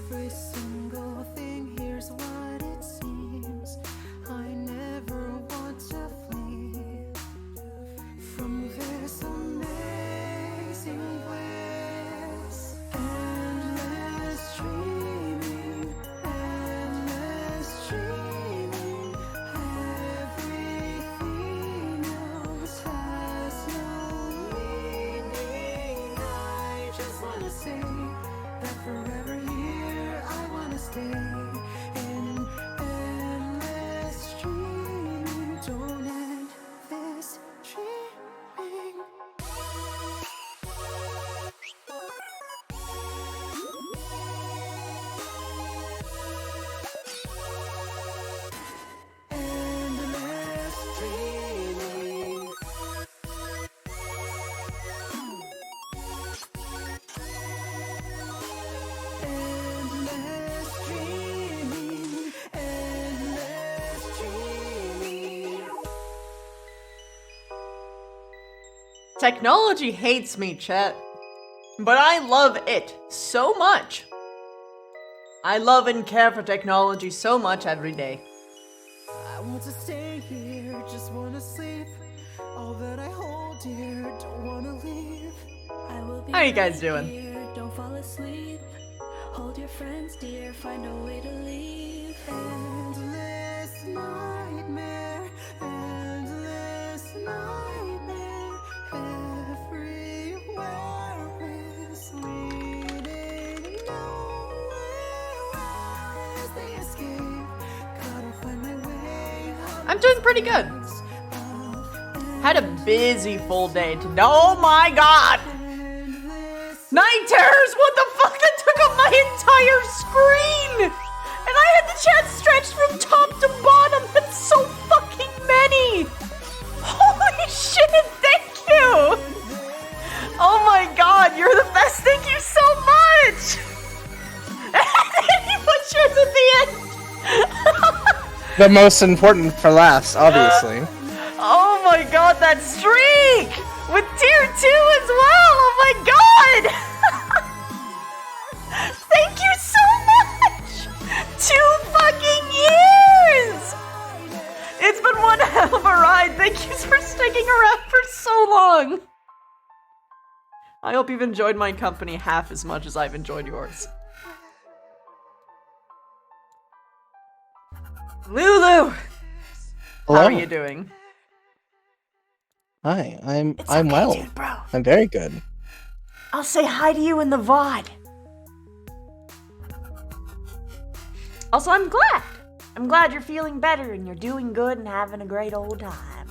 every single thing. Here's what it seems. I never want to flee from this amazing bliss. Endless dreaming, endless dreaming. Everything else has no meaning. I just wanna say that forever here I wanna stay in endless dreaming. Don't end this dreaming. Endless dreaming. Endless dreaming. Endless dreaming. Technology hates me, Chet. But I love it so much. I love and care for technology so much every day. I want to stay here, just wanna sleep. All that I hold dear, don't wanna leave. I will be How you guys right doing? here, don't fall asleep. Hold your friends dear, find a way to leave. Endless nightmare, endless nightmare. Everywhere is leading nowhere. Where is the escape? Gotta find my way out. I'm doing pretty good. Had a busy full day today. Oh my god! Night terrors! What the fuck? That took up my entire screen! And I had the chat stretched from top to bottom. That's so fucking many! Holy shit, thank you! Oh my god, you're the best, thank you so much! And then you put shit at the end! The most important for last, obviously. Oh my god, that streak! With tier 2 as well! Oh my god! Thank you so much! 2 fucking years! It's been one hell of a ride. Thank you for sticking around for so long. I hope you've enjoyed my company half as much as I've enjoyed yours. Lulu! Hello. How are you doing? Hi, I'm okay, well. dude, bro. I'm very good. I'll say hi to you in the VOD. Also, I'm glad. I'm glad you're feeling better and you're doing good and having a great old time.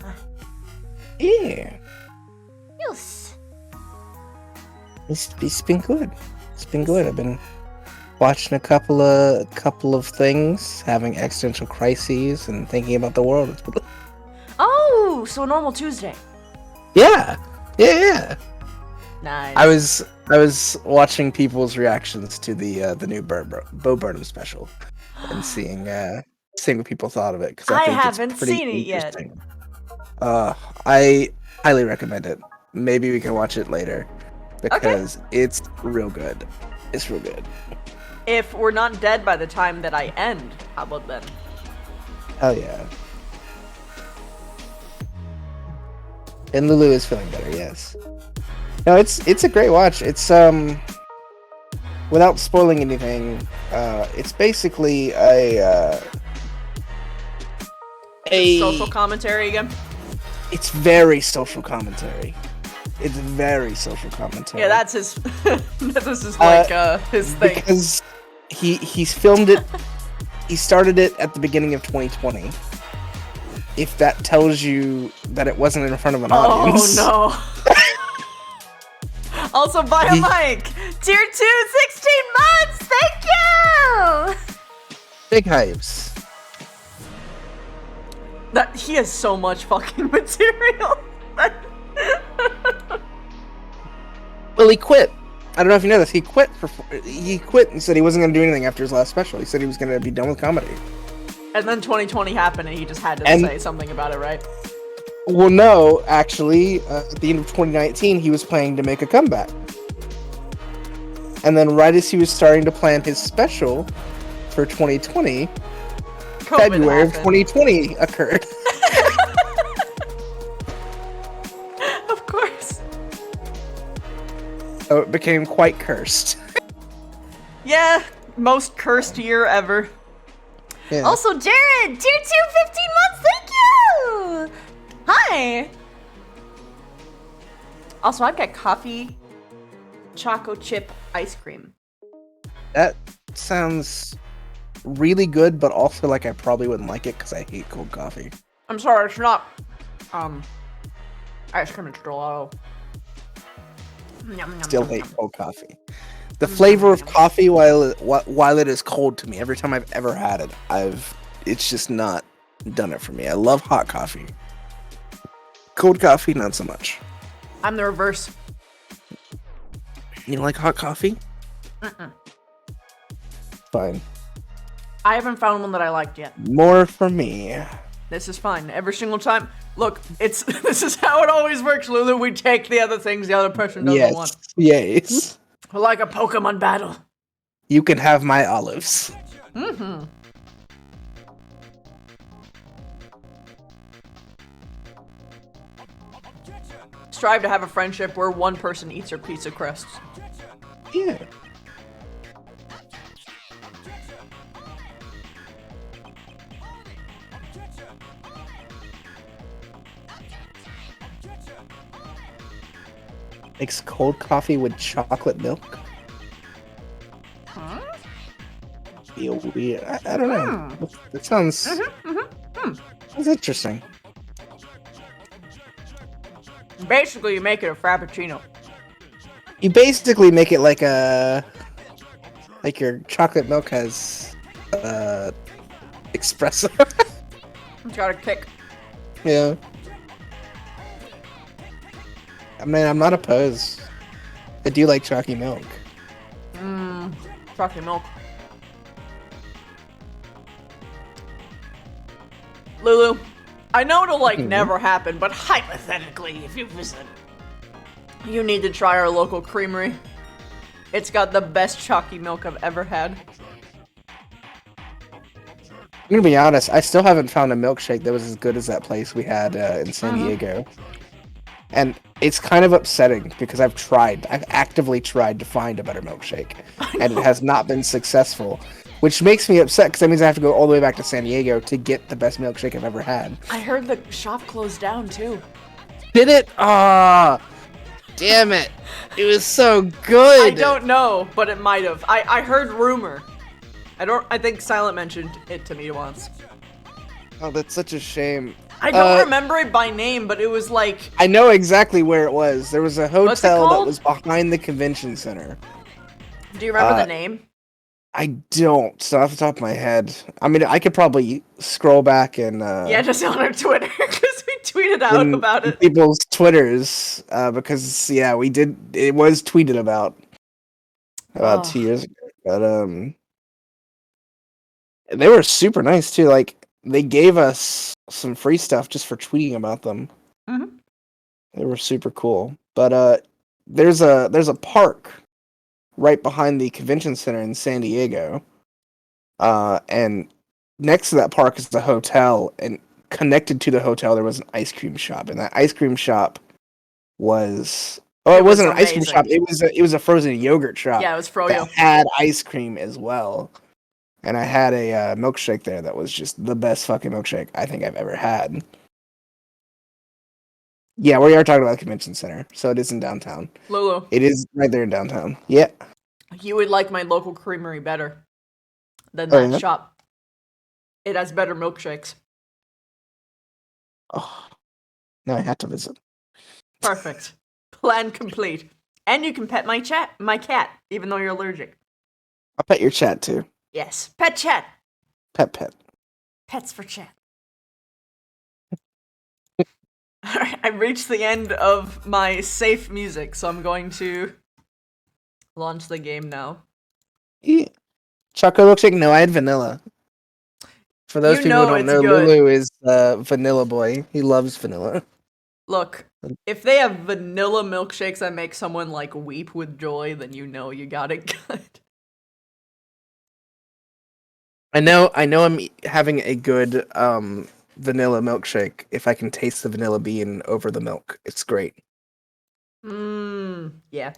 Yeah, Yes. it's been good. It's been good. I've been watching a couple of things, having existential crises, and thinking about the world. It's been good. Oh, so a normal Tuesday. Yeah. Nice. I was watching people's reactions to the new Bo Burnham special, and seeing what people thought of it. 'Cause I think it's haven't pretty seen it yet. interesting. I highly recommend it. Maybe we can watch it later because it's real good. It's real good. If we're not dead by the time that I end, how about then? Hell yeah. And Lulu is feeling better, yes. No, it's a great watch. It's without spoiling anything, it's basically a Social commentary again? It's very social commentary. It's very social commentary. Yeah, that's his. This is like his thing. Because he's filmed it. He started it at the beginning of 2020. If that tells you that it wasn't in front of an audience. Oh no. Also, buy a mic. Tier 2, 16 months. Thank you. Big hypes. That he has so much fucking material. Well, he quit. I don't know if you know this. He quit and said he wasn't going to do anything after his last special. He said he was going to be done with comedy. And then 2020 happened and he just had to say something about it, right? Well, no, actually, at the end of 2019, he was planning to make a comeback. And then right as he was starting to plan his special for 2020, COVID February of happened. 2020 occurred. Of course. So it became quite cursed. Yeah, most cursed year ever. Yeah. Also, Jared, tier 2, 15 months, thank you! Hi! Also, I've got coffee, choco chip ice cream. That sounds really good, but also like I probably wouldn't like it because I hate cold coffee. I'm sorry, it's not, ice cream, it's gelato. Still hate cold coffee. The flavor of coffee while it is cold to me, every time I've ever had it, it's just not done it for me. I love hot coffee. Cold coffee, not so much. I'm the reverse. You don't like hot coffee? Fine. I haven't found one that I liked yet. More for me. This is fine. Every single time. Look, this is how it always works, Lulu. We take the other things the other person doesn't want. Yes. Like a Pokemon battle. You can have my olives. Mm-hmm. Strive to have a friendship where one person eats your pizza crusts. Yeah. Makes cold coffee with chocolate milk. Huh? Feel weird. I don't know. That sounds sounds interesting. Basically, you make it a frappuccino. You basically make it like your chocolate milk has espresso. It's got a kick. Yeah. I mean, I'm not opposed. I do like chalky milk. Chocolate milk. Lulu, I know it'll never happen, but hypothetically, if you visit, you need to try our local creamery. It's got the best chalky milk I've ever had. I'm gonna be honest, I still haven't found a milkshake that was as good as that place we had in San Diego. And it's kind of upsetting because I've actively tried to find a better milkshake, and it has not been successful, which makes me upset because that means I have to go all the way back to San Diego to get the best milkshake I've ever had. I heard the shop closed down too. Did it? Ah, damn it! It was so good. I don't know, but it might have. I heard rumor. I think Silent mentioned it to me once. Oh, that's such a shame. I don't remember it by name, but it was like... I know exactly where it was. There was a What's it hotel that called? was behind the convention center. Do you remember the name? I don't, so off the top of my head. I mean, I could probably scroll back and... Yeah, just on our Twitter, because we tweeted out about it. People's Twitters, because, yeah, we did... It was tweeted about 2 years ago. But, they were super nice, too. Like, they gave us some free stuff just for tweeting about them. Mm-hmm. They were super cool. But there's a park right behind the convention center in San Diego. And next to that park is the hotel, and connected to the hotel there was an ice cream shop. And that ice cream shop was it wasn't an ice cream shop, it was a frozen yogurt shop. Yeah, it was Froyo. That had ice cream as well. And I had a milkshake there that was just the best fucking milkshake I think I've ever had. Yeah, we are talking about the convention center, so it is in downtown. Lulu. It is right there in downtown. Yeah. You would like my local creamery better than that shop. It has better milkshakes. Oh, now I have to visit. Perfect. Plan complete. And you can pet my cat, even though you're allergic. I'll pet your chat too. Yes. Pet chat. Pet. Pets for chat. Alright, I've reached the end of my safe music, so I'm going to launch the game now. Yeah. Chocolate milkshake? No, I had vanilla. For those people who don't know, good. Lulu is Vanilla Boy. He loves vanilla. Look, If they have vanilla milkshakes that make someone like weep with joy, then you know you got it good. I know I'm having a good vanilla milkshake if I can taste the vanilla bean over the milk. It's great. Yeah.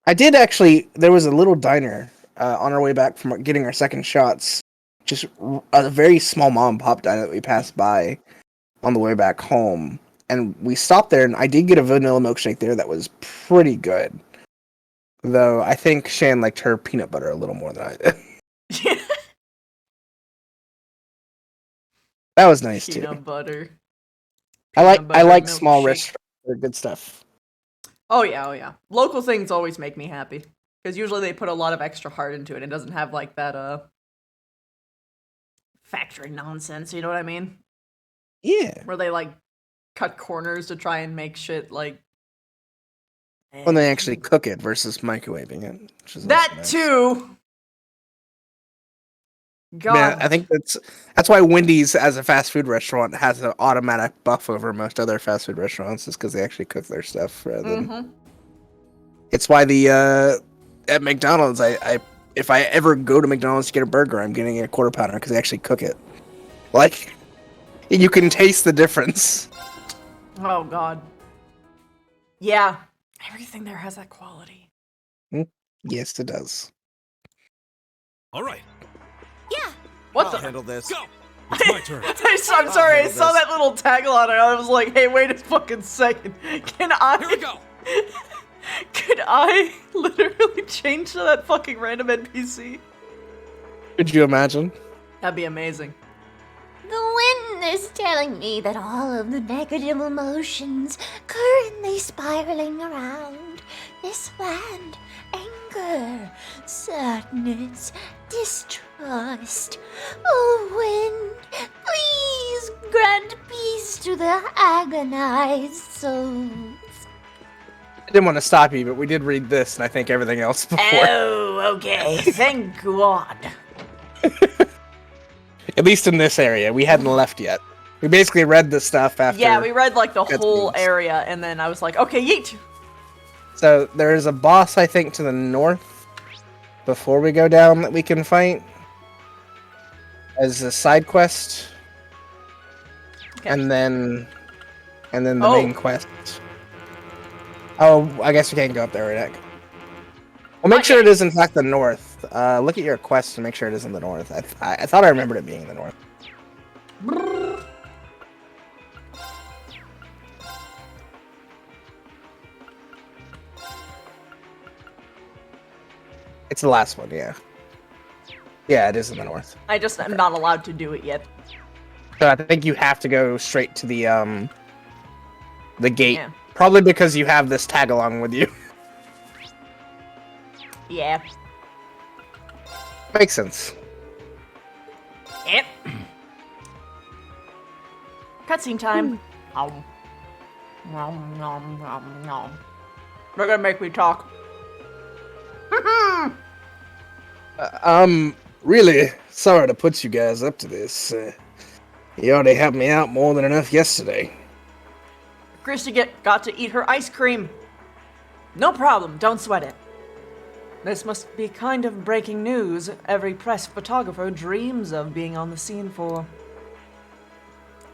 I did actually. There was a little diner on our way back from getting our second shots. Just a very small mom and pop diner that we passed by on the way back home, and we stopped there. And I did get a vanilla milkshake there that was pretty good. Though I think Shan liked her peanut butter a little more than I did. That was nice too. Peanut butter. I like small milkshake. restaurants. They're good stuff. Oh yeah. Local things always make me happy. Because usually they put a lot of extra heart into it. It doesn't have like that factory nonsense, you know what I mean? Yeah. Where they like cut corners to try and make shit like When they actually cook it versus microwaving it. Which is that also nice. too. God. Man, I think that's why Wendy's as a fast food restaurant has an automatic buff over most other fast food restaurants, is because they actually cook their stuff rather than. It's why at McDonald's, I if I ever go to McDonald's to get a burger, I'm getting a quarter pounder because they actually cook it. Like, you can taste the difference. Oh God. Yeah, everything there has that quality. Yes, it does. All right. Yeah. What I'll the? handle this. Go. It's my turn. I'm sorry, I handle saw this. that little tagline and I was like, hey, wait a fucking second. Can I? Here we go. Could I literally change to that fucking random NPC? Could you imagine? That'd be amazing. The wind is telling me that all of the negative emotions currently spiraling around this land, anger, sadness, distrust. Oh, wind, please grant peace to the agonized souls. I didn't want to stop you, but we did read this, and I think everything else before. Oh, okay. Thank God. At least in this area, we hadn't left yet. We basically read the stuff after. Yeah, we read like the whole cutscenes. area, and then I was like, okay, yeet. So there's a boss, I think, to the north before we go down that we can fight as a side quest, Okay. and then the main quest. Oh, I guess we can't go up there, Rick. Well, make sure it is in fact the north. Look at your quest and make sure it is in the north. I thought I remembered it being in the north. It's the last one, yeah. Yeah, it is in the north. I just am not allowed to do it yet. So I think you have to go straight to the gate. Yeah. Probably because you have this tag along with you. Yeah. Makes sense. Yep. Cutscene time. They're gonna make me talk. I'm really sorry to put you guys up to this. You already helped me out more than enough yesterday. Christy got to eat her ice cream. No problem, don't sweat it. This must be kind of breaking news every press photographer dreams of being on the scene for.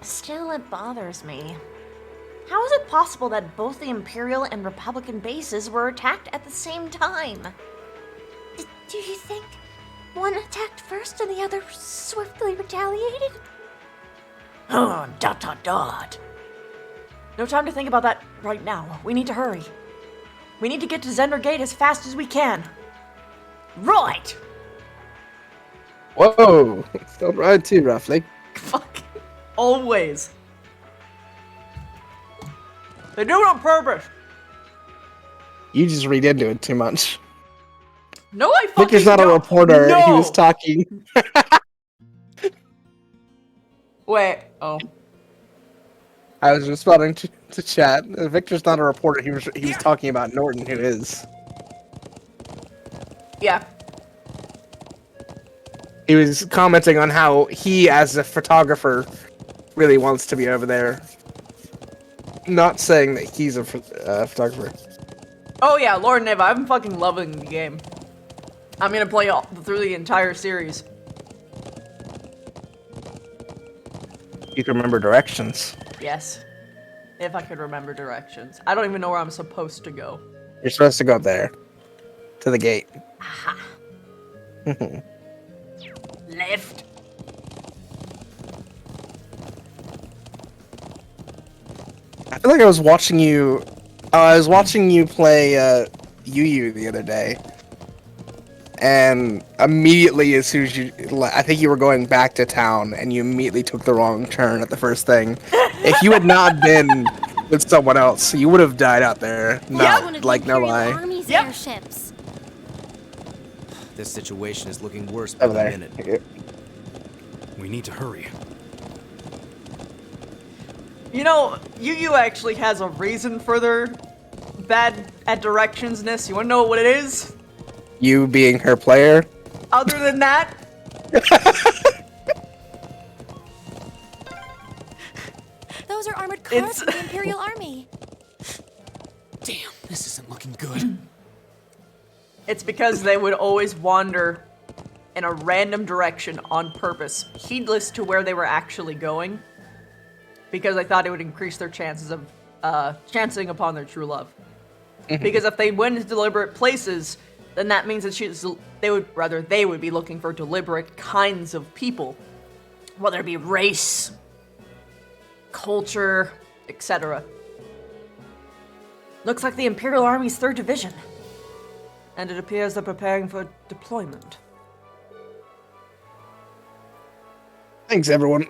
Still, it bothers me. How is it possible that both the Imperial and Republican bases were attacked at the same time? Do you think one attacked first and the other swiftly retaliated? Dot. No time to think about that right now. We need to hurry. We need to get to Zender Gate as fast as we can. Right! Whoa! Don't ride too roughly. Fuck. Always. They do it on purpose. You just read into it too much. No, I fucking Victor's not don't. a reporter. No. He was talking. Wait. Oh. I was responding to chat. Victor's not a reporter. He was talking about Norton, who is. Yeah. He was commenting on how he, as a photographer, really wants to be over there. not saying that he's a photographer. Oh yeah, Lord Neva, I'm fucking loving the game. I'm gonna play through the entire series. You can remember directions. Yes. If I could remember directions. I don't even know where I'm supposed to go. You're supposed to go up there. To the gate. Aha. Left. I feel like I was watching you. I was watching you play Yu the other day, and immediately as soon as I think you were going back to town, and you immediately took the wrong turn at the first thing. If you had not been with someone else, you would have died out there. Not like no lie. Army's Yep. airships. This situation is looking worse by Over the there. minute. We need to hurry. You know, Yu actually has a reason for their bad at directionsness. You wanna know what it is? You being her player. Other than that, Those are armored cars It's- of the Imperial Army. Damn, this isn't looking good. it's because they would always wander in a random direction on purpose, heedless to where they were actually going, because I thought it would increase their chances of chancing upon their true love. Because if they went into deliberate places, then that means that they would be looking for deliberate kinds of people, whether it be race, culture, etc. Looks like the Imperial Army's 3rd Division, and it appears they're preparing for deployment. Thanks, everyone.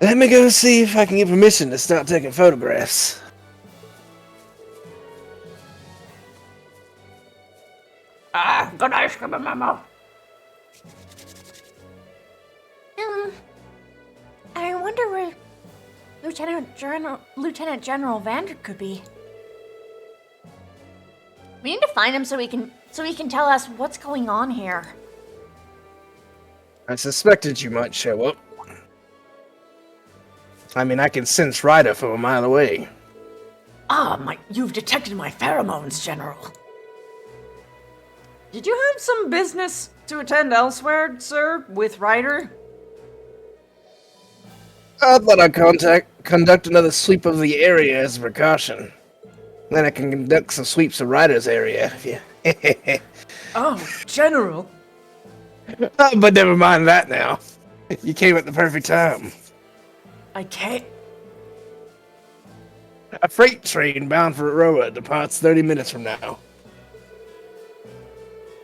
Let me go see if I can get permission to start taking photographs. Good ice cream in my mouth. I wonder where Lieutenant General Vander could be. We need to find him so he can tell us what's going on here. I suspected you might show up. I mean, I can sense Ryder from a mile away. You've detected my pheromones, General. Did you have some business to attend elsewhere, sir, with Ryder? I thought I'd conduct another sweep of the area as a precaution. Then I can conduct some sweeps of Ryder's area. Yeah. Oh, General. Oh, but never mind that now. You came at the perfect time. I can't. A freight train bound for Aroa departs 30 minutes from now.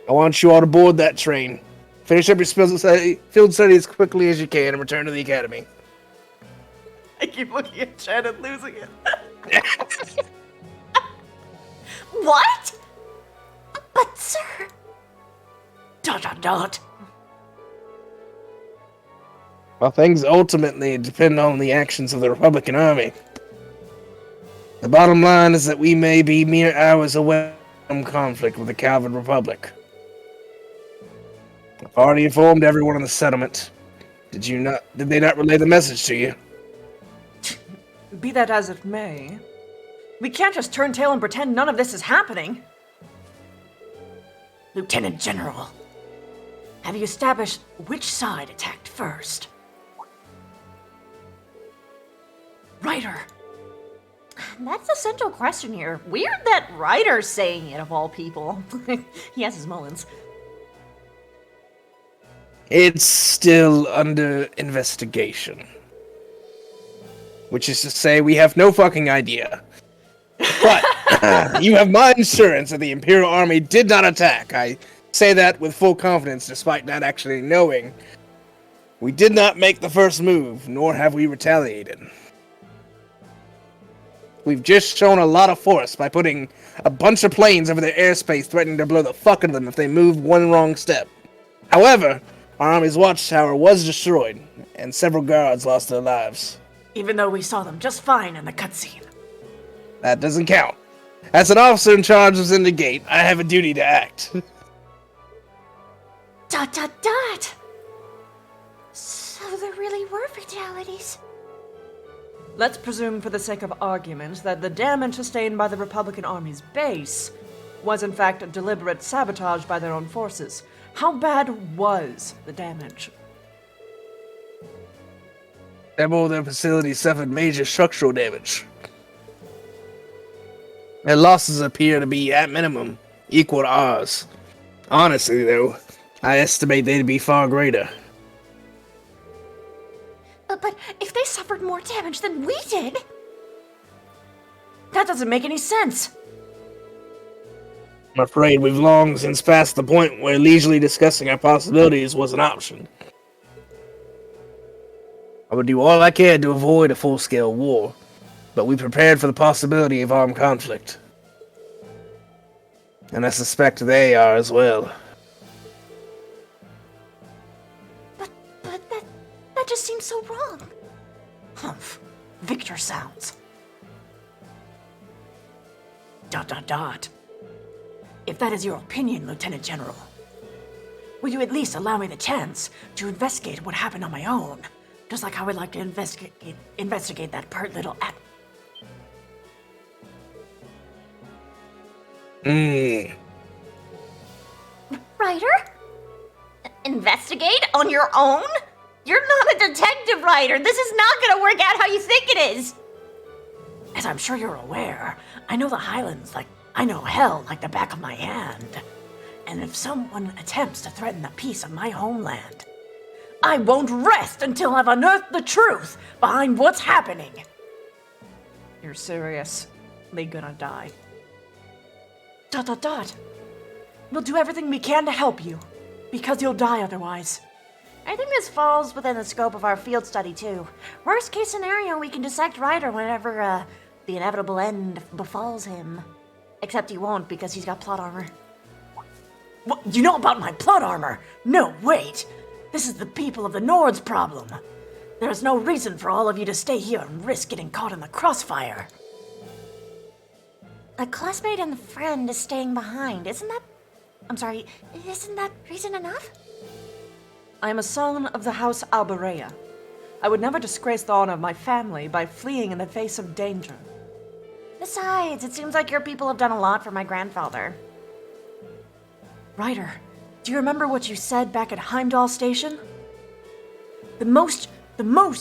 I want you all to board that train. Finish up your field study as quickly as you can and return to the academy. I keep looking at Chad and losing it. What? But sir, Dot. Well, things ultimately depend on the actions of the Republican Army. The bottom line is that we may be mere hours away from conflict with the Calvin Republic. I've already informed everyone in the settlement. Did they not relay the message to you? Be that as it may, we can't just turn tail and pretend none of this is happening. Lieutenant General, have you established which side attacked first? Ryder. That's the central question here. Weird that Ryder's saying it, of all people. He has his moments. It's still under investigation. Which is to say, we have no fucking idea. But you have my assurance that the Imperial Army did not attack. I say that with full confidence, despite not actually knowing. We did not make the first move, nor have we retaliated. We've just shown a lot of force by putting a bunch of planes over their airspace, threatening to blow the fuck out of them if they moved one wrong step. However, our army's watchtower was destroyed, and several guards lost their lives. Even though we saw them just fine in the cutscene. That doesn't count. As an officer in charge of the gate, I have a duty to act. Dot. So there really were fatalities. Let's presume for the sake of argument that the damage sustained by the Republican Army's base was in fact deliberate sabotage by their own forces. How bad was the damage? Several of their facilities suffered major structural damage. Their losses appear to be, at minimum, equal to ours. Honestly, though, I estimate they'd be far greater. But if they suffered more damage than we did... That doesn't make any sense. I'm afraid we've long since passed the point where leisurely discussing our possibilities was an option. I would do all I can to avoid a full-scale war, but we prepared for the possibility of armed conflict. And I suspect they are as well. But that just seems so wrong. Humph. Victor sounds. ... If that is your opinion, Lieutenant General, will you at least allow me the chance to investigate what happened on my own? Just like I would like to investigate that pert little act. Ryder? Investigate on your own? You're not a detective, Ryder. This is not gonna work out how you think it is. As I'm sure you're aware, I know the Highlands like I know hell like the back of my hand. And if someone attempts to threaten the peace of my homeland, I won't rest until I've unearthed the truth behind what's happening. You're serious? They're gonna die. ... We'll do everything we can to help you, because you'll die otherwise. I think this falls within the scope of our field study, too. Worst case scenario, we can dissect Ryder whenever, the inevitable end befalls him. Except he won't, because he's got plot armor. What? You know about my plot armor? No, wait! This is the people of the Nord's problem. There is no reason for all of you to stay here and risk getting caught in the crossfire. A classmate and a friend is staying behind. Isn't that reason enough? I am a son of the House Alberea. I would never disgrace the honor of my family by fleeing in the face of danger. Besides, it seems like your people have done a lot for my grandfather. Ryder, do you remember what you said back at Heimdall Station? The most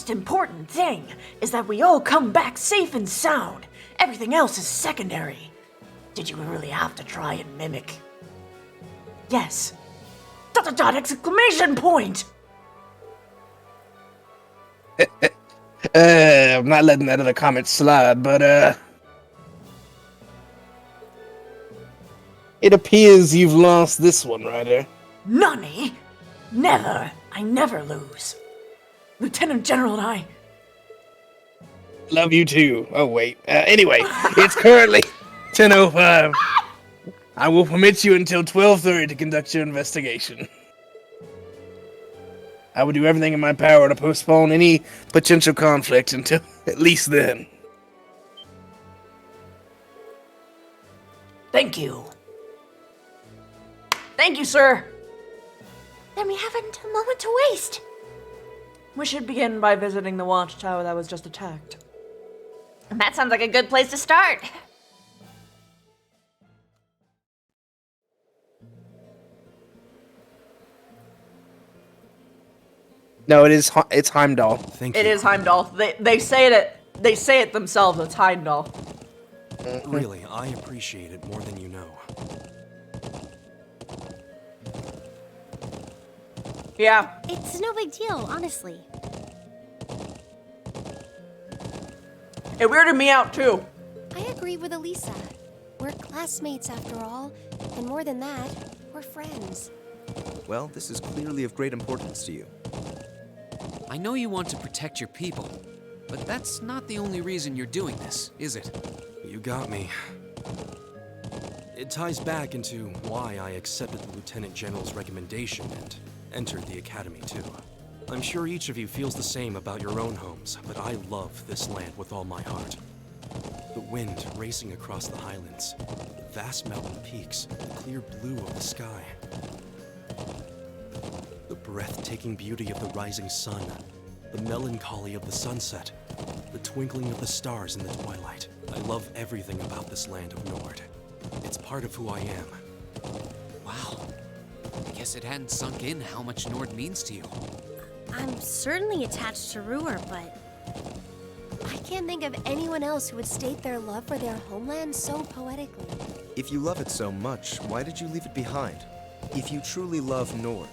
important thing is that we all come back safe and sound. Everything else is secondary. Did you really have to try and mimic? Yes. ... exclamation point! I'm not letting that other comment slide, but, it appears you've lost this one, Ryder. Nani? Never. I never lose. Lieutenant General and I... Love you too. Oh, wait. Anyway, it's currently 10:05. I will permit you until 12:30 to conduct your investigation. I will do everything in my power to postpone any potential conflict until at least then. Thank you. Thank you, sir. Then we haven't a moment to waste. We should begin by visiting the watchtower that was just attacked. That sounds like a good place to start. No, it's Heimdall. Thank you. It is Heimdall. They say it themselves. It's Heimdall. Really, I appreciate it more than you know. Yeah. It's no big deal, honestly. It weirded me out too. I agree with Elisa. We're classmates after all, and more than that, we're friends. Well, this is clearly of great importance to you. I know you want to protect your people, but that's not the only reason you're doing this, is it? You got me. It ties back into why I accepted the Lieutenant General's recommendation and entered the Academy too. I'm sure each of you feels the same about your own homes, but I love this land with all my heart. The wind racing across the highlands, the vast mountain peaks, the clear blue of the sky. The breathtaking beauty of the rising sun, the melancholy of the sunset, the twinkling of the stars in the twilight. I love everything about this land of Nord. It's part of who I am. Wow. I guess it hadn't sunk in how much Nord means to you. I'm certainly attached to Ruhr, but I can't think of anyone else who would state their love for their homeland so poetically. If you love it so much, why did you leave it behind? If you truly love Nord,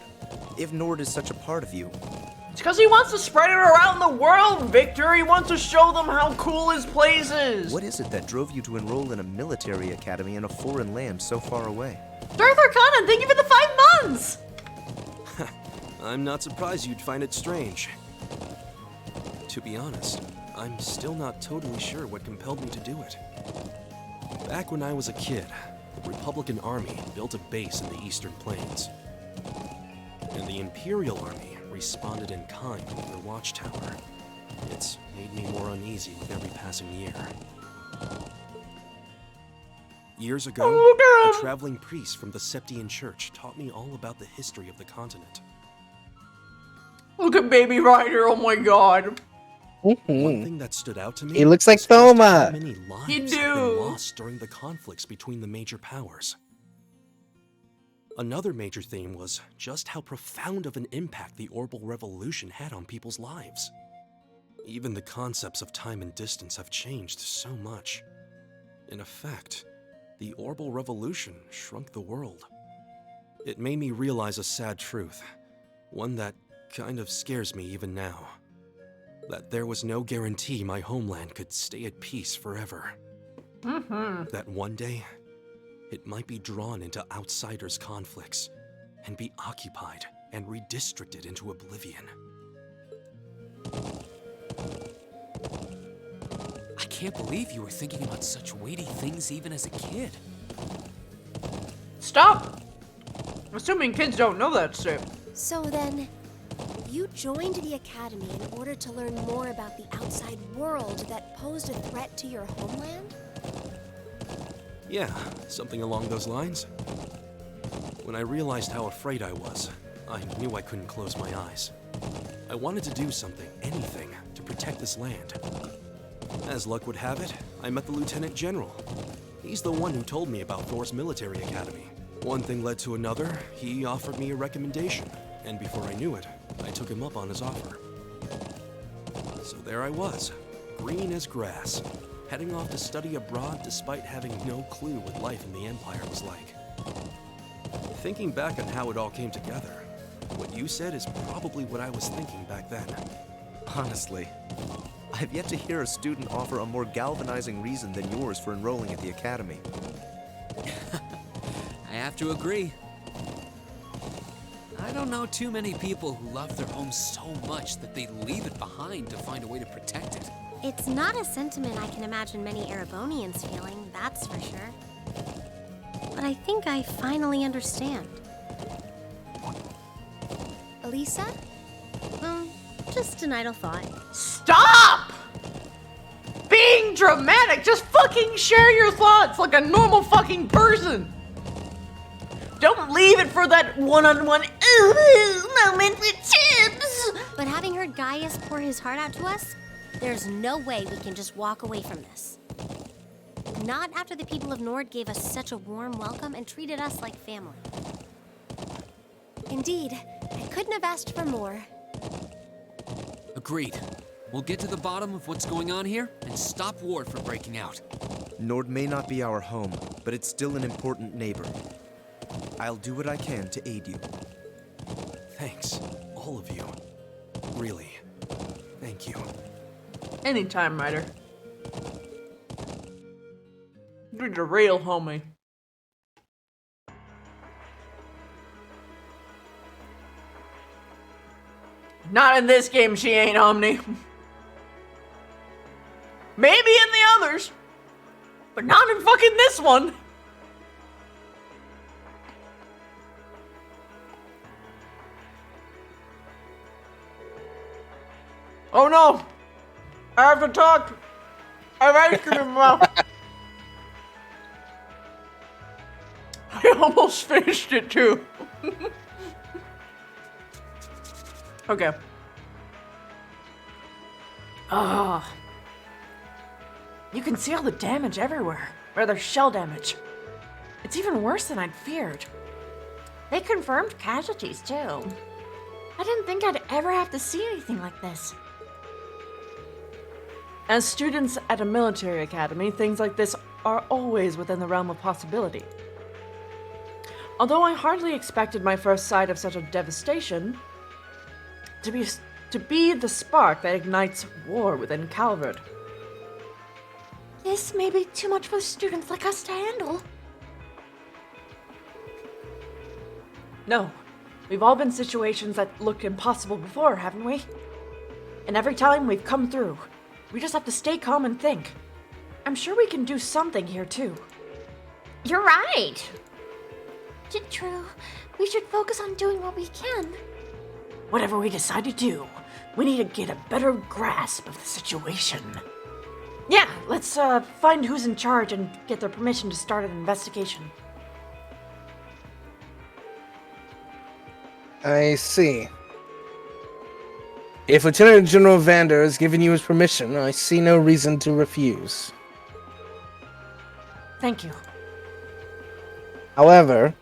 if Nord is such a part of you, It's because he wants to spread it around the world, Victor. He wants to show them how cool his place is. what is it that drove you to enroll in a military academy in a foreign land so far away? Darth Arcana, thank you for the 5 months! I'm not surprised you'd find it strange. To be honest, I'm still not totally sure what compelled me to do it. Back when I was a kid, the Republican Army built a base in the Eastern Plains. And the Imperial Army responded in kind with their watchtower. It's made me more uneasy with every passing year. Years ago, a traveling priest from the Septian Church taught me all about the history of the continent. Look at Baby Ryder, oh my god. One thing that stood out to me He looks like was just how Thoma. many lives He have do. been lost during the conflicts between the major powers. Another major theme was just how profound of an impact the Orbital Revolution had on people's lives. Even the concepts of time and distance have changed so much. In effect, the Orbital Revolution shrunk the world. It made me realize a sad truth, one that kind of scares me even now. That there was no guarantee my homeland could stay at peace forever. That one day, it might be drawn into outsiders' conflicts and be occupied and redistricted into oblivion. I can't believe you were thinking about such weighty things even as a kid. Stop! Assuming kids don't know that shit. So then, you joined the academy in order to learn more about the outside world that posed a threat to your homeland? Yeah, something along those lines. When I realized how afraid I was, I knew I couldn't close my eyes. I wanted to do something, anything, to protect this land. As luck would have it, I met the Lieutenant General. He's the one who told me about Thor's military academy. One thing led to another, he offered me a recommendation, and before I knew it, I took him up on his offer. So there I was, green as grass, heading off to study abroad despite having no clue what life in the Empire was like. Thinking back on how it all came together, what you said is probably what I was thinking back then. Honestly, I've yet to hear a student offer a more galvanizing reason than yours for enrolling at the academy. I have to agree. I don't know too many people who love their home so much that they'd leave it behind to find a way to protect it. It's not a sentiment I can imagine many Erebonians feeling, that's for sure. But I think I finally understand. Elisa? Just an idle thought. Stop! Being dramatic! Just fucking share your thoughts like a normal fucking person! Don't leave it for that one-on-one moment with Chips! But having heard Gaius pour his heart out to us, there's no way we can just walk away from this. Not after the people of Nord gave us such a warm welcome and treated us like family. Indeed, I couldn't have asked for more. Agreed. We'll get to the bottom of what's going on here and stop war from breaking out. Nord may not be our home, but it's still an important neighbor. I'll do what I can to aid you. Thanks, all of you. Really, thank you. Anytime, Ryder. You're the real homie. Not in this game, she ain't Omni. Maybe in the others, but not in fucking this one. Oh no! I have to talk! I have ice cream in my mouth. I almost finished it too. Okay. Ah. You can see all the damage everywhere. Rather, shell damage. It's even worse than I'd feared. They confirmed casualties, too. I didn't think I'd ever have to see anything like this. As students at a military academy, things like this are always within the realm of possibility. Although I hardly expected my first sight of such a devastation to be the spark that ignites war within Calvard. This may be too much for students like us to handle. No, we've all been in situations that looked impossible before, haven't we? And every time we've come through. We just have to stay calm and think. I'm sure we can do something here too. You're right. True. We should focus on doing what we can. Whatever we decide to do, we need to get a better grasp of the situation. Yeah, let's find who's in charge and get their permission to start an investigation. I see. If Lieutenant General Vander has given you his permission, I see no reason to refuse. Thank you. However,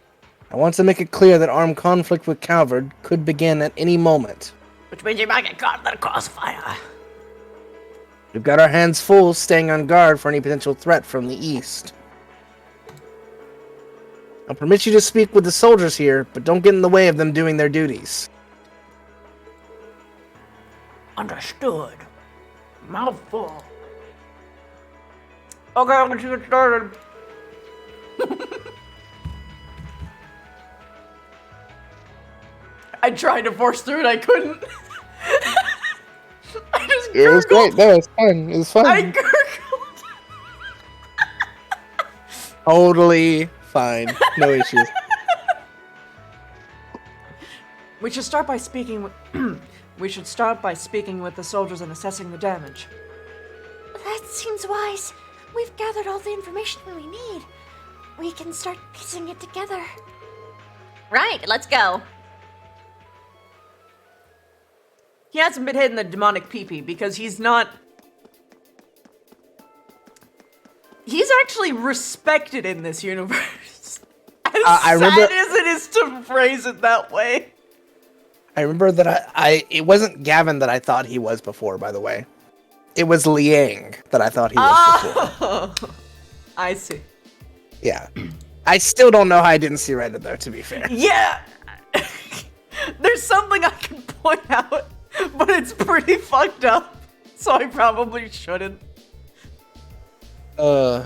I want to make it clear that armed conflict with Calvard could begin at any moment. Which means you might get caught in the crossfire. We've got our hands full staying on guard for any potential threat from the east. I'll permit you to speak with the soldiers here, but don't get in the way of them doing their duties. Understood. Mouthful. Okay, let's get started. I tried to force through it, I couldn't. I just gurgled. It was great. No, it's fun. It was fun. I gurgled. Totally fine. No issues. We should start by speaking with the soldiers and assessing the damage. That seems wise. We've gathered all the information we need. We can start piecing it together. Right, let's go. He hasn't been hitting the demonic pee-pee because he's not... He's actually respected in this universe. As sad as it is to phrase it that way. I remember that it wasn't Gavin that I thought he was before, by the way. It was Liang that I thought he was before. I see. Yeah. I still don't know how I didn't see Reddit, though, to be fair. Yeah! There's something I can point out, but it's pretty fucked up, so I probably shouldn't. I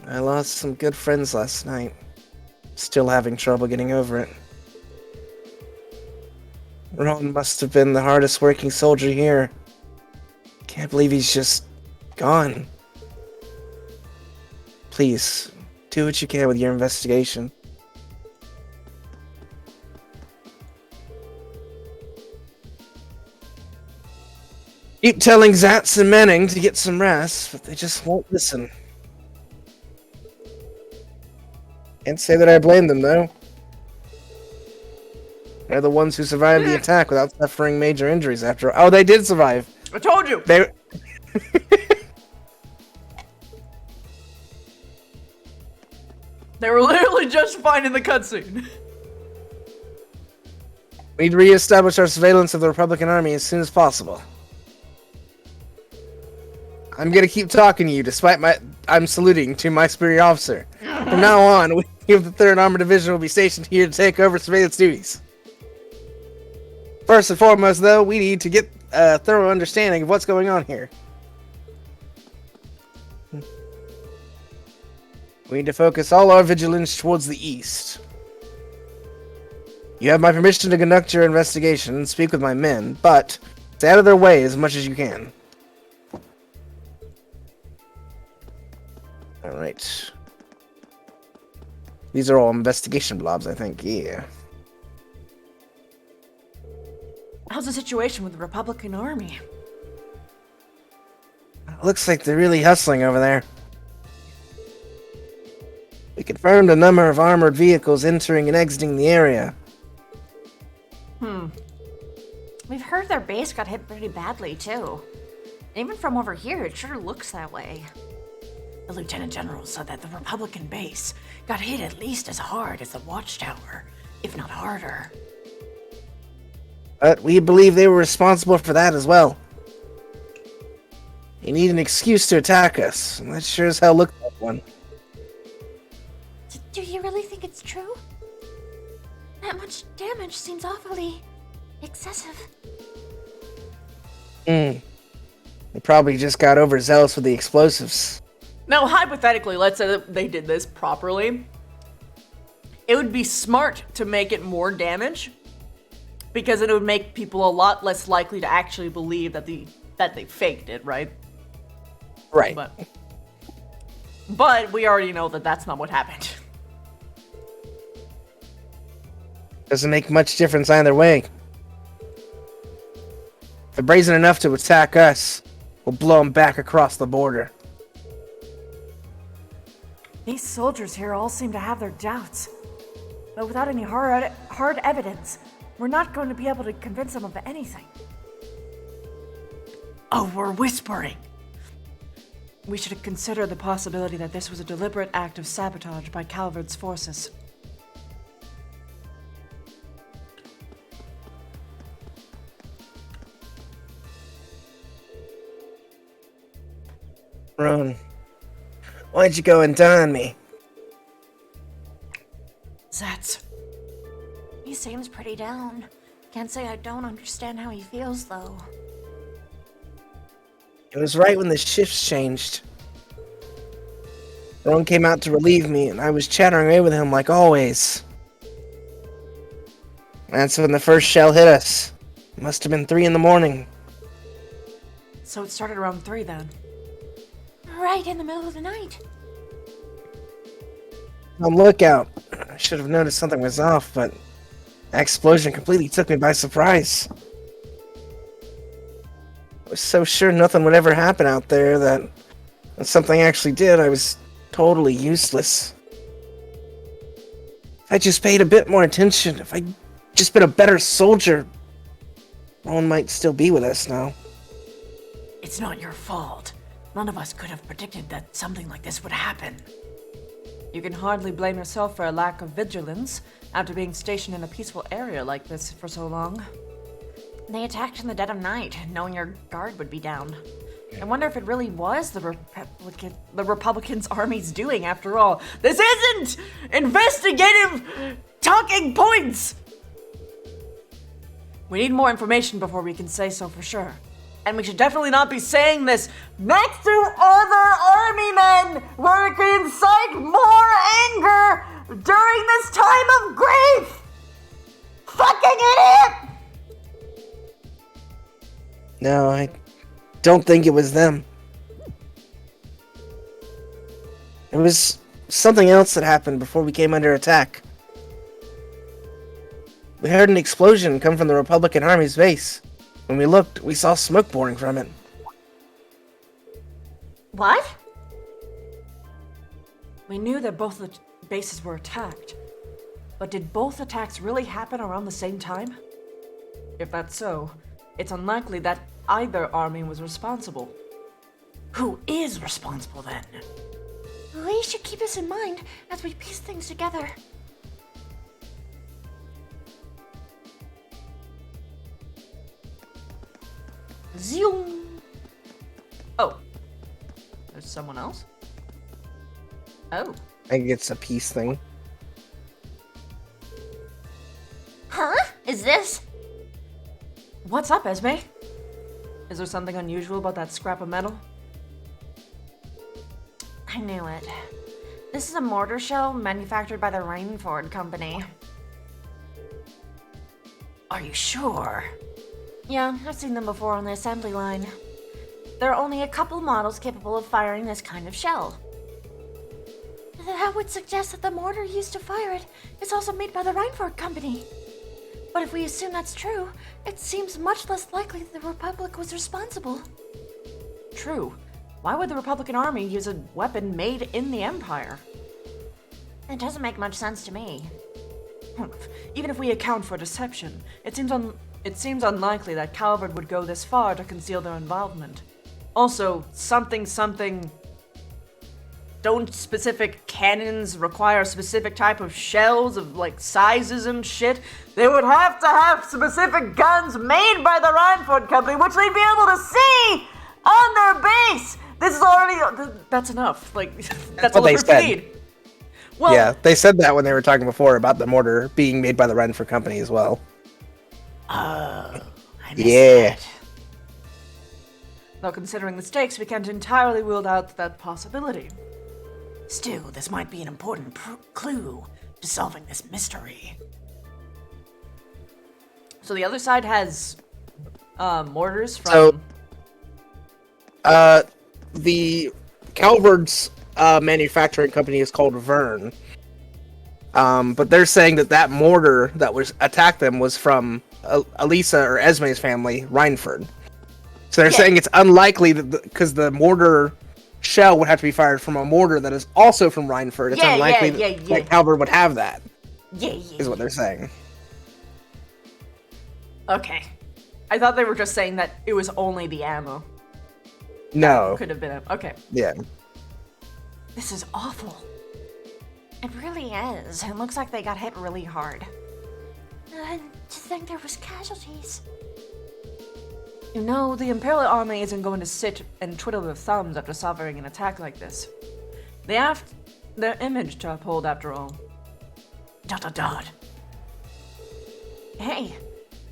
lost some good friends last night. Still having trouble getting over it. Ron must have been the hardest working soldier here. Can't believe he's just gone. Please, do what you can with your investigation. Keep telling Zatz and Manning to get some rest, but they just won't listen. Can't say that I blame them, though. They're the ones who survived the attack without suffering major injuries after... Oh, they did survive! I told you! They... They were literally just fine in the cutscene. We need to re-establish our surveillance of the Republican Army as soon as possible. I'm gonna keep talking to you, despite I'm saluting to my superior officer. From now on, we of the 3rd Armored Division will be stationed here to take over surveillance duties. First and foremost, though, we need to get a thorough understanding of what's going on here. We need to focus all our vigilance towards the east. You have my permission to conduct your investigation and speak with my men, but stay out of their way as much as you can. Alright. These are all investigation blobs, I think, yeah. How's the situation with the Republican Army? Looks like they're really hustling over there. We confirmed a number of armored vehicles entering and exiting the area. We've heard their base got hit pretty badly, too. Even from over here, it sure looks that way. The Lieutenant General said that the Republican base got hit at least as hard as the Watchtower, if not harder. But we believe they were responsible for that as well. You need an excuse to attack us, and that sure as hell looks like one. Do you really think it's true? That much damage seems awfully excessive. They probably just got overzealous with the explosives. Now, hypothetically, let's say that they did this properly. It would be smart to make it more damage, because it would make people a lot less likely to actually believe that they faked it, right? Right. But we already know that that's not what happened. Doesn't make much difference either way. If they're brazen enough to attack us, we'll blow them back across the border. These soldiers here all seem to have their doubts. But without any hard evidence, we're not going to be able to convince them of anything. Oh, we're whispering. We should consider the possibility that this was a deliberate act of sabotage by Calvard's forces. Roan, why'd you go and die on me? Zats. He seems pretty down. Can't say I don't understand how he feels, though. It was right when the shifts changed. Roan came out to relieve me, and I was chattering away with him like always. That's when the first shell hit us. It must have been 3 in the morning. So it started around 3 then. Right in the middle of the night. On lookout. I should have noticed something was off, but that explosion completely took me by surprise. I was so sure nothing would ever happen out there that when something actually did, I was totally useless. If I just paid a bit more attention, if I'd just been a better soldier, Rowan might still be with us now. It's not your fault. None of us could have predicted that something like this would happen. You can hardly blame yourself for a lack of vigilance after being stationed in a peaceful area like this for so long. They attacked in the dead of night, knowing your guard would be down. I wonder if it really was the Republicans' army's doing, after all. This isn't investigative talking points! We need more information before we can say so for sure. And we should definitely not be saying this next to other army men, where it could incite more anger during this time of grief! Fucking idiot! No, I don't think it was them. It was something else that happened before we came under attack. We heard an explosion come from the Republican Army's base. When we looked, we saw smoke pouring from it. What? We knew that both the bases were attacked. But did both attacks really happen around the same time? If that's so, it's unlikely that either army was responsible. Who is responsible then? We should keep this in mind as we piece things together. Zoom! Oh. There's someone else? Oh. I think it's a peace thing. Huh? Is this? What's up, Esme? Is there something unusual about that scrap of metal? I knew it. This is a mortar shell manufactured by the Rainford Company. Are you sure? Yeah, I've seen them before on the assembly line. There are only a couple models capable of firing this kind of shell. That would suggest that the mortar used to fire it is also made by the Rainford Company. But if we assume that's true, it seems much less likely that the Republic was responsible. True. Why would the Republican Army use a weapon made in the Empire? It doesn't make much sense to me. Even if we account for deception, it seems unlikely that Calvard would go this far to conceal their involvement. Also, something don't specific cannons require a specific type of shells of like sizes and shit? They would have to have specific guns made by the Reinford Company, which they'd be able to see on their base. This is already, that's enough. Like, that's all what the they proof we said. need. Well, Yeah, they said that when they were talking before about the mortar being made by the Renfrew Company as well. I missed Yeah. that. Though considering the stakes, we can't entirely rule out that possibility. Still, this might be an important clue to solving this mystery. So the other side has mortars from... The Calvard's manufacturing company is called Vern. But they're saying that mortar that was attacked them was from Elisa or Esme's family, Reinford. So they're saying it's unlikely that because the mortar shell would have to be fired from a mortar that is also from Reinford. It's unlikely that Calvard would have that. Is what they're saying. Okay. I thought they were just saying that it was only the ammo. No. Could have been. Okay. Yeah. This is awful. It really is. It looks like they got hit really hard. To think there was casualties. You know, the Imperial Army isn't going to sit and twiddle their thumbs after suffering an attack like this. They have their image to uphold, after all. ... Hey,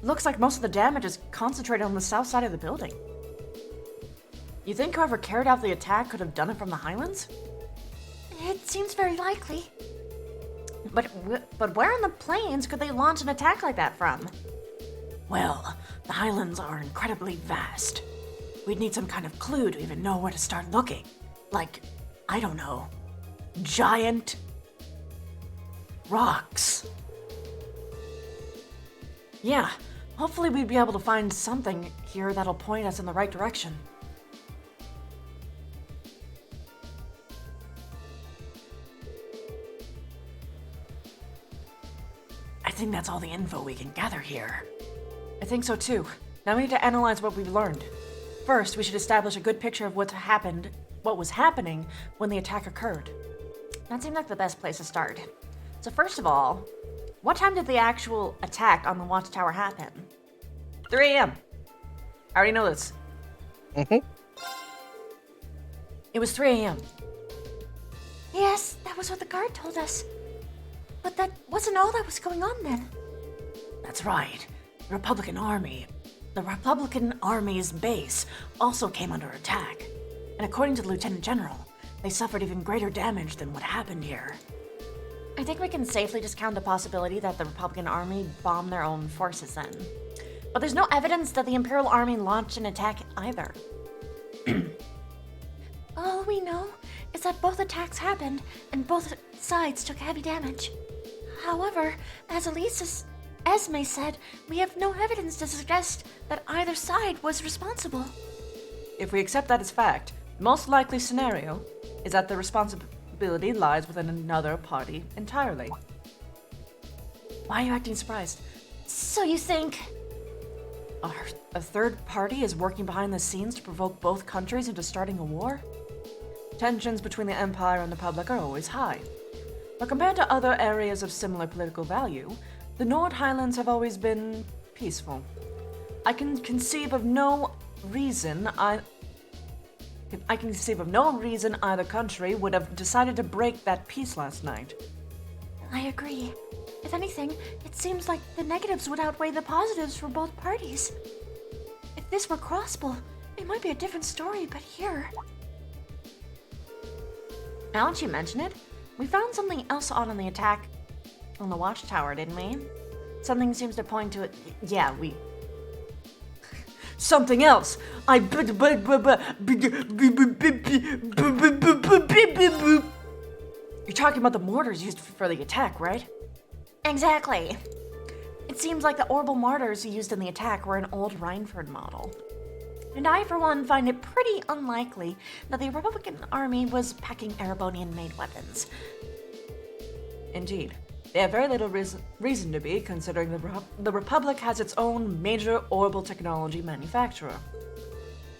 looks like most of the damage is concentrated on the south side of the building. You think whoever carried out the attack could have done it from the Highlands? It seems very likely. But where in the plains could they launch an attack like that from? Well, the Highlands are incredibly vast. We'd need some kind of clue to even know where to start looking. Like, I don't know, giant rocks. Yeah, hopefully we'd be able to find something here that'll point us in the right direction. I think that's all the info we can gather here. I think so too. Now we need to analyze what we've learned. First, we should establish a good picture of what was happening when the attack occurred. That seemed like the best place to start. So first of all, what time did the actual attack on the watchtower happen? 3 a.m. I already know this. It was 3 a.m. Yes, that was what the guard told us. But that wasn't all that was going on then. That's right. The Republican Army's base also came under attack. And according to the Lieutenant General, they suffered even greater damage than what happened here. I think we can safely discount the possibility that the Republican Army bombed their own forces then. But there's no evidence that the Imperial Army launched an attack either. All we know is that both attacks happened and both sides took heavy damage. However, as Esme said, we have no evidence to suggest that either side was responsible. If we accept that as fact, the most likely scenario is that the responsibility lies within another party entirely. Why are you acting surprised? So you think... A third party is working behind the scenes to provoke both countries into starting a war? Tensions between the Empire and the Republic are always high. But compared to other areas of similar political value, the Nord Highlands have always been peaceful. I can conceive of no reason either country would have decided to break that peace last night. I agree. If anything, it seems like the negatives would outweigh the positives for both parties. If this were Crossbow, it might be a different story, but here... Now that you mention it, we found something else odd on the attack on the watchtower, didn't we? Something seems to point to it. Yeah, we... Something else! You're talking about the mortars used for the attack, right? Exactly. It seems like the orbital mortars used in the attack were an old Reinford model. And I, for one, find it pretty unlikely that the Republican Army was packing Erebonian-made weapons. Indeed. They have very little reason to be, considering the Republic has its own major orbital technology manufacturer.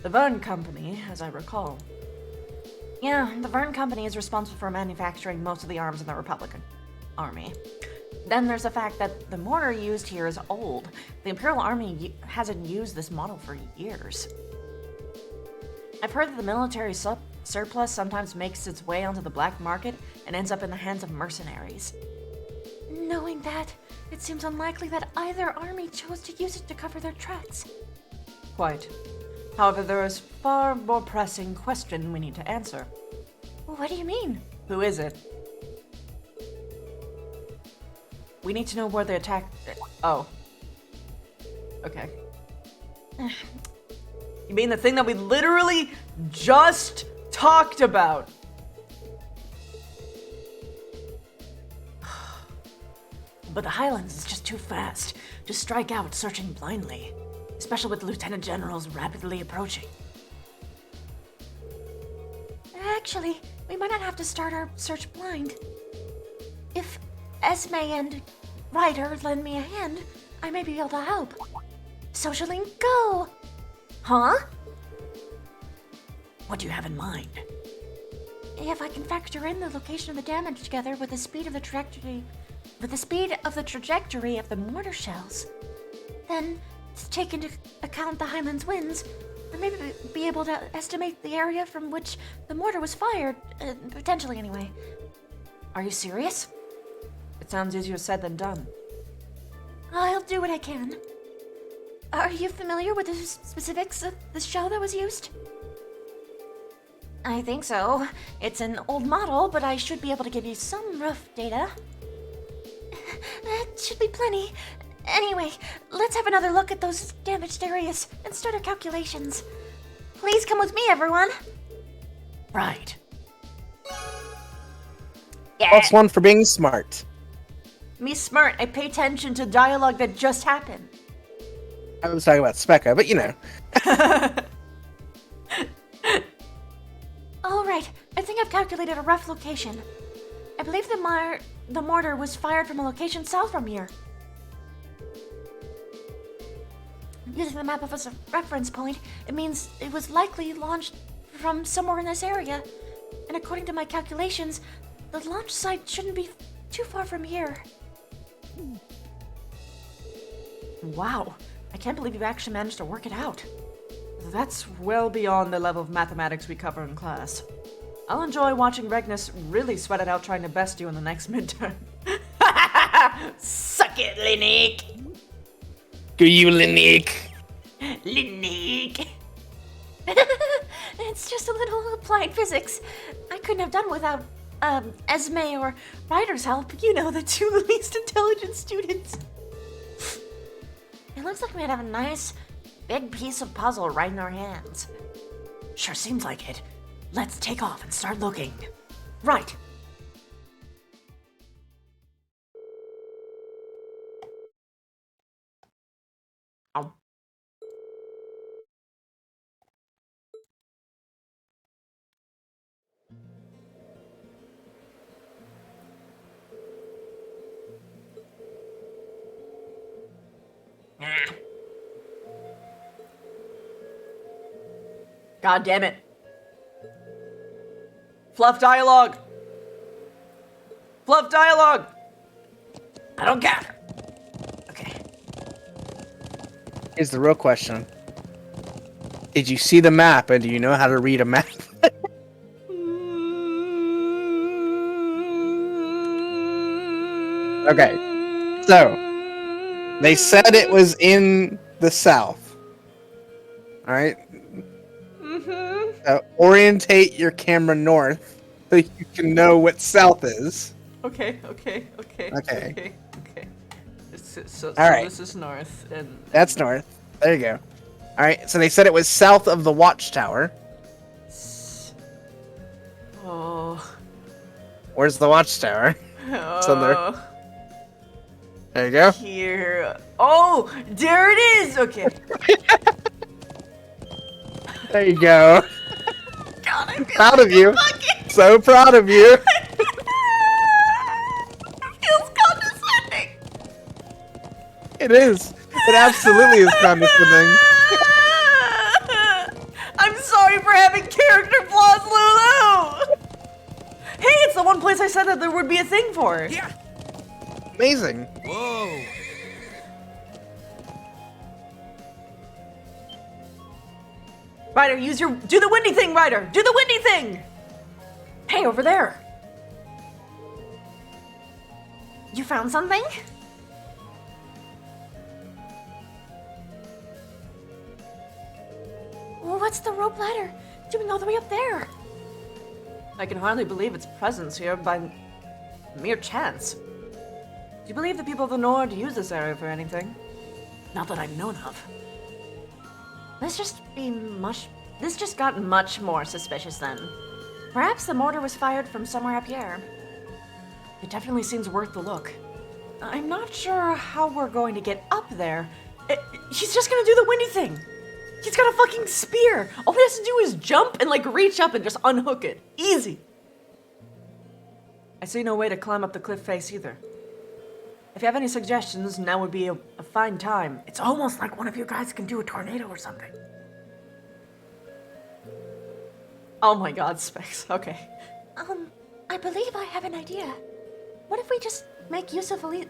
The Vern Company, as I recall. Yeah, the Verne Company is responsible for manufacturing most of the arms in the Republican Army. Then there's the fact that the mortar used here is old. The Imperial Army hasn't used this model for years. I've heard that the military surplus sometimes makes its way onto the black market and ends up in the hands of mercenaries. Knowing that, it seems unlikely that either army chose to use it to cover their tracks. Quite. However, there is far more pressing question we need to answer. What do you mean? Who is it? We need to know where the attack... Oh. Okay. You mean the thing that we literally just talked about? But the Highlands is just too fast to strike out searching blindly, especially with Lieutenant Generals rapidly approaching. Actually, we might not have to start our search blind. If Esme and Ryder lend me a hand, I may be able to help. Socialing, go! Huh? What do you have in mind? If I can factor in the location of the damage together with the speed of the trajectory of the mortar shells, then take into account the Highlands winds, or maybe be able to estimate the area from which the mortar was fired, potentially anyway. Are you serious? It sounds easier said than done. I'll do what I can. Are you familiar with the specifics of the shell that was used? I think so. It's an old model, but I should be able to give you some rough data. That should be plenty. Anyway, let's have another look at those damaged areas and start our calculations. Please come with me, everyone. Right. Yeah. +1 for being smart. Me smart. I pay attention to dialogue that just happened. I was talking about Specca, but you know. Alright, I think I've calculated a rough location. I believe the mortar was fired from a location south from here. Using the map as a reference point, it means it was likely launched from somewhere in this area. And according to my calculations, the launch site shouldn't be too far from here. Wow, I can't believe you actually managed to work it out. That's well beyond the level of mathematics we cover in class. I'll enjoy watching Regnus really sweat it out trying to best you in the next midterm. Suck it, Linnick! Go you, Linnick! Linnick! It's just a little applied physics. I couldn't have done without, Esme or Ryder's help. You know, the two least intelligent students. It looks like we'd have a nice, big piece of puzzle right in our hands. Sure seems like it. Let's take off and start looking. Right. Ow. God damn it. Fluff dialogue. Fluff dialogue. I don't care. Okay. Here's the real question. Did you see the map and do you know how to read a map? Okay. So, they said it was in the south. Alright? Orientate your camera north so you can know what south is. Okay. So All right. this is north, and That's north. There you go. Alright, so they said it was south of the watchtower. oh, Where's the watchtower? So there you go. here. Oh, there it is. Okay. There you go. God, I feel Proud of you. fucking So proud of you. feels condescending. It is. It absolutely is condescending. I'm sorry for having character flaws, Lulu. it's the one place I said that there would be a thing for. Yeah. Amazing. Whoa. Ryder, do the windy thing, Ryder! Do the windy thing! Hey, over there! You found something? Well, what's the rope ladder doing all the way up there? I can hardly believe its presence here by mere chance. Do you believe the people of the Nord use this area for anything? Not that I've known of. This just got much more suspicious then. Perhaps the mortar was fired from somewhere up here. It definitely seems worth the look. I'm not sure how we're going to get up there. He's just gonna do the windy thing. He's got a fucking spear. All he has to do is jump and like reach up and just unhook it. Easy. I see no way to climb up the cliff face either. If you have any suggestions, now would be a fine time. It's almost like one of you guys can do a tornado or something. Oh my god, Specs. Okay. I believe I have an idea. What if we just make use of Elise?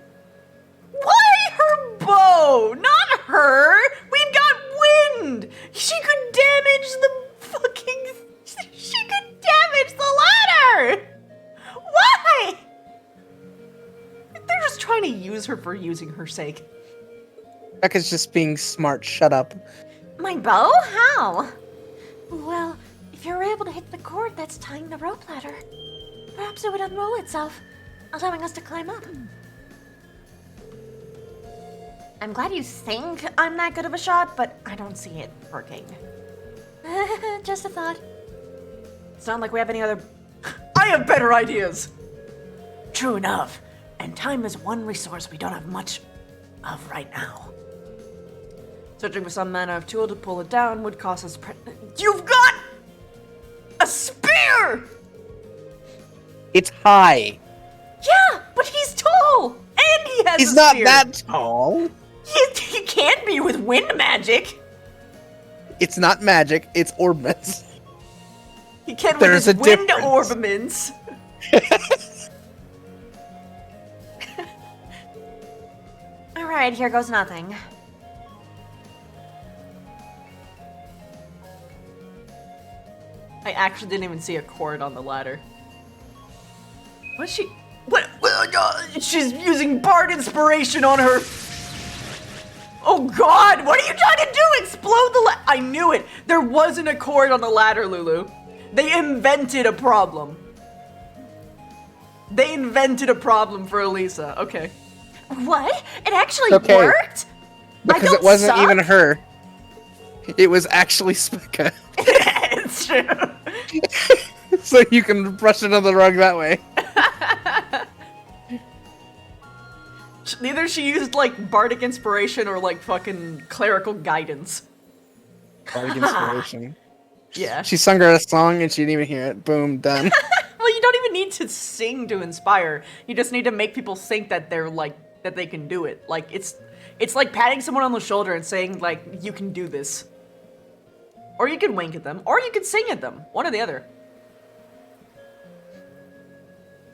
Why her bow? Not her! We've got wind! She could damage the fucking... She could damage the ladder! Why? They're just trying to use her for using her sake. Becca's just being smart. Shut up. My bow? How? Well, if you're able to hit the cord that's tying the rope ladder, perhaps it would unroll itself, allowing us to climb up. I'm glad you think I'm that good of a shot, but I don't see it working. Just a thought. It's not like we have any other... I have better ideas! True enough. And time is one resource we don't have much of right now. Searching for some manner of tool to pull it down would cost us... You've got... a spear! It's high. Yeah, but he's tall! And he has He's a not spear. that tall. He can't be with wind magic! It's not magic, it's orbments. He can with There's his a wind difference. orbaments. Alright, here goes nothing. I actually didn't even see a cord on the ladder. What is she? What? She's using Bard inspiration on her. Oh God! What are you trying to do? Explode the ladder? I knew it. There wasn't a cord on the ladder, Lulu. They invented a problem. They invented a problem for Elisa. Okay. What? It actually Okay. worked? Because it wasn't even her. It was actually Specca. It's true. So you can brush it under the rug that way. Either she used like bardic inspiration or like fucking clerical guidance. Bardic inspiration. Yeah. She sung her a song and she didn't even hear it. Boom, done. Well, you don't even need to sing to inspire. You just need to make people think that they're like that they can do it. Like it's like patting someone on the shoulder and saying like you can do this. Or you can wink at them, or you can sing at them. One or the other.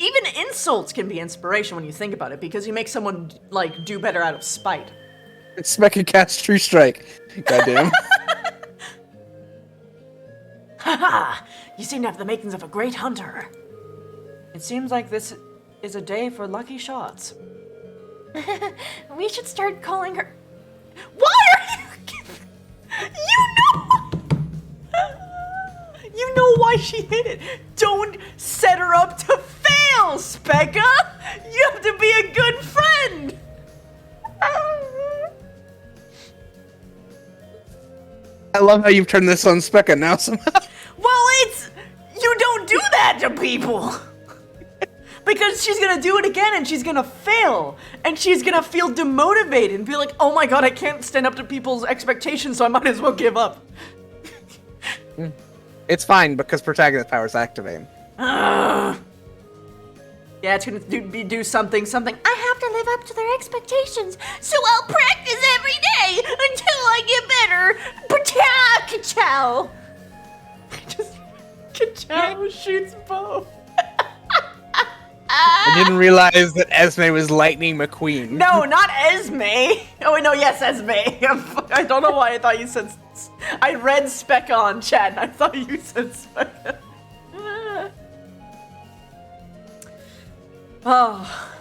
Even insults can be inspiration when you think about it, because you make someone like do better out of spite. It's Specca cast True Strike. Goddamn. Haha! You seem to have the makings of a great hunter. It seems like this is a day for lucky shots. We should start calling her... Why are you... You know... You know why she hit it. Don't set her up to fail, Specca! You have to be a good friend! I love how you've turned this on Specca now somehow. Well, it's... You don't do that to people! Because she's gonna do it again and she's gonna fail. And she's gonna feel demotivated and be like, oh my god, I can't stand up to people's expectations, so I might as well give up. It's fine because protagonist powers activate. Yeah, it's gonna do something. I have to live up to their expectations, so I'll practice every day until I get better. Ka-chow! Just Ka-chow shoots bow. I didn't realize that Esme was Lightning McQueen. No, not Esme. Oh wait, no, yes, Esme. I don't know why I thought you said. I read Spec on chat. And I thought you said Spec. Oh,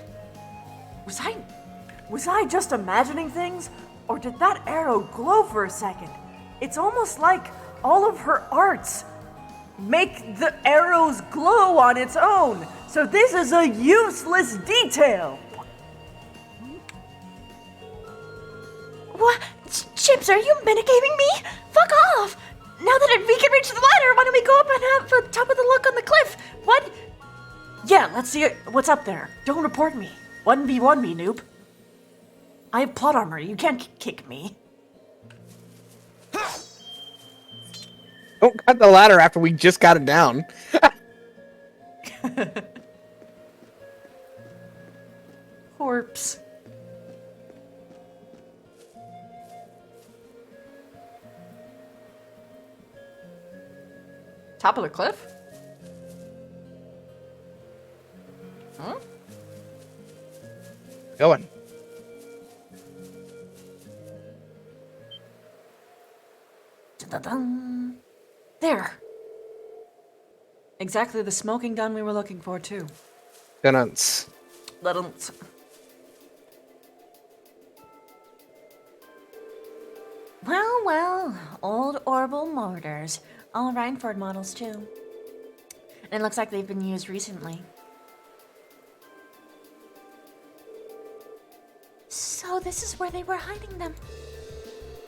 was I just imagining things, or did that arrow glow for a second? It's almost like all of her arts make the arrows glow on its own. So this is a useless detail. What? Chips, are you minigaming me? Fuck off! Now that we can reach the ladder, why don't we go up and have the top of the look on the cliff? What? Yeah, let's see what's up there. Don't report me. 1v1 me, noob. I have plot armor. You can't kick me. Don't cut the ladder after we just got it down. Corpse. Top of the cliff? Huh? Going. Da-da-dum. There. Exactly the smoking gun we were looking for, too. Gunnunts. Little. Well, old Orbital mortars. All Rhineford models, too. And it looks like they've been used recently. So this is where they were hiding them.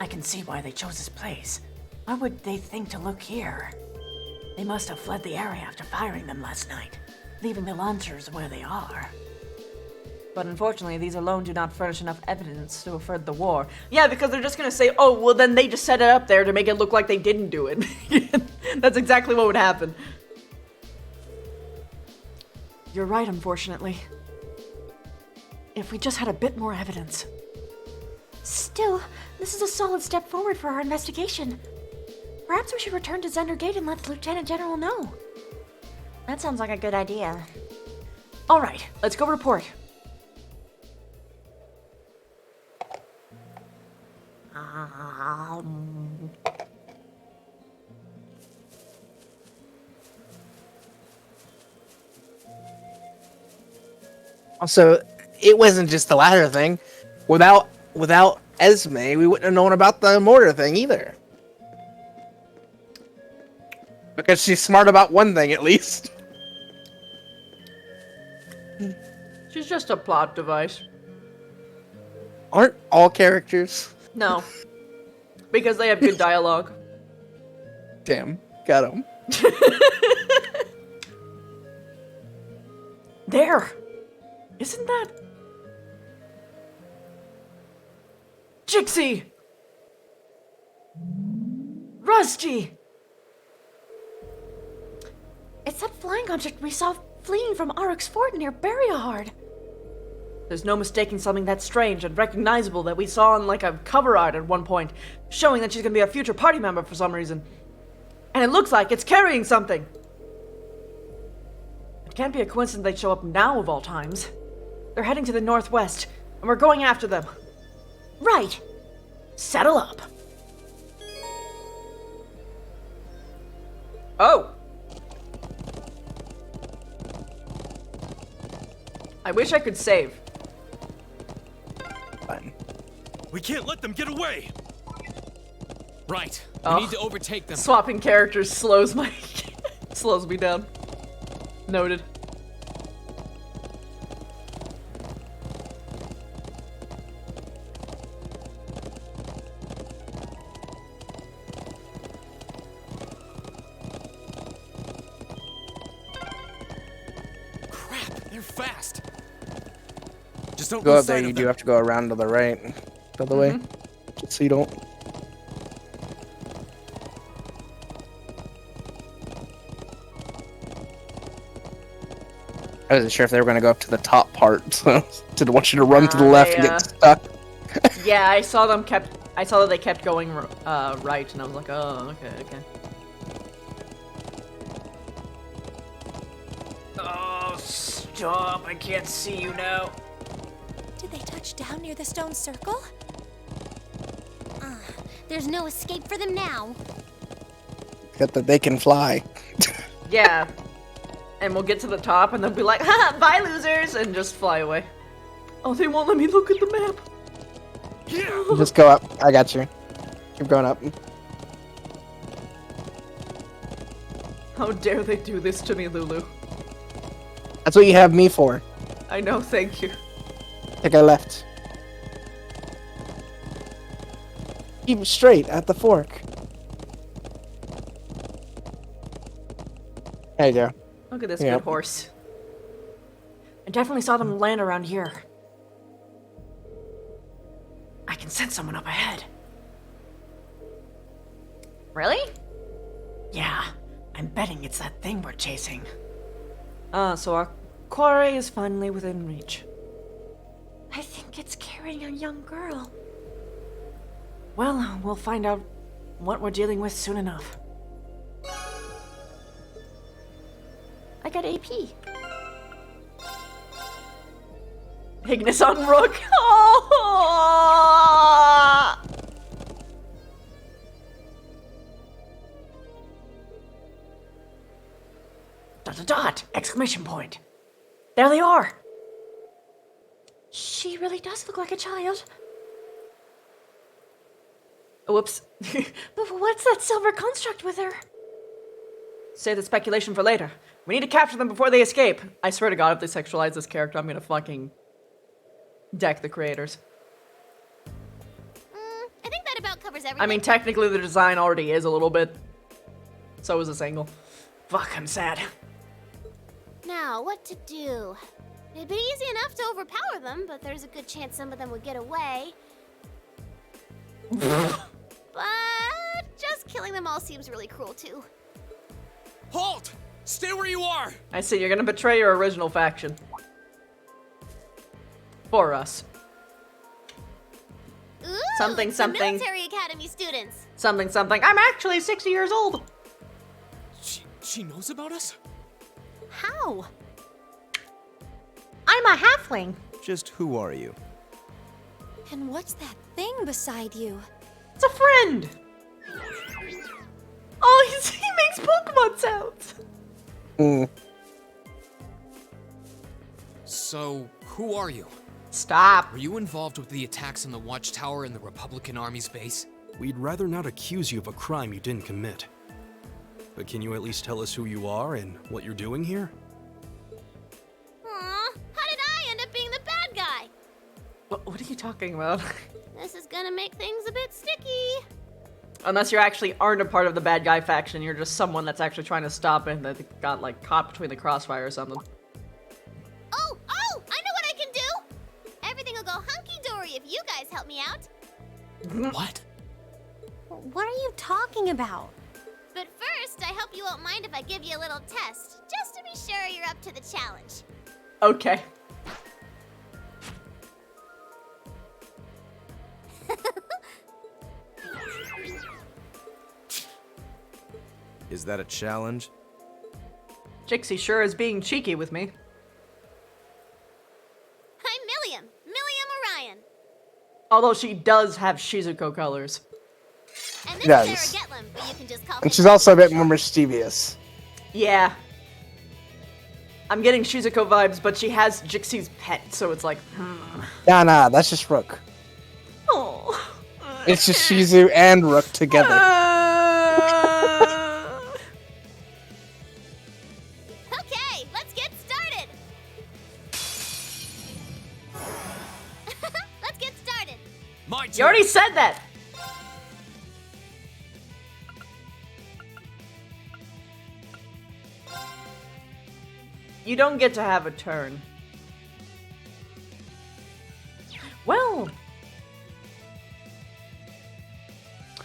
I can see why they chose this place. Why would they think to look here? They must have fled the area after firing them last night, leaving the launchers where they are. But unfortunately, these alone do not furnish enough evidence to avert the war. Yeah, because they're just gonna say, oh, well then they just set it up there to make it look like they didn't do it. That's exactly what would happen. You're right, unfortunately. If we just had a bit more evidence. Still, this is a solid step forward for our investigation. Perhaps we should return to Zender Gate and let the Lieutenant General know. That sounds like a good idea. Alright, let's go report. Also, it wasn't just the ladder thing. Without Esme, we wouldn't have known about the mortar thing either. Because she's smart about one thing, at least. She's just a plot device. Aren't all characters? No. Because they have good dialogue. Damn, got him. There! Isn't that... Jixie! Rusty! It's that flying object we saw fleeing from Aruk's fort near Buriahard. There's no mistaking something that strange and recognizable that we saw in like a cover art at one point, showing that she's gonna be a future party member for some reason. And it looks like it's carrying something! It can't be a coincidence they show up now of all times. They're heading to the northwest, and we're going after them. Right. Settle up. Oh! I wish I could save. Fine. We can't let them get away! Right. Oh. We need to overtake them. Swapping characters slows my... slows me down. Noted. Crap, they're fast. Just don't Go lose up there, sight you of do them. have to go around to the right. The other way. Just so you don't... I wasn't sure if they were going to go up to the top part, so didn't want you to run to the left and get stuck. Yeah, I saw that they kept going right, and I was like, oh, okay. Oh, Stop, I can't see you now. Did they touch down near the stone circle? There's no escape for them now. Except that they can fly. Yeah. And we'll get to the top and they'll be like, haha, bye losers, and just fly away. Oh, they won't let me look at the map. Just go up. I got you. Keep going up. How dare they do this to me, Lulu? That's what you have me for. I know, thank you. Take a left. Keep straight at the fork. There you go. Look at this Yeah. good horse. I definitely saw them land around here. I can sense someone up ahead. Really? Yeah, I'm betting it's that thing we're chasing. So our quarry is finally within reach. I think it's carrying a young girl. Well, we'll find out what we're dealing with soon enough. I got AP. Ignis on Rook. Oh! Dot dot dot! Exclamation point. There they are. She really does look like a child. Whoops. But what's that silver construct with her? Save the speculation for later. We need to capture them before they escape. I swear to God, if they sexualize this character, I'm gonna fucking deck the creators. I think that about covers everything. I mean, technically the design already is a little bit. So is this angle. Fuck, I'm sad. Now, what to do? It'd be easy enough to overpower them, but there's a good chance some of them would get away. But just killing them all seems really cruel, too. Halt! Stay where you are! I see, you're gonna betray your original faction. For us. Ooh, Something, it's the something. Military Academy students. Something, something. I'm actually 60 years old. She knows about us? How? I'm a halfling. Just who are you? And what's that thing beside you? It's a friend. Oh, he makes Pokemon sounds. So, who are you? Stop. Were you involved with the attacks on the Watchtower and the Republican Army's base? We'd rather not accuse you of a crime you didn't commit. But can you at least tell us who you are and what you're doing here? Aw, how did I end up being the bad guy? What are you talking about? This is gonna make things a bit sticky. Unless you actually aren't a part of the bad guy faction, you're just someone that's actually trying to stop it that got like caught between the crossfire or something. Oh, I know what I can do! Everything will go hunky-dory if you guys help me out. What? What are you talking about? But first, I hope you won't mind if I give you a little test, just to be sure you're up to the challenge. Okay. Is that a challenge? Jixie sure is being cheeky with me. I'm Milliam Orion. Although she does have Shizuko colors. And She this does. is Sarah Getlem, but you can just call And me she's also a bit more mischievous. Yeah. I'm getting Shizuko vibes, but she has Jixie's pet, so it's like, Nah, that's just Rook. Oh. It's just Shizu and Rook together. Okay, let's get started. Let's get started. My turn! You already said that! You don't get to have a turn. Well,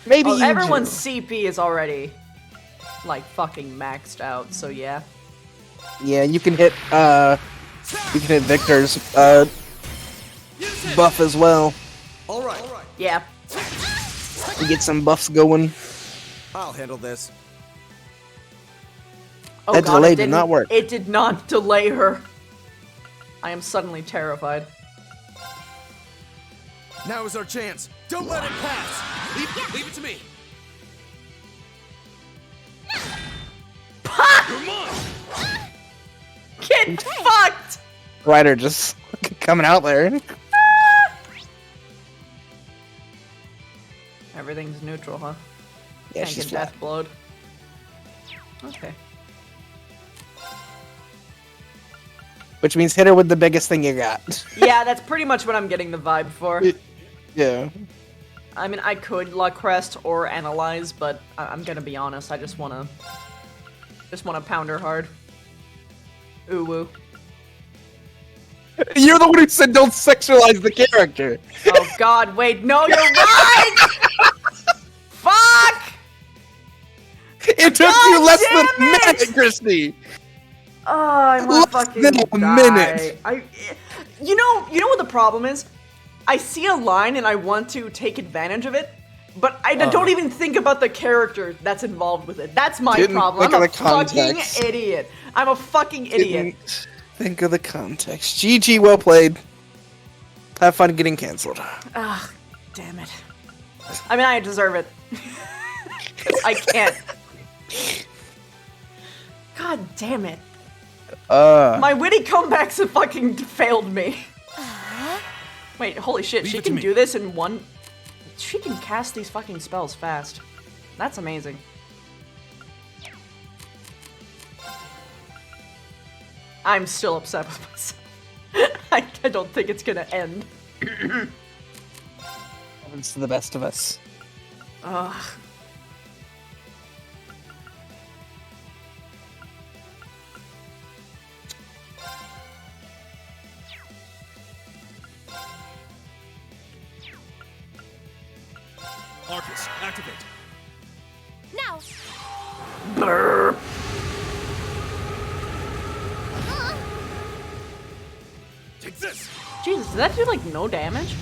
Maybe well, you everyone's do. CP is already like fucking maxed out, so yeah. Yeah, you can hit Victor's buff as well. Alright, Yeah. You get some buffs going. I'll handle this. Oh That God, delay it did didn't- not work. It did not delay her. I am suddenly terrified. Now is our chance. Don't let it pass. Leave it to me. Come on. Get fucked! Ryder just coming out there. Everything's neutral, huh? Yeah, Can't she's get flat. death blowed. Okay. Which means hit her with the biggest thing you got. Yeah, that's pretty much what I'm getting the vibe for. Yeah. I mean, I could luck crest or analyze, but I'm gonna be honest. I just wanna pound her hard. Ooh woo. You're the one who said don't sexualize the character. Oh God! Wait, no, you're right. Fuck! It took God you less than damn a it! minute, Christy. Oh, I want Less fucking than a die. minute. You know what the problem is? I see a line and I want to take advantage of it, but I don't even think about the character that's involved with it. That's my Didn't problem. think I'm of a the fucking context. idiot. I'm a fucking idiot. Didn't think of the context. GG, well played. Have fun getting canceled. Ah, damn it. I mean, I deserve it. 'Cause I can't. God damn it. My witty comebacks have fucking failed me. Wait, holy shit, Leave she it to can me. do this in one... She can cast these fucking spells fast. That's amazing. I'm still upset with myself. I don't think it's gonna end. Happens to the best of us. Ugh. Arcus, activate. Now! Burp. Take this. Jesus, did that do like no damage?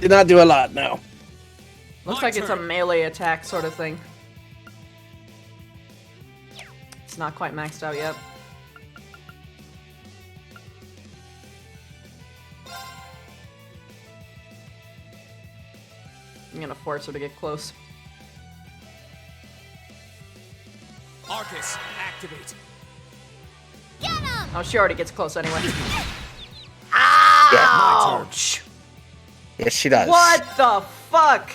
Did not do a lot, no. Looks My like it's a turn. melee attack sort of thing. It's not quite maxed out yet. I'm gonna force her to get close. Arcus, activate. Get him! Oh, she already gets close anyway. Yeah. Ouch! Yes, she does. What the fuck?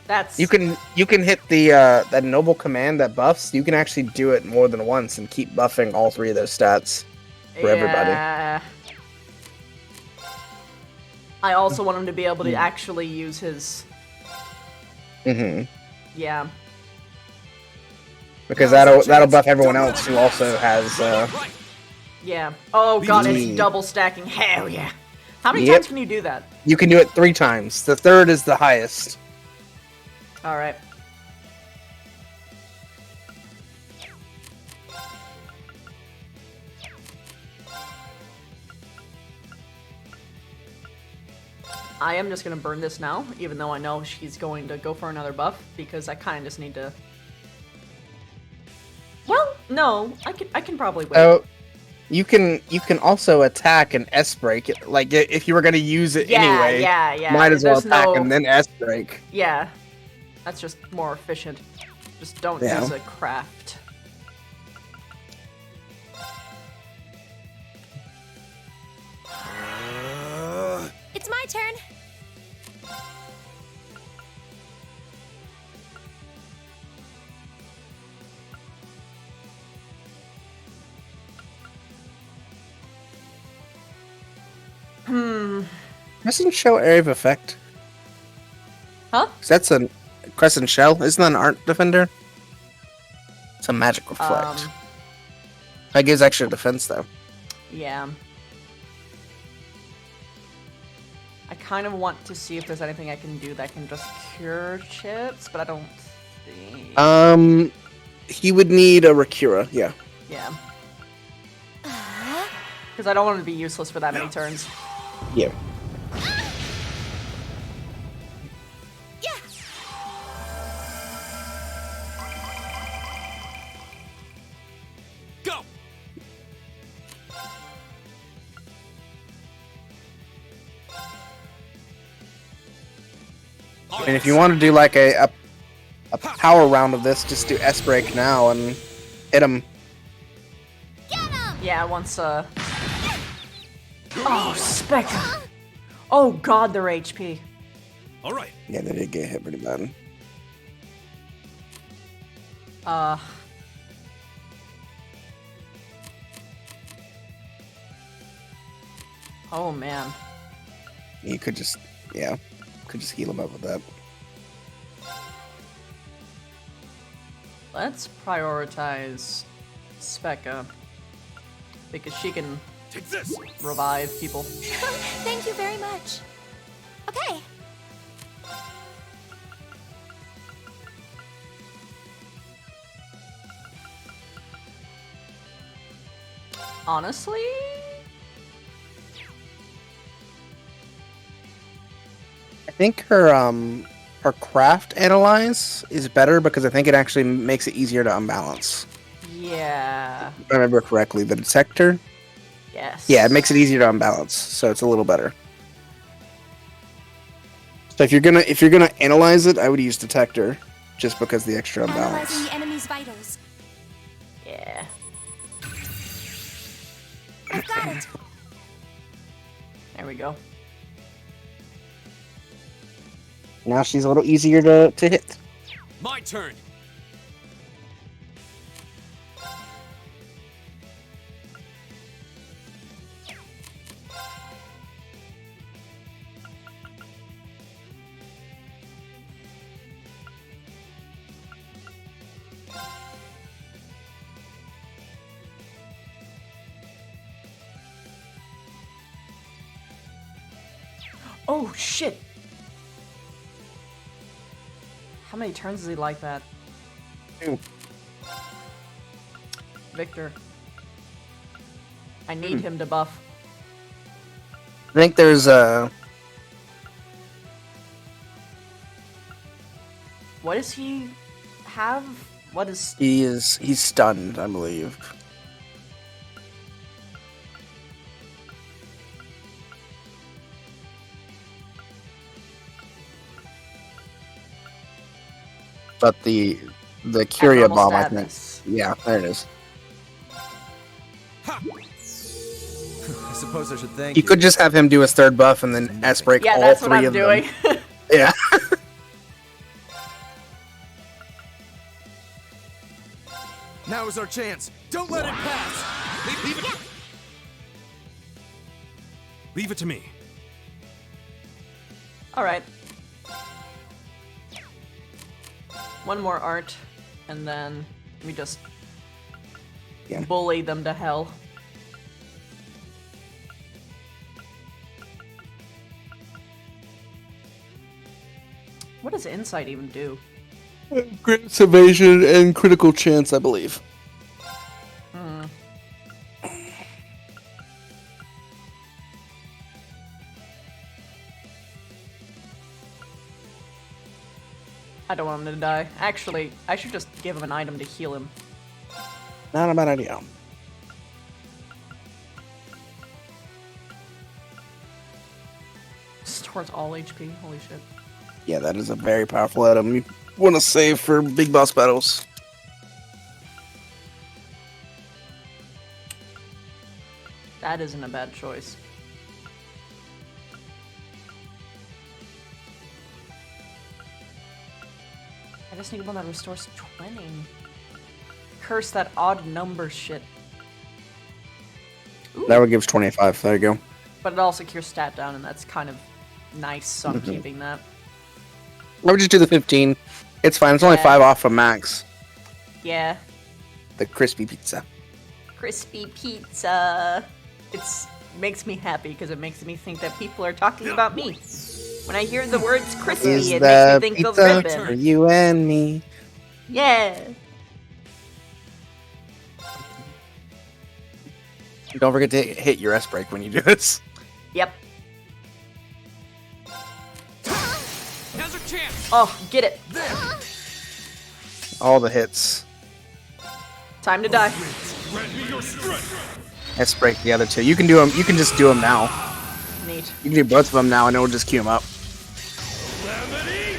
That's You can hit the that noble command that buffs. You can actually do it more than once and keep buffing all three of those stats for everybody. Yeah. I also want him to be able to actually use his. Mm-hmm. Yeah. Because Now's our that'll chance. buff everyone Don't let else it who pass. also has. Right. Yeah. Oh god, me. it's double stacking. Hell yeah. How many Yep. times can you do that? You can do it 3 times. The third is the highest. Alright. I am just gonna burn this now, even though I know she's going to go for another buff, because I kinda just need to... Well, no, I can probably wait. Oh, you can also attack and S break. Like if you were gonna use it Yeah, anyway, yeah. might as well There's attack no- and then S break. Yeah. That's just more efficient. Just don't Yeah. use a craft. It's my turn. Crescent shell area of effect. Huh? That's a crescent shell. Isn't that an art defender? It's a magic reflect. That gives extra defense though. Yeah. I kind of want to see if there's anything I can do that can just cure chips, but I don't think... He would need a Rakura, yeah. Yeah. Because I don't want it to be useless for that many turns. Yeah. And if you want to do like a power round of this, just do S break now and hit him. Yeah, once oh, Specca. Oh god, their HP. All right. Yeah, they did get hit pretty bad. Oh man. You could just, yeah, heal him up with that. Let's prioritize Specca because she can Take this. revive people. Thank you very much. Okay. Honestly, I think her craft analyze is better because I think it actually makes it easier to unbalance. yeah. If I remember correctly, the detector. Yes. Yeah, it makes it easier to unbalance, so it's a little better. So if you're gonna analyze it, I would use detector, just because the extra unbalance. Analyzing the enemy's vitals. Yeah. I've got it. There we go. Now she's a little easier to hit. My turn. Oh shit. How many turns does he like that? 2. Victor. I need him to buff. I think there's a. What does he have? What is... He's stunned, I believe. But the Curia Abnormal bomb, I think. status. Yeah, there it is. I suppose I should thank You you. could just have him do his third buff and then S break Yeah, all that's what 3 I'm of doing. them. Yeah. Now is our chance. Don't let it pass. Leave it. Leave it to me. Alright. One more art, and then we just Yeah. bully them to hell. What does insight even do? Grants evasion and critical chance, I believe. I don't want him to die. Actually, I should just give him an item to heal him. Not a bad idea. Restores all HP. Holy shit. Yeah, that is a very powerful item. You want to save for big boss battles. That isn't a bad choice. I just need one that restores 20. Curse that odd number shit. Ooh. That one gives 25. There you go. But it also cures stat down, and that's kind of nice, so I'm keeping that. I would just do the 15. It's fine. It's only Yeah. 5 off from max. Yeah. The crispy pizza. Crispy pizza. It's makes me happy because it makes me think that people are talking about me. When I hear the words crispy, Is it the makes me think of pizza ribbon. for you and me? Yeah. Don't forget to hit your S break when you do this. Yep. Now's our chance. Oh, get it. All the hits. Time to die. Grant me your strength. S break the other 2. You can do them. You can just do them now. Neat. You can do both of them now, and it will just queue them up. Gravity.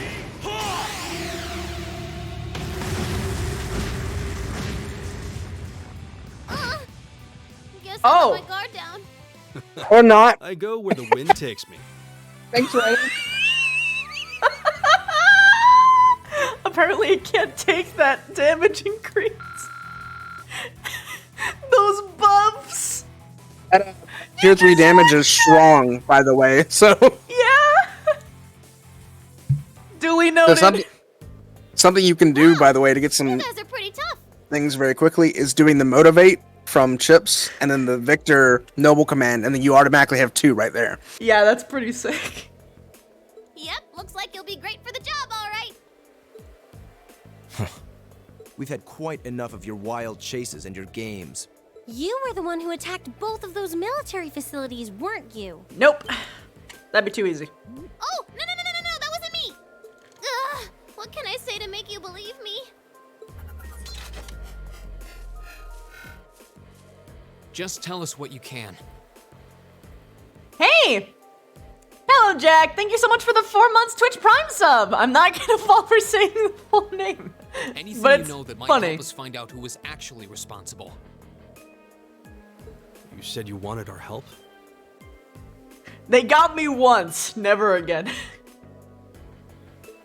Oh. Let my guard down. Or not. I go where the wind takes me. Thanks, Ryan. Apparently it can't take that damage increase. Those buffs. Tier 3 damage is strong, by the way, so... Yeah. Duly So noted. something you can do, by the way, to get some You guys are pretty tough. things very quickly is doing the motivate from Chips and then the Victor Noble command, and then you automatically have 2 right there. Yeah, that's pretty sick. Yep, looks like you'll be great for the job, all right. We've had quite enough of your wild chases and your games. You were the one who attacked both of those military facilities, weren't you? Nope. That'd be too easy. Oh, no, that wasn't me. Ugh, what can I say to make you believe me? Just tell us what you can. Hey! Hello, Jack. Thank you so much for the 4 months Twitch Prime sub. I'm not gonna fall for saying the full name. Anything But you it's know that might funny. help us find out who was actually responsible. You said you wanted our help? They got me once, never again.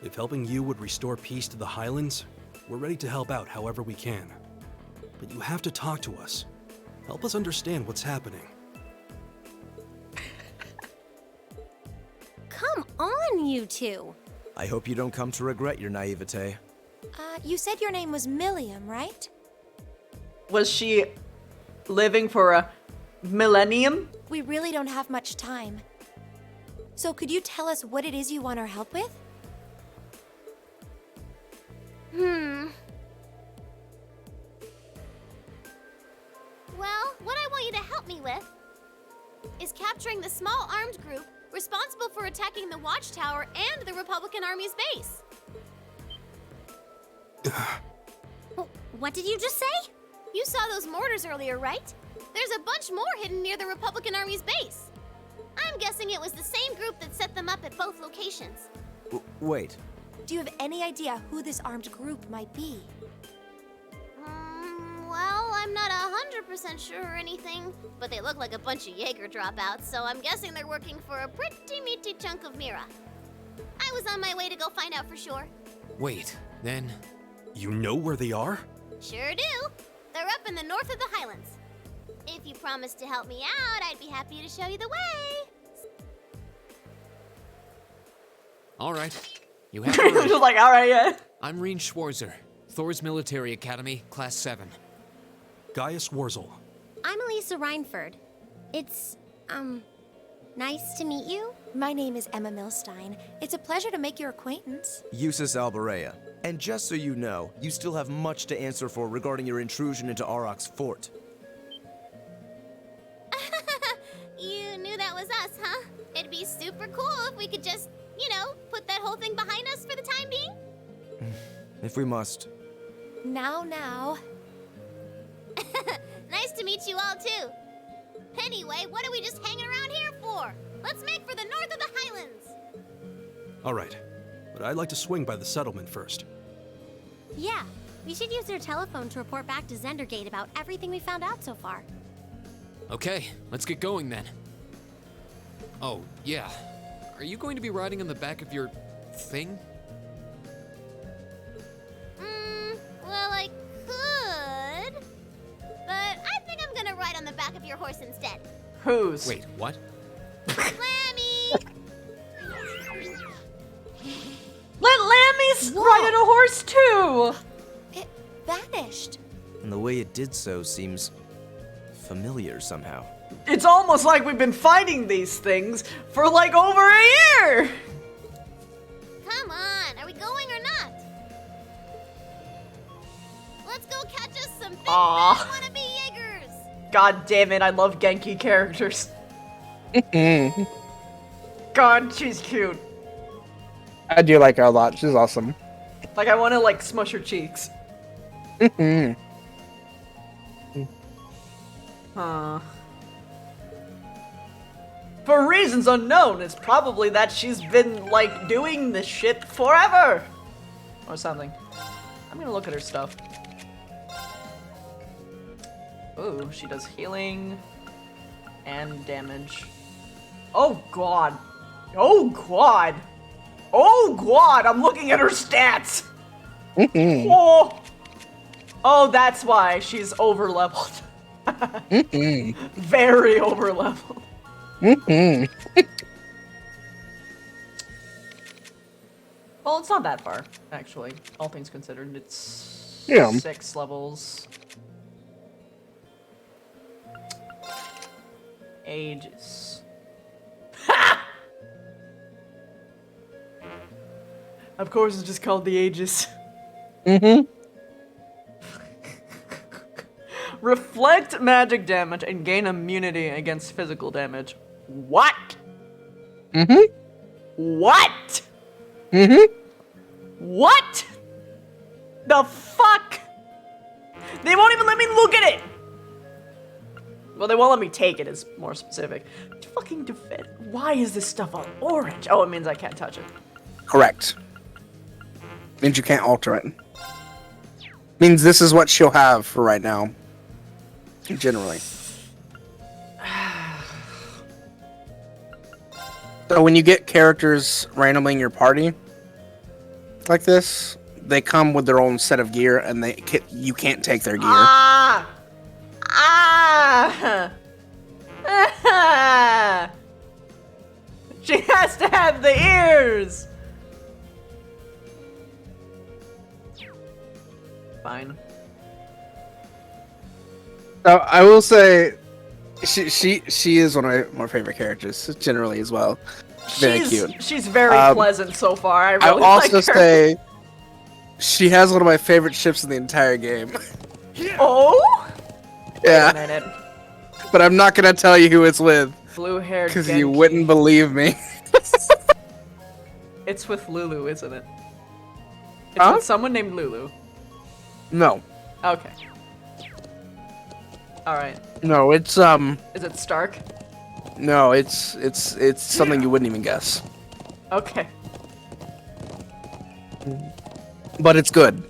If helping you would restore peace to the Highlands, we're ready to help out however we can. But you have to talk to us. Help us understand what's happening. Come on, you two. I hope you don't come to regret your naivete. You said your name was Milliam, right? Was she living for a millennium? We really don't have much time. So could you tell us what it is you want our help with? Well, what I want you to help me with is capturing the small armed group responsible for attacking the Watchtower and the Republican Army's base. What did you just say? You saw those mortars earlier, right? There's a bunch more hidden near the Republican Army's base. I'm guessing it was the same group that set them up at both locations. Wait. Do you have any idea who this armed group might be? Well, I'm not 100% sure or anything, but they look like a bunch of Jaeger dropouts, so I'm guessing they're working for a pretty meaty chunk of Mira. I was on my way to go find out for sure. Wait, then... You know where they are? Sure do. They're up in the north of the Highlands. If you promise to help me out, I'd be happy to show you the way. All right. You have Just to like, alright, yeah. I'm Reen Schwarzer, Thor's Military Academy, Class 7. Gaius Wurzel. I'm Elisa Reinford. It's, nice to meet you. My name is Emma Milstein. It's a pleasure to make your acquaintance. Eusis Alberea. And just so you know, you still have much to answer for regarding your intrusion into Auroch's fort. You knew that was us, huh? It'd be super cool if we could just, put that whole thing behind us for the time being. If we must. Now. Nice to meet you all, too. Anyway, what are we just hanging around here for? Let's make for the north of the Highlands. All right, but I'd like to swing by the settlement first. Yeah, we should use your telephone to report back to Zendergate about everything we found out so far. Okay, let's get going then. Oh, yeah. Are you going to be riding on the back of your... thing? Well, I could. But I think I'm gonna ride on the back of your horse instead. Whose? Wait, what? Lammy! Let Lammy ride on a horse too! It vanished. And the way it did so seems familiar somehow. It's almost like we've been fighting these things for like over a year! Come on, are we going or not? Let's go catch us some big Aw. fat wannabe Jaegers! God damn it, I love Genki characters. God, she's cute. I do like her a lot. She's awesome. Like, I want to, like, smush her cheeks. Huh. For reasons unknown, it's probably that she's been, like, doing this shit forever! Or something. I'm gonna look at her stuff. Ooh, she does healing. and damage. Oh god. Oh god. Oh god, I'm looking at her stats. Oh. Oh, that's why she's over leveled. Very over leveled. Well, it's not that far, actually. All things considered, it's 6 levels. Ages. Ha! Of course, it's just called the Ages. Reflect magic damage and gain immunity against physical damage. What? What? What? The fuck? They won't even let me look at it! Well, they won't let me take it, is more specific. Fucking defend. Why is this stuff all orange? Oh, it means I can't touch it. Correct. Means you can't alter it. Means this is what she'll have for right now. Generally. So when you get characters randomly in your party like this, they come with their own set of gear, and you can't take their gear. Ah! She has to have the ears! Fine. So I will say, she is one of my favorite characters generally as well. Very cute. She's very pleasant so far. I really I'll also like her. say she has one of my favorite ships in the entire game. Oh? Yeah. Wait a minute. But I'm not gonna tell you who it's with. Blue-haired Because Genki. you wouldn't believe me. It's with Lulu, isn't it? It's Huh? with someone named Lulu. No. Okay. Alright. No, it's Is it Stark? no, it's something you wouldn't even guess. Okay. But it's good.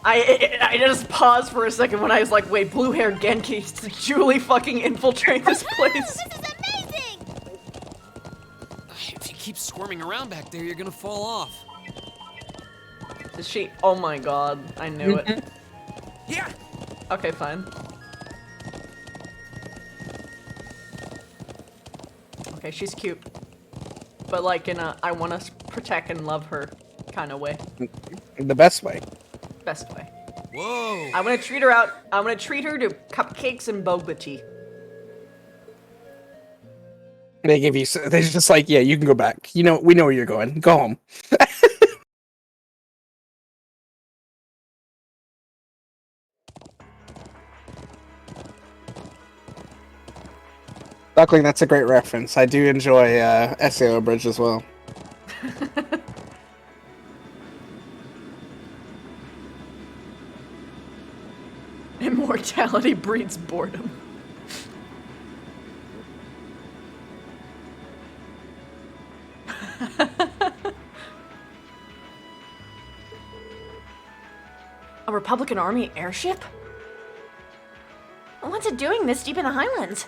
I just paused for a second when I was like, wait, blue-haired Genki to Julie fucking infiltrate this place. This is amazing! If you keep squirming around back there, you're gonna fall off. Is she? Oh my god, I knew it. Yeah. Okay, fine. Okay, she's cute. But like in a I want to protect and love her kind of way. The best way. Best way. Whoa. I'm gonna treat her out. I'm gonna treat her to cupcakes and boba tea. They give you. They're just like, yeah, you can go back. You know, we know where you're going. Go home. Duckling, that's a great reference. I do enjoy SAO Bridge as well. Immortality breeds boredom. A Republican Army airship? What's it doing this deep in the Highlands?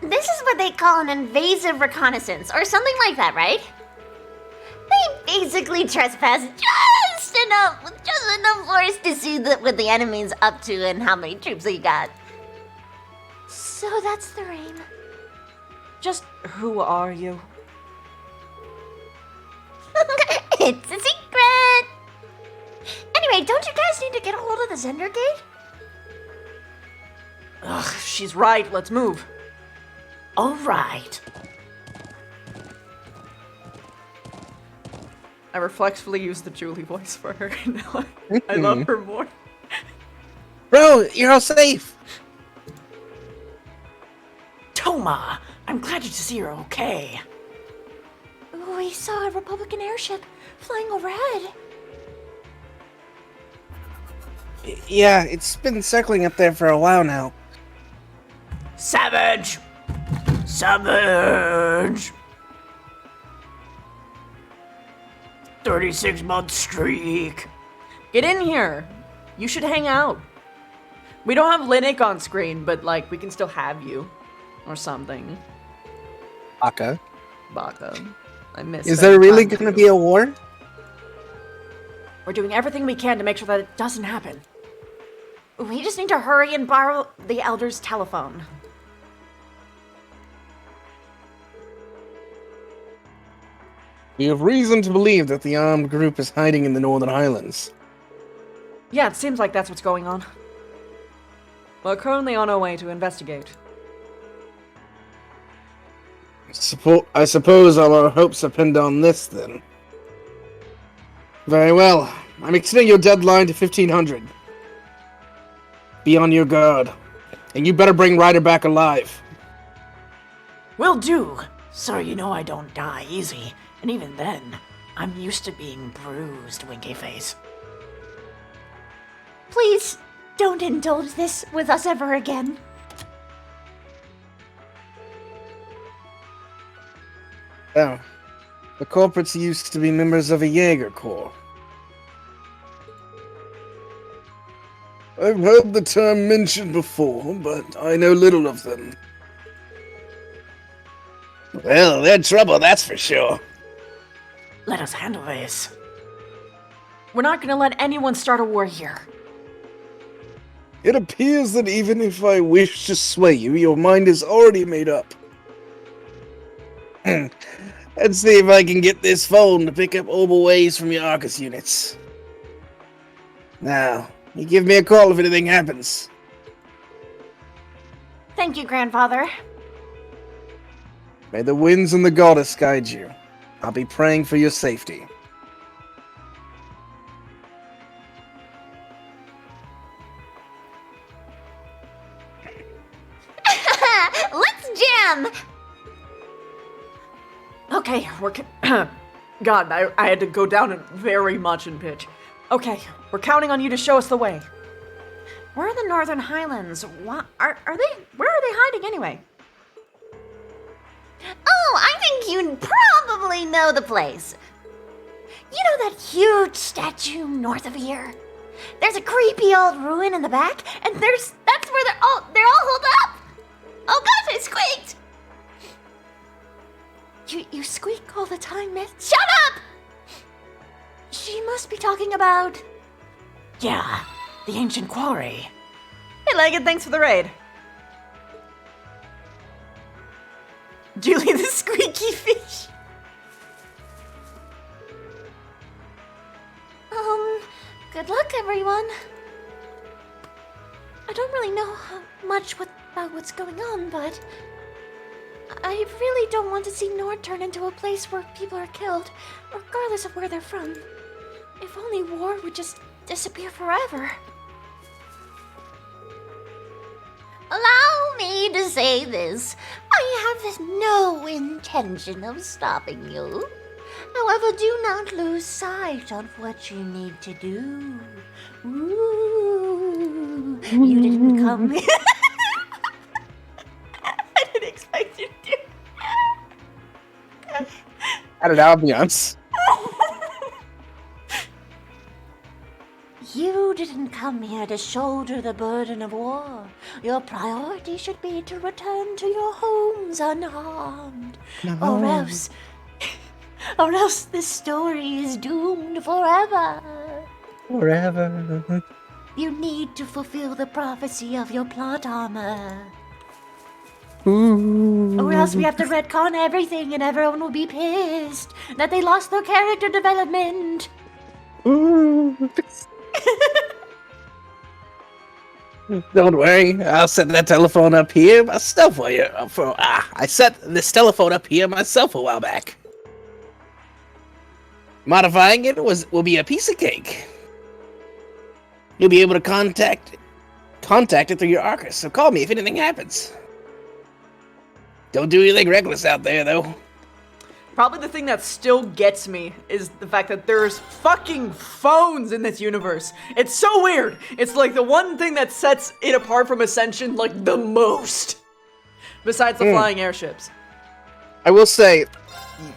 This is what they call an invasive reconnaissance, or something like that, right? They basically trespass just enough force to see what the enemy's up to and how many troops they got. So that's their aim. Just who are you? It's a secret! Anyway, don't you guys need to get a hold of the Zender Gate? Ugh, she's right. Let's move. All right. I reflexively use the Julie voice for her. Now I love her more. Bro, you're all safe. Toma, I'm glad to see you're okay. We saw a Republican airship flying overhead. Yeah, it's been circling up there for a while now. Savage! Savage! 36-month streak. Get in here. You should hang out. We don't have Linux on screen, but like we can still have you or something. Baka. Baka. I miss. Is there really going to be a war? We're doing everything we can to make sure that it doesn't happen. We just need to hurry and borrow the Elder's telephone. We have reason to believe that the armed group is hiding in the Northern Highlands. Yeah, it seems like that's what's going on. We're currently on our way to investigate. I suppose all our hopes are pinned on this, then. Very well. I'm extending your deadline to 1500. Be on your guard. And you better bring Ryder back alive. Will do. So you know I don't die easy. And even then, I'm used to being bruised, Winky Face. Please, don't indulge this with us ever again. Oh. The corporates used to be members of a Jaeger Corps. I've heard the term mentioned before, but I know little of them. Well, they're trouble, that's for sure. Let us handle this. We're not gonna let anyone start a war here. It appears that even if I wish to sway you, your mind is already made up. Let's see if I can get this phone to pick up Obel waves from your Arcus units. Now, you give me a call if anything happens. Thank you, Grandfather. May the winds and the goddess guide you. I'll be praying for your safety. Let's jam! Okay, we're God, I had to go down very much in pitch. Okay, we're counting on you to show us the way. Where are the Northern Highlands? What are they? Where are they hiding anyway? Oh, I think you probably know the place. You know that huge statue north of here? There's a creepy old ruin in the back, and that's where they're all holed up. Oh gosh, I squeaked. You squeak all the time, Miss. Shut up! She must be talking about... Yeah, the ancient quarry. Hey, Legged, thanks for the raid. Julie the squeaky fish. Good luck, everyone. I don't really know much about what's going on, but... I really don't want to see Nord turn into a place where people are killed, regardless of where they're from. If only war would just disappear forever. Allow me to say this. I have no intention of stopping you. However, do not lose sight of what you need to do. Ooh, you didn't come here. I didn't expect you to. Added ambiance. You didn't come here to shoulder the burden of war. Your priority should be to return to your homes unharmed. No. Or else this story is doomed forever. Forever. You need to fulfill the prophecy of your plot armor. Ooh. Or else we have to retcon everything and everyone will be pissed that they lost their character development. Ooh. Don't worry, I'll set that telephone up here myself for you. I set this telephone up here myself a while back. Modifying it will be a piece of cake. You'll be able to contact it through your Arcus, so call me if anything happens. Don't do anything reckless out there, though. Probably the thing that still gets me is the fact that there's fucking phones in this universe. It's so weird. It's like the one thing that sets it apart from Ascension, like, the most. Besides the flying airships. I will say,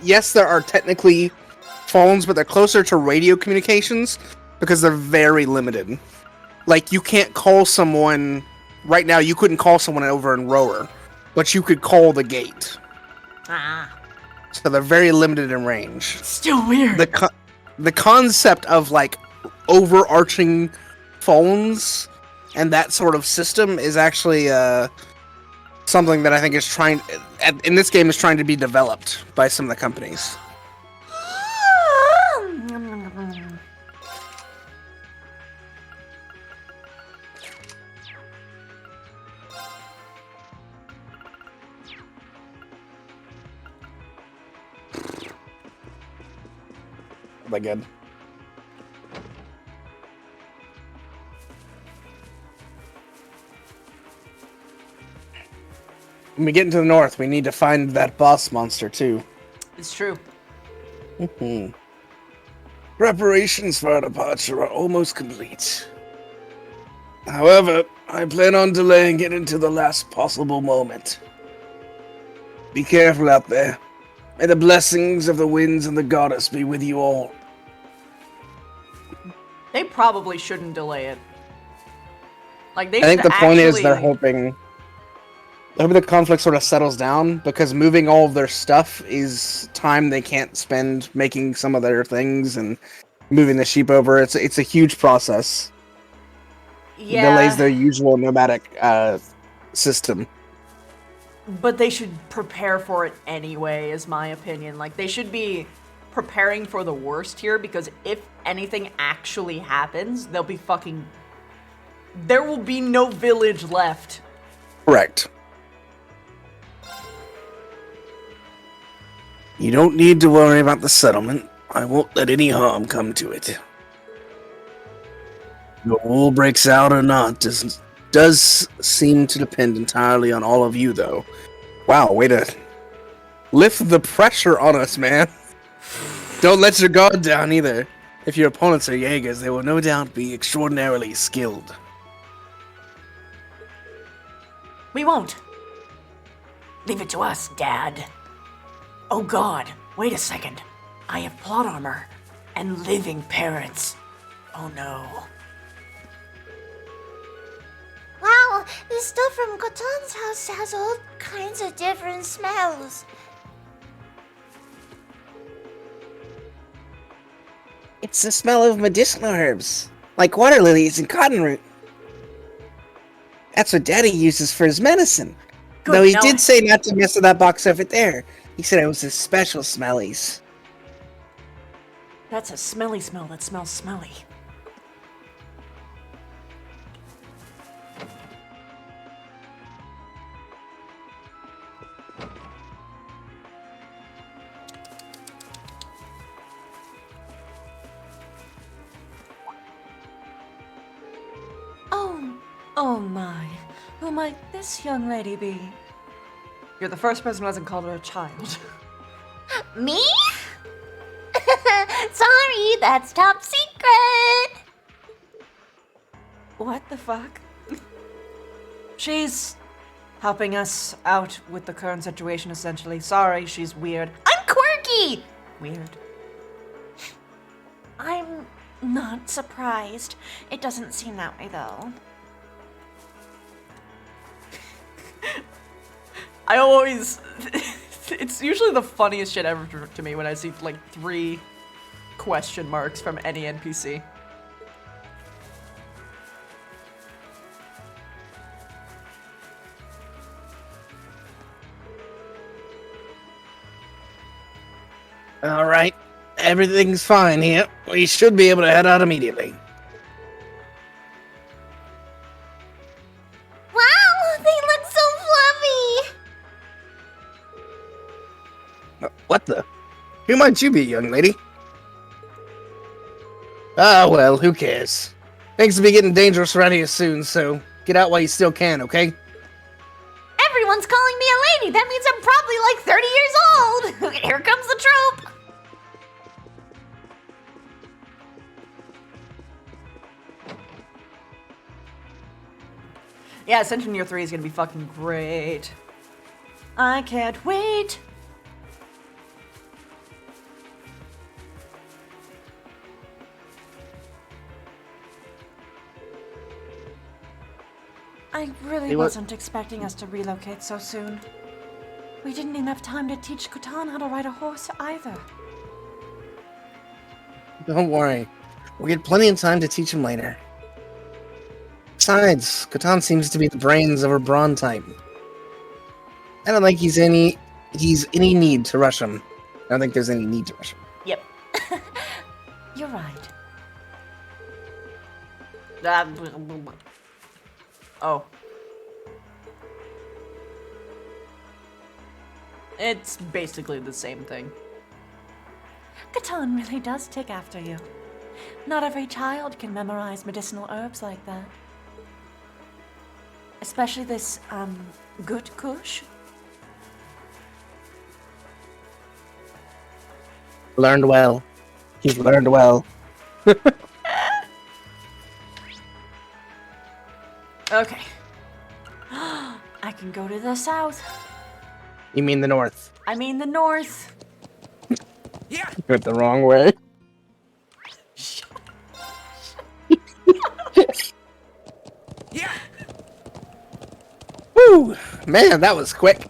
yes, there are technically phones, but they're closer to radio communications because they're very limited. Like, you can't call someone... Right now, you couldn't call someone over in Rower, but you could call the gate. Ah. So they're very limited in range. Still weird. The concept of, like, overarching phones and that sort of system is actually something that I think is in this game is trying to be developed by some of the companies. That good. When we get into the north, we need to find that boss monster too. It's true. Preparations for our departure are almost complete. However, I plan on delaying it until the last possible moment. Be careful out there. May the blessings of the winds and the goddess be with you all. They probably shouldn't delay it. Like, they I think should the point is actually- they're hoping the conflict sort of settles down, because moving all of their stuff is time they can't spend making some of their things and moving the sheep over. It's a huge process. Yeah. It delays their usual nomadic system. But they should prepare for it anyway, is my opinion. Like, they should be preparing for the worst here, because if anything actually happens, they'll be fucking... There will be no village left. Correct. You don't need to worry about the settlement. I won't let any harm come to it. The war breaks out or not does seem to depend entirely on all of you, though. Wow, way to lift the pressure on us, man. Don't let your guard down either. If your opponents are Jaegers, they will no doubt be extraordinarily skilled. We won't. Leave it to us, Dad. Oh God, wait a second. I have plot armor and living parrots. Oh no. Wow, this stuff from Coton's house has all kinds of different smells. It's the smell of medicinal herbs, like water lilies and cotton root. That's what Daddy uses for his medicine. Good, Though he now- did say not to mess with that box over there. He said it was his special smellies. That's a smelly smell that smells smelly. Oh my. Who might this young lady be? You're the first person who hasn't called her a child. Me? Sorry, that's top secret. What the fuck? She's helping us out with the current situation, essentially. Sorry, she's weird. I'm quirky. Weird. I'm not surprised. It doesn't seem that way, though. I always... It's usually the funniest shit ever to me when I see, like, 3 question marks from any NPC. Alright, everything's fine here. We should be able to head out immediately. Wow, they look so fluffy. What the? Who might you be, young lady? Ah, well, who cares? Things will be getting dangerous around here soon, so get out while you still can, okay? Everyone's calling me a lady. That means I'm probably like 30 years old. Here comes the trope. Yeah, Ascension Year 3 is gonna be fucking great. I can't wait. I really Hey, what- wasn't expecting us to relocate so soon. We didn't even have time to teach Kutan how to ride a horse either. Don't worry. We'll get plenty of time to teach him later. Besides, Catan seems to be the brains of our Brawn type. I don't think he's any need to rush him. I don't think there's any need to rush him. Yep. You're right. Oh. It's basically the same thing. Kutan really does take after you. Not every child can memorize medicinal herbs like that. Especially this, good kush. Learned well. He's learned well. Okay. I can go to the south. You mean the north? I mean the north. Yeah. You went the wrong way. Yeah. Woo! Man, that was quick.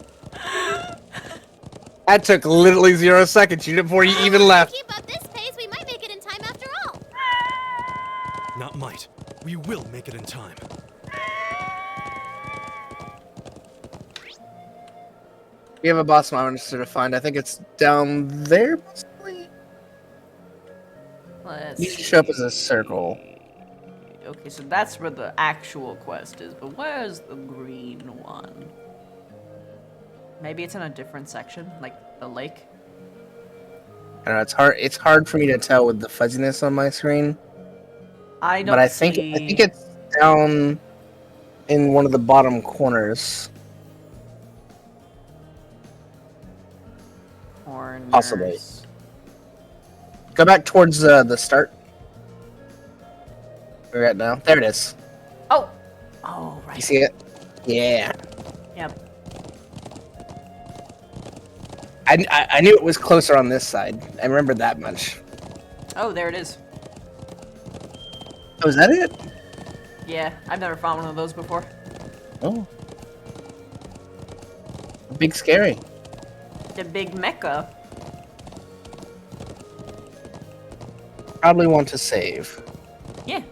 That took literally 0 seconds before you even left. Keep up this pace, we might make it in time after all. Not might. We will make it in time. We have a boss monster to find. I think it's down there, possibly? Let's You should show up as a circle. Okay, so that's where the actual quest is, but where's the green one? Maybe it's in a different section, like the lake? I don't know, it's hard for me to tell with the fuzziness on my screen. I don't But I see... think it's down in one of the bottom corners. Corners. Possibly. Go back towards the start. Where we're at now. There it is. Oh! Oh, right. You see it? Yeah. Yep. I knew it was closer on this side. I remember that much. Oh, there it is. Oh, is that it? Yeah, I've never found one of those before. Oh. Big scary. The big mecha. Probably want to save. Yeah.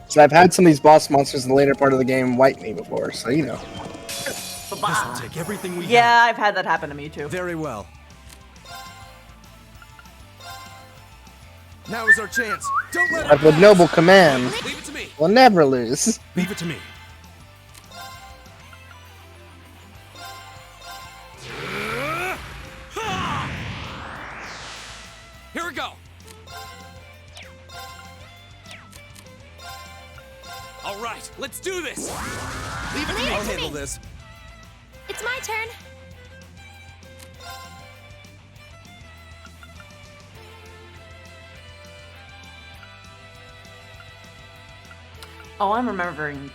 So I've had some of these boss monsters in the later part of the game wipe me before, so you know. This will take everything we Yeah, I've had that happen to me too. Very well. Now is our chance. Don't let But with noble command, Leave it to me. we'll never lose. Leave it to me. Here we go. All right, let's do this. Leave it to me. I'll handle this. It's my turn. Oh, I'm remembering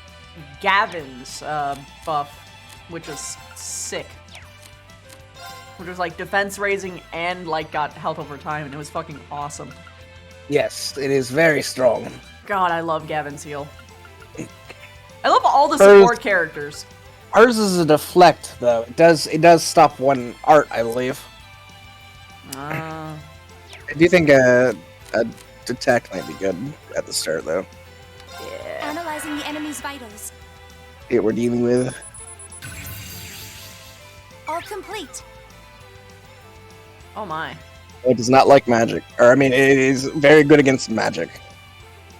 Gavin's buff, which was sick. Which was like defense raising and like got health over time, and it was fucking awesome. Yes, it is very strong. God, I love Gavin's heal. I love all the support characters. Ours is a deflect, though. It does stop one art, I believe. I do think a detect might be good at the start, though. Yeah. Analyzing the enemy's vitals. It we're dealing with. All complete. Oh my. It does not like magic. Or, I mean, it is very good against magic.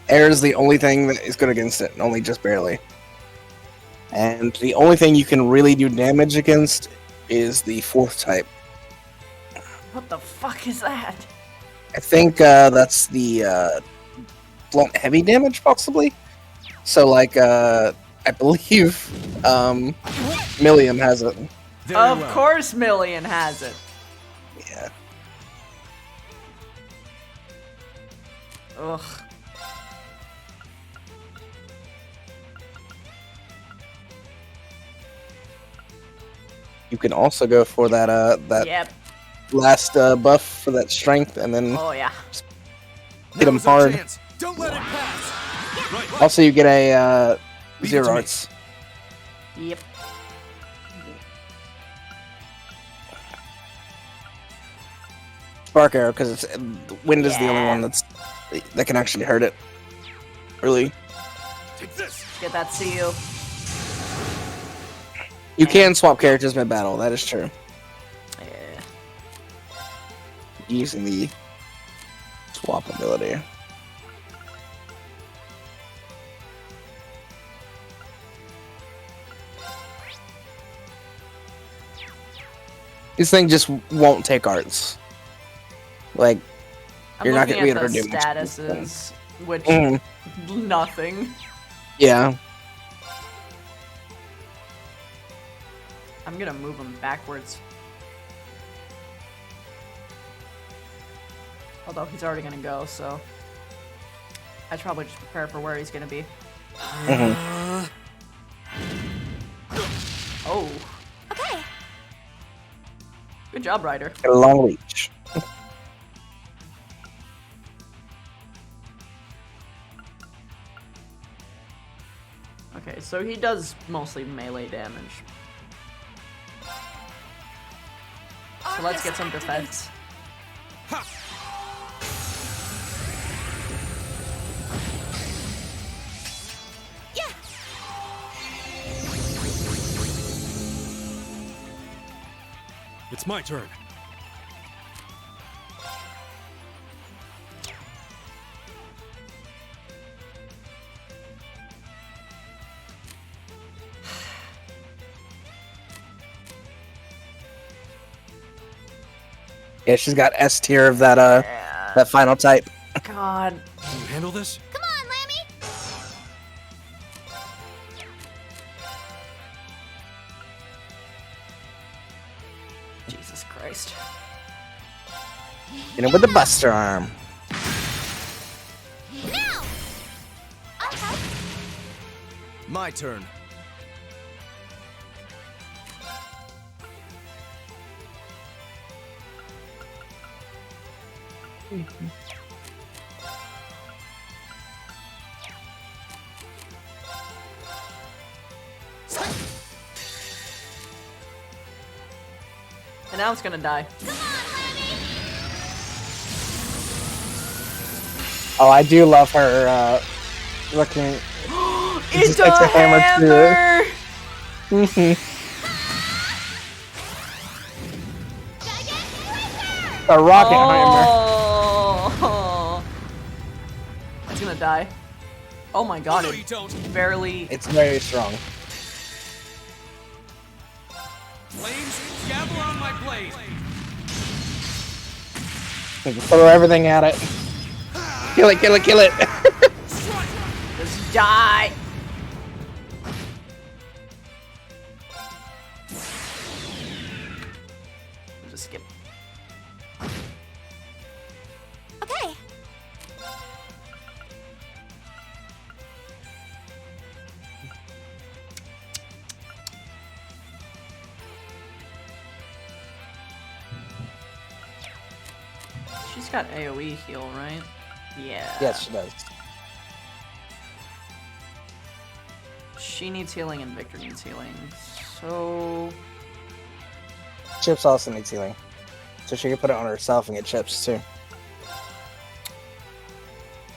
Air is the only thing that is good against it, and only just barely. And the only thing you can really do damage against is the 4th type. What the fuck is that? I think that's the blunt heavy damage, possibly. So, like, I believe Milliam has it. Very Of well. course Million has it. Yeah. Ugh. You can also go for that Yep. last buff for that strength, and then Oh yeah. hit him Now's our hard. chance. Don't let it pass. Right. Also, you get a Leave it zero to me. arts. Yep. Spark arrow, because it's wind is the only one that can actually hurt it. Really, Take this. Get that CU. you can swap characters mid battle. That is true. Yeah. Using the swap ability. This thing just won't take arts. Like, I'm you're not looking gonna be at able the to do much. statuses, which nothing. Yeah. I'm gonna move him backwards. Although he's already gonna go, so I should probably just prepare for where he's gonna be. Oh, Okay. good job, Ryder. Got a long reach. Okay, so he does mostly melee damage. So let's get some defense. Yeah. It's my turn. Yeah, she's got S tier of that that final type. God. Can you handle this? Come on, Lammy. Jesus Christ. You know, with the Buster arm. Now. Okay. My turn. And now it's gonna die. Oh, I do love her looking. It's just takes a hammer hammer! A rocket hammer. Oh. It's gonna die. Oh my god, No, it you don't. barely... It's very strong. Flames, dabble on my blade. Throw everything at it. Kill it, kill it, kill it. Just die! Just skip. Okay. She's got AoE heal, right? Yeah. Yes, she does. She needs healing and Victor needs healing. So... Chips also needs healing. So she can put it on herself and get chips too.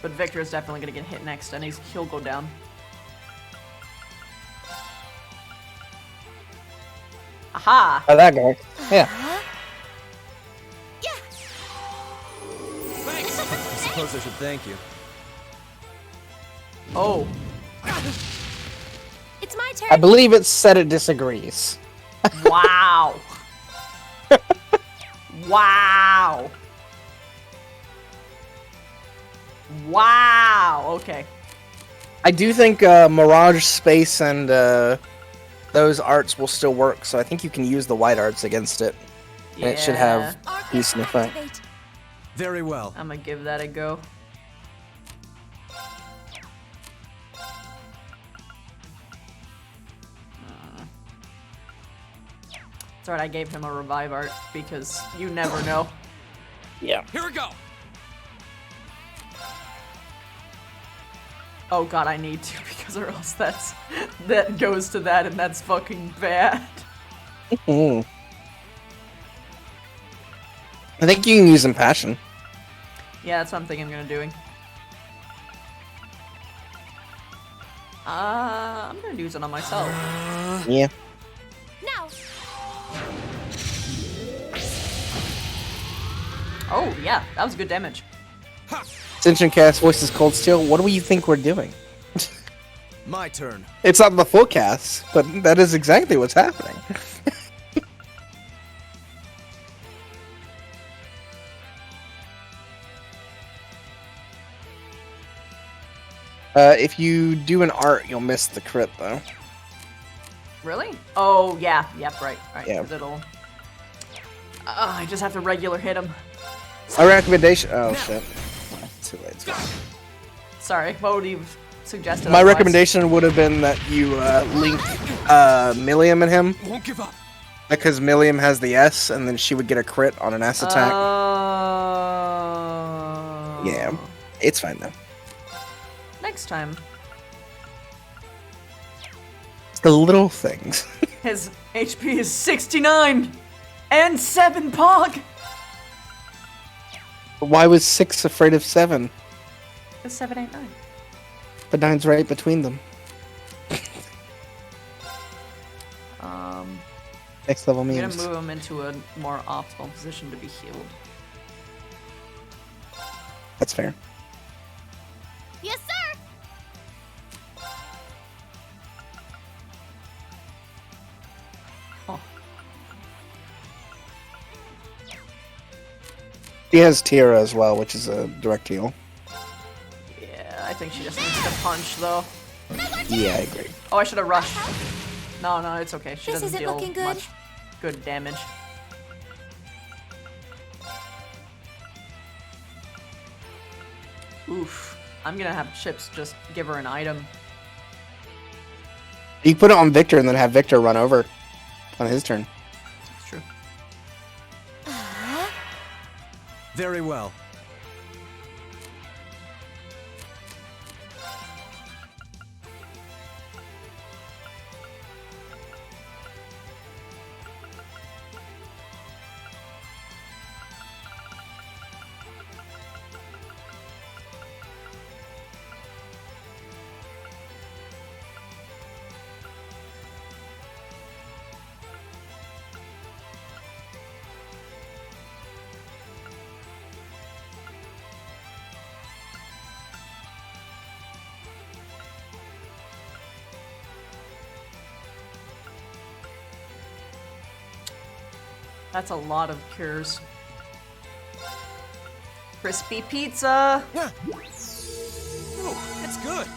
But Victor is definitely gonna get hit next and he'll go down. Aha! Oh, that guy. Yeah. Yeah. I suppose I should thank you. Oh. It's my turn. I believe it said it disagrees. Wow. Wow. Wow. Okay. I do think Mirage Space and those arts will still work, so I think you can use the white arts against it. And it should have Arcus decent effect. activate. Very well. I'm gonna give that a go. It's alright, I gave him a revive art because you never know. Yeah. Here we go. Oh god, I need to, because or else that goes to that, and that's fucking bad. I think you can use Impassion. Yeah, that's what I'm thinking I'm gonna doing. I'm gonna use it on myself. Yeah. Now. Oh, yeah, that was good damage. Ascension cast voices Cold Steel. What do you think we're doing? My turn. It's not the full cast, but that is exactly what's happening. If you do an art, you'll miss the crit, though. Really? Oh, yeah. Yep, right. Yeah. 'Cause it'll... I just have to regular hit him. My recommendation... Oh, shit. Too late. Sorry, what would you suggest? My recommendation would have been that you link Milliam and him. Won't give up. Because Milliam has the S, and then she would get a crit on an S attack. Yeah. It's fine, though. Next time. It's the little things. His HP is 69! And 7 Pog! Why was 6 afraid of 7? It's 7, 8, 9. But 9's right between them. Next level I'm memes. gonna move him into a more optimal position to be healed. That's fair. Yes, sir. Oh. He has Tira as well, which is a direct heal. Yeah, I think she just needs to punch, though. Yeah, I agree. Oh, I should have rushed. No, it's okay. She This doesn't isn't deal looking good. much good damage. Oof. I'm gonna have Chips just give her an item. You can put it on Victor and then have Victor run over on his turn. It's true. Very well. That's a lot of cures. Crispy pizza! Oh, that's good.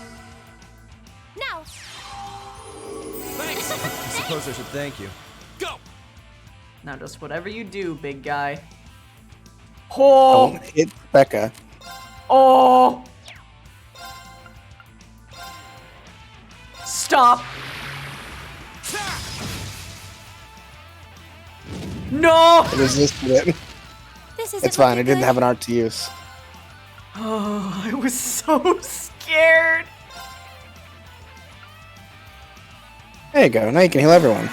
Now. Thanks. I suppose I should thank you. Go. Now just whatever you do, big guy. I Oh! won't hit Becca. Oh! Stop! No! I resisted it. This isn't It's fine, I looking didn't good. have an art to use. Oh, I was so scared. There you go, now you can heal everyone.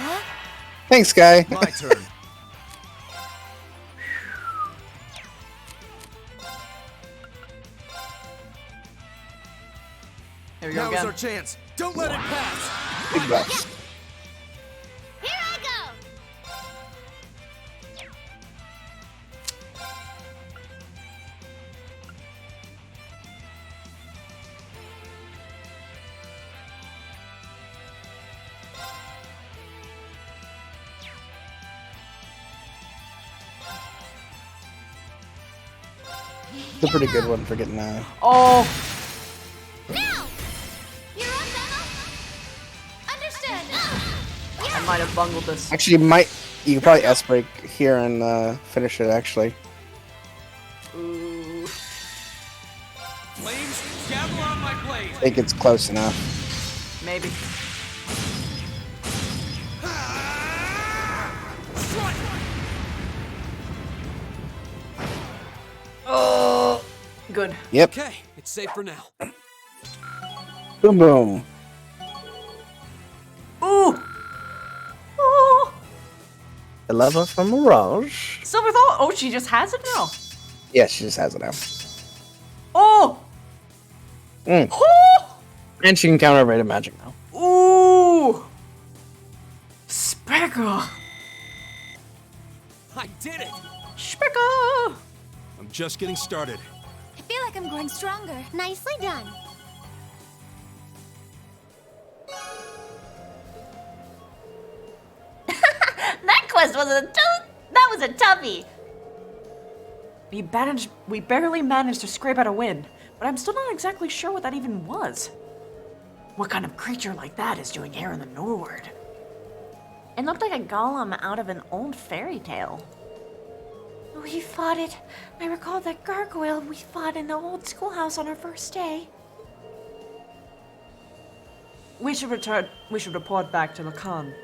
Thanks, guy. My turn. Here we go Now is again. our chance. Don't let it pass. Big bucks. Here I go. It's a pretty good one for getting Oh, Now. You're up, Emma. Understood. I might have bungled this. Actually, you could probably S-break here and finish it, actually. Ooh. Flames, gather on my blade. I think it's close enough. Maybe. Strike. Oh, good. Yep. Okay, it's safe for now. Boom boom. Ooh! Oh! A level from Mirage. Silver Thought? Oh, she just has it now. Yeah, she just has it now. Oh! Oh! And she can counter rated magic now. Ooh! Specker! I did it! Specker! I'm just getting started. I feel like I'm growing stronger. Nicely done. That quest was that was a toughie. We barely managed to scrape out a win, but I'm still not exactly sure what that even was. What kind of creature like that is doing here in the Nord? It looked like a golem out of an old fairy tale. We fought it. I recall that gargoyle we fought in the old schoolhouse on our first day. We should report back to Lacan.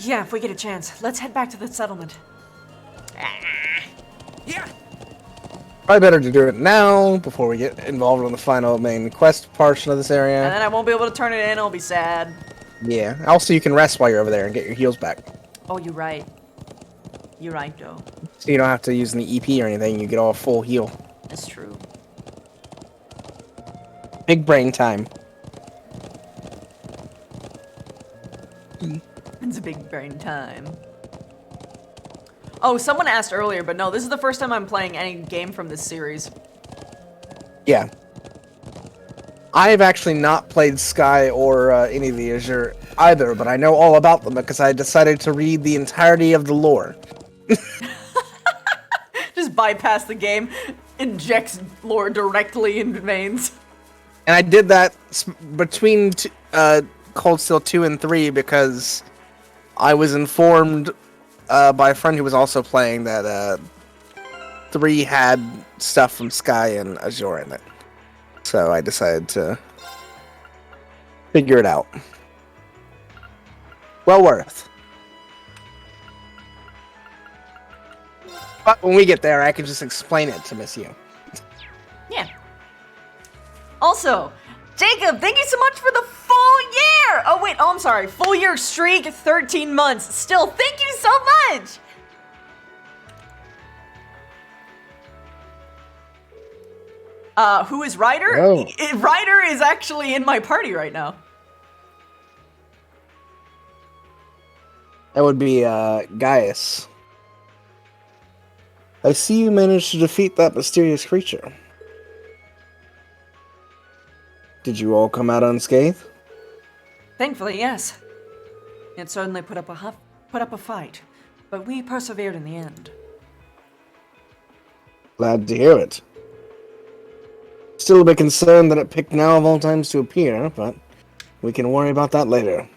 Yeah, if we get a chance. Let's head back to the settlement. Yeah! Probably better to do it now before we get involved in the final main quest portion of this area. And then I won't be able to turn it in, I'll be sad. Yeah. Also, you can rest while you're over there and get your heals back. Oh, you're right. You're right, though. So you don't have to use any EP or anything, you get all full heal. That's true. Big brain time. It's a big brain time. Oh, someone asked earlier, but no, this is the first time I'm playing any game from this series. Yeah. I've actually not played Sky or any of the Azure either, but I know all about them because I decided to read the entirety of the lore. Just bypass the game, injects lore directly into veins. And I did that between Cold Steel 2 and 3 because I was informed by a friend who was also playing that 3 had stuff from Sky and Azure in it. So I decided to figure it out. Well worth. But when we get there, I can just explain it to Miss You. Yeah. Also, Jacob, thank you so much for the full year! Oh wait, I'm sorry. Full year streak, 13 months. Still, thank you so much! Who is Ryder? Oh. Ryder is actually in my party right now. That would be Gaius. I see you managed to defeat that mysterious creature. Did you all come out unscathed? Thankfully, yes. It certainly put up a fight, but we persevered in the end. Glad to hear it. Still a bit concerned that it picked now of all times to appear, but we can worry about that later.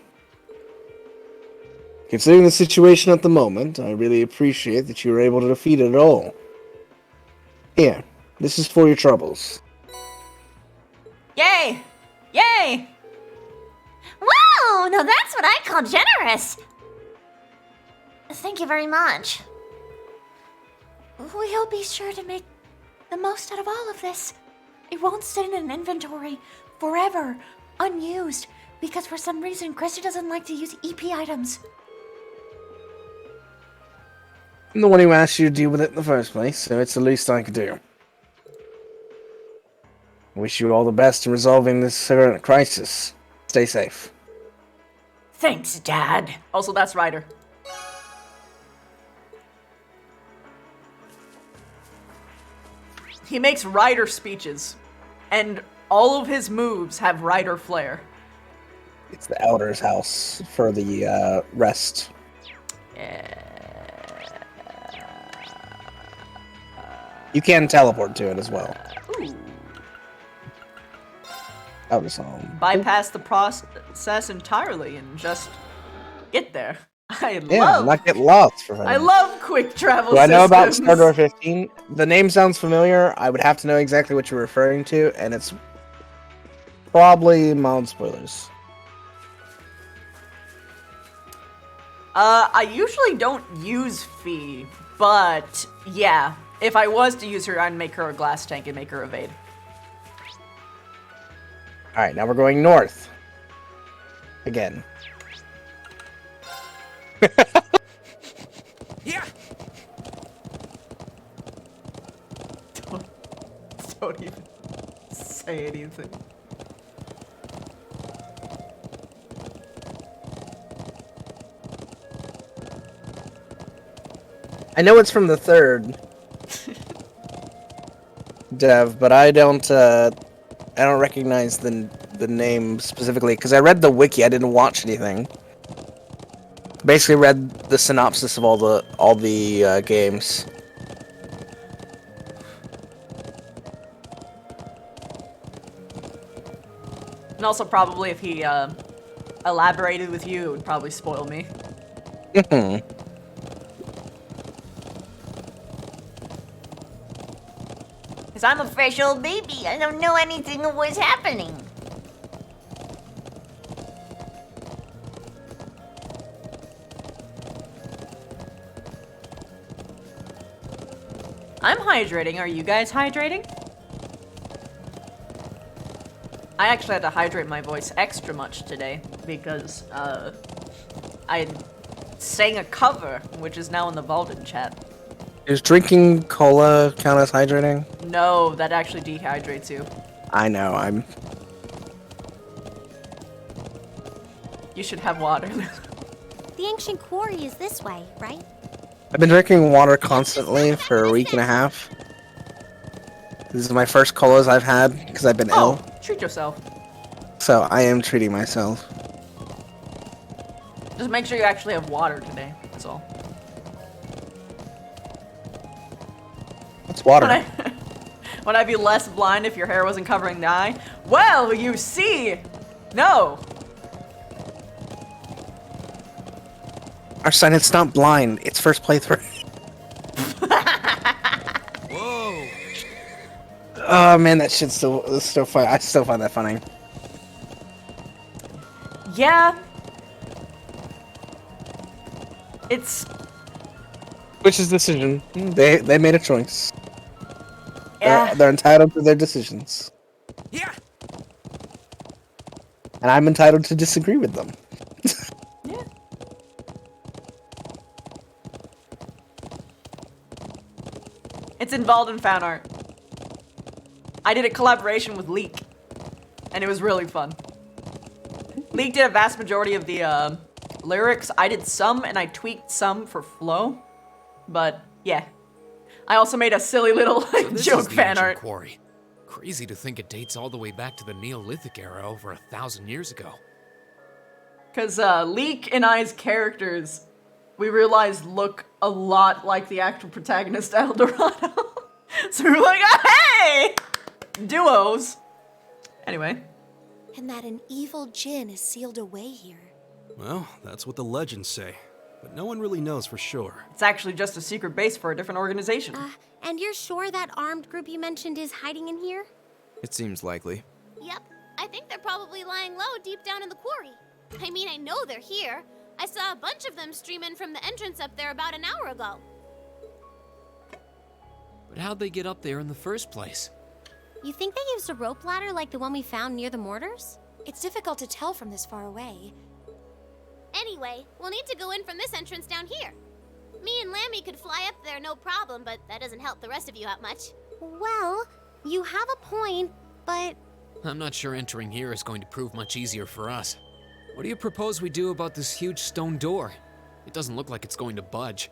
Considering the situation at the moment, I really appreciate that you were able to defeat it at all. Here, this is for your troubles. Yay! Yay! Wow, now that's what I call generous. Thank you very much. We'll be sure to make the most out of all of this. It won't sit in an inventory forever, unused, because for some reason Christy doesn't like to use EP items. I'm the one who asked you to deal with it in the first place, so it's the least I could do. Wish you all the best in resolving this current crisis. Stay safe. Thanks, Dad. Also, that's Ryder. He makes Ryder speeches, and all of his moves have Ryder flair. It's the Elder's house for the rest. You can teleport to it as well. Ooh. Elder's home. Bypass the process entirely and just get there. Not get lost for I love quick travel Do I know about systems. Star Wars 15? The name sounds familiar. I would have to know exactly what you're referring to, and it's probably mild spoilers. I usually don't use Fee, but yeah, if I was to use her, I'd make her a glass tank and make her evade. Alright, now we're going north. Again. Yeah. Don't even say anything. I know it's from the third dev, but I don't recognize the name specifically because I read the wiki. I didn't watch anything. Basically, read the synopsis of all the games. And also, probably if he elaborated with you, it would probably spoil me. Because I'm a fresh old baby. I don't know anything of what's happening. I'm hydrating. Are you guys hydrating? I actually had to hydrate my voice extra much today because I sang a cover, which is now in the Vaulted chat. Is drinking cola count as hydrating? No, that actually dehydrates you. I know. You should have water. The ancient quarry is this way, right? I've been drinking water constantly for a week and a half. This is my first colas I've had because I've been ill. Treat yourself. So I am treating myself. Just make sure you actually have water today. That's all. What's water? Would I be less blind if your hair wasn't covering the eye? Well, you see! No! Our son, it's not blind. It's first playthrough. Whoa. Oh man, that shit's still funny. I still find that funny. Yeah. It's... Which is decision. They made a choice. Yeah. They're entitled to their decisions. Yeah. And I'm entitled to disagree with them. Yeah. It's involved in fan art. I did a collaboration with Leek, and it was really fun. Leek did a vast majority of the lyrics. I did some, and I tweaked some for flow. But yeah, I also made a silly little So this is joke the fan ancient art. quarry. Crazy to think it dates all the way back to the Neolithic era over 1,000 years ago. Cause Leek and I's characters, we realized look a lot like the actual protagonist El Dorado. So we were like, hey! Duos. Anyway. And that an evil djinn is sealed away here. Well, that's what the legends say, but no one really knows for sure. It's actually just a secret base for a different organization. And you're sure that armed group you mentioned is hiding in here? It seems likely. Yep, I think they're probably lying low deep down in the quarry. I mean, I know they're here. I saw a bunch of them stream in from the entrance up there about an hour ago. But how'd they get up there in the first place? You think they used a rope ladder like the one we found near the mortars? It's difficult to tell from this far away. Anyway, we'll need to go in from this entrance down here. Me and Lammy could fly up there no problem, but that doesn't help the rest of you out much. Well, you have a point, but... I'm not sure entering here is going to prove much easier for us. What do you propose we do about this huge stone door? It doesn't look like it's going to budge.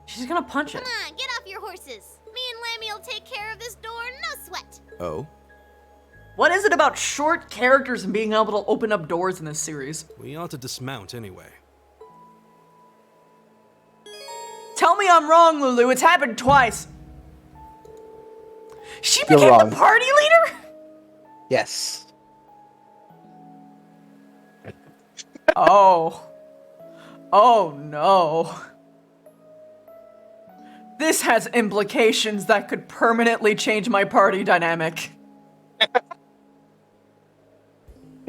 She's gonna punch it. Come on, get off your horses. Me and Lammy will take care of this door, no sweat. Oh? What is it about short characters and being able to open up doors in this series? We ought to dismount anyway. Tell me I'm wrong, Lulu. It's happened twice. She You're became wrong. the party leader? Yes. Oh. Oh no. This has implications that could permanently change my party dynamic.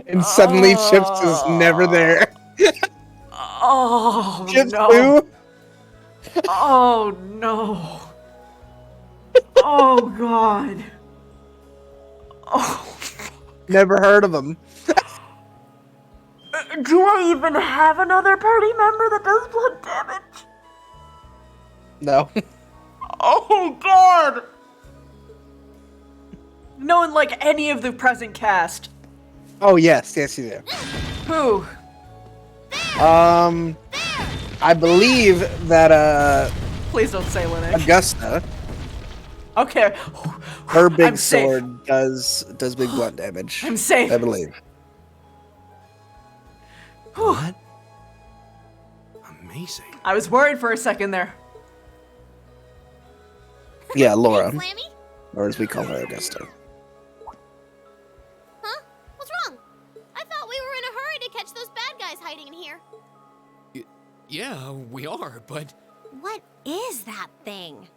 And suddenly Chips is never there. Oh Chips no. Boo? Oh no. Oh god. Oh. Never heard of them. Do I even have another party member that does blood damage? No. Oh god! No one like any of the present cast. Oh yes, yes you do. Who? I believe that Please don't say Lineage. Augusta, Okay. her big I'm safe. sword does big blunt damage. I'm safe. I believe. What? Amazing. I was worried for a second there. Yeah, Laura, Slammy? or as we call her, Augusta. Huh? What's wrong? I thought we were in a hurry to catch those bad guys hiding in here. Yeah, we are, but What is that thing?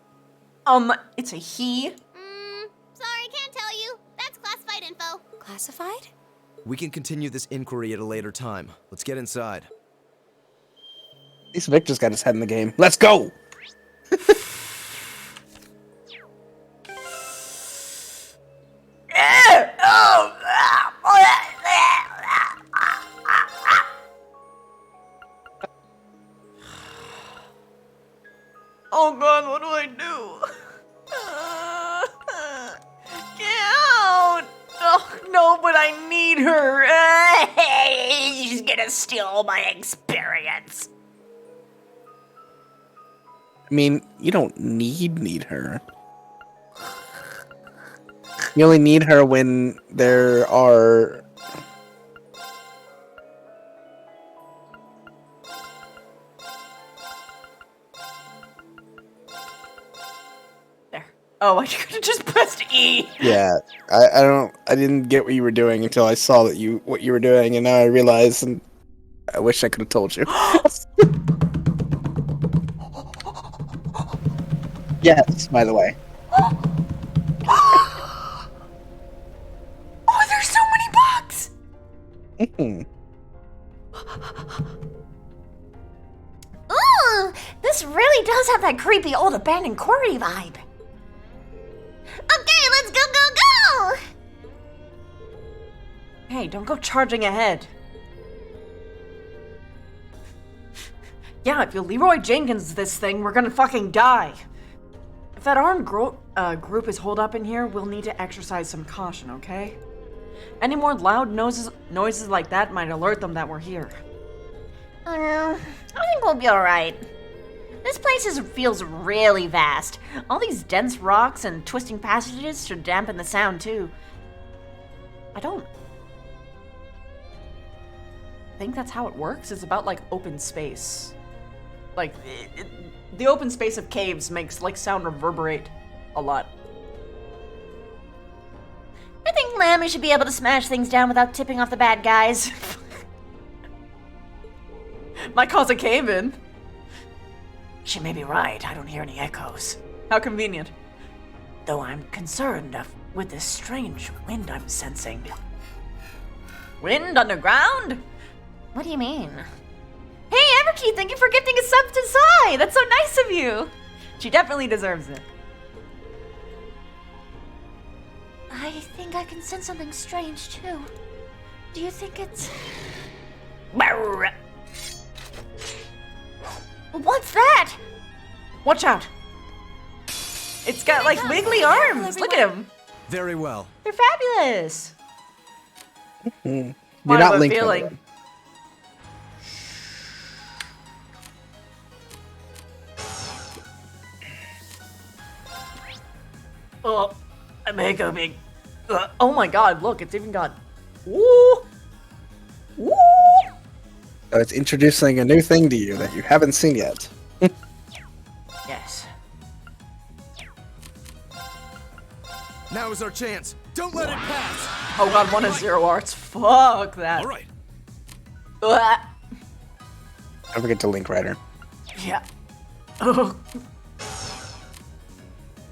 It's a he. Sorry, can't tell you. That's classified info. Classified? We can continue this inquiry at a later time. Let's get inside. At least Victor's got his head in the game. Let's go! Oh god, what do I do? Get out! Oh no, but I need her. She's gonna steal all my experience. I mean, you don't need her. You only need her when there are... There. Oh, I could have just pressed E. Yeah, I didn't get what you were doing until I saw what you were doing, and now I realize, and I wish I could have told you. Yes, by the way. Oh, there's so many bugs! Mhm. Ooh, this really does have that creepy old abandoned quarry vibe. Okay, let's go, go, go! Hey, don't go charging ahead. Yeah, if you Leroy Jenkins this thing, we're gonna fucking die. If that armed group is holed up in here, we'll need to exercise some caution, okay? Any more loud noises like that might alert them that we're here. I think we'll be alright. This place feels really vast. All these dense rocks and twisting passages should dampen the sound, too. I don't think that's how it works. It's about, like, open space. Like, the open space of caves makes, like, sound reverberate a lot. I think Lammy should be able to smash things down without tipping off the bad guys. Might cause a cave-in. She may be right. I don't hear any echoes. How convenient. Though I'm concerned with this strange wind I'm sensing. Wind underground? What do you mean? Hey, Everkey, thank you for gifting a sub to Sai! That's so nice of you! She definitely deserves it. I think I can sense something strange, too. Do you think it's... What's that? Watch out! It's got, like, wiggly arms! Look at him! Very well. They're fabulous! You're What not am I linked. feeling? Oh, I make a big... oh my god, look, it's even got... Woo! Woo! So it's introducing a new thing to you that you haven't seen yet. Yes. Now is our chance. Don't let it pass. Oh god, 1 is 0 arts. Fuck that. All right. Don't forget to link writer. Yeah. Oh.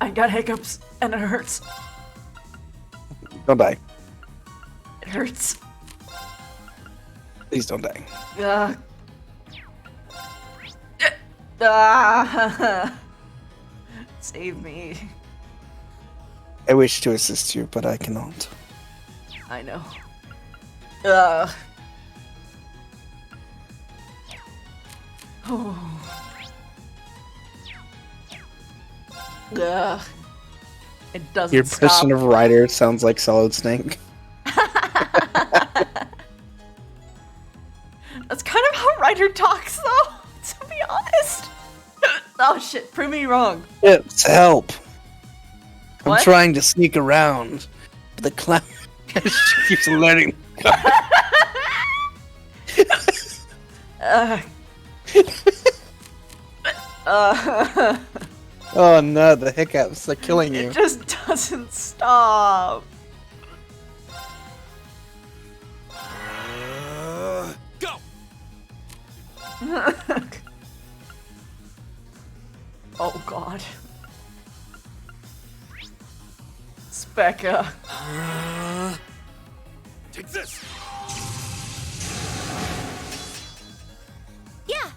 I got hiccups, and it hurts. Don't die. It hurts. Please don't die. Save me. I wish to assist you, but I cannot. I know. Ugh. Oh. Ugh. It doesn't Your stop. person of writer sounds like Solid Snake. That's kind of how Ryder talks, though, to be honest. Oh shit, prove me wrong. It's help. What? I'm trying to sneak around, but the clown keeps letting go. Oh no, the hiccups are killing you. It just doesn't stop. Go! Oh god. Specca. Take this! Yeah.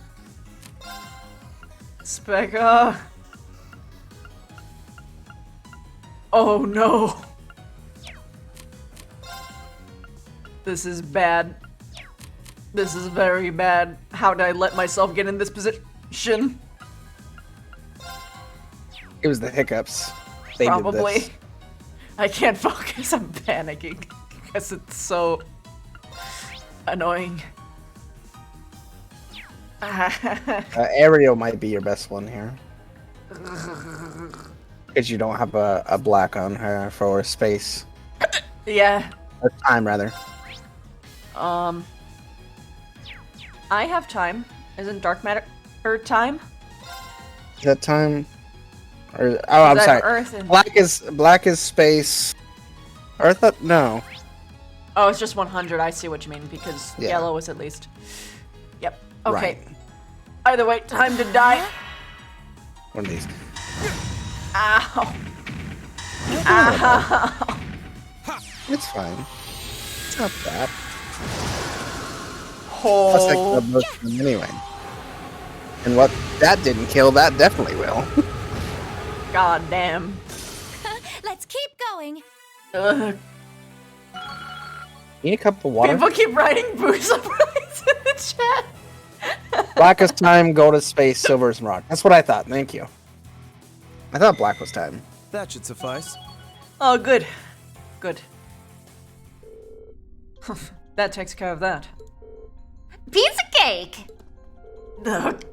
Specca. Oh no. This is bad. This is very bad. How did I let myself get in this position? It was the hiccups. They Probably. Did this. I can't focus. I'm panicking because it's so annoying. Ariel might be your best one here. Because you don't have a black on her for space. Yeah. Or time, rather. I have time. Isn't dark matter time? Is that time? Or I'm that sorry. Earth and- Black is space. Earth? No. Oh, it's just 100. I see what you mean because Yeah. yellow is at least. Yep. Okay. Right. Either way, time to die. One of these. Ow. Ow. It's fine. It's not bad. Oh. Plus, I killed most of them anyway. And what that didn't kill, that definitely will. God damn. Let's keep going. Ugh. Need a cup of water? People keep writing boo surprise in the chat. Black is time, gold is space, silver is rock. That's what I thought. Thank you. I thought black was time. That should suffice. Oh, good. Good. That takes care of that. Piece of cake! Ugh.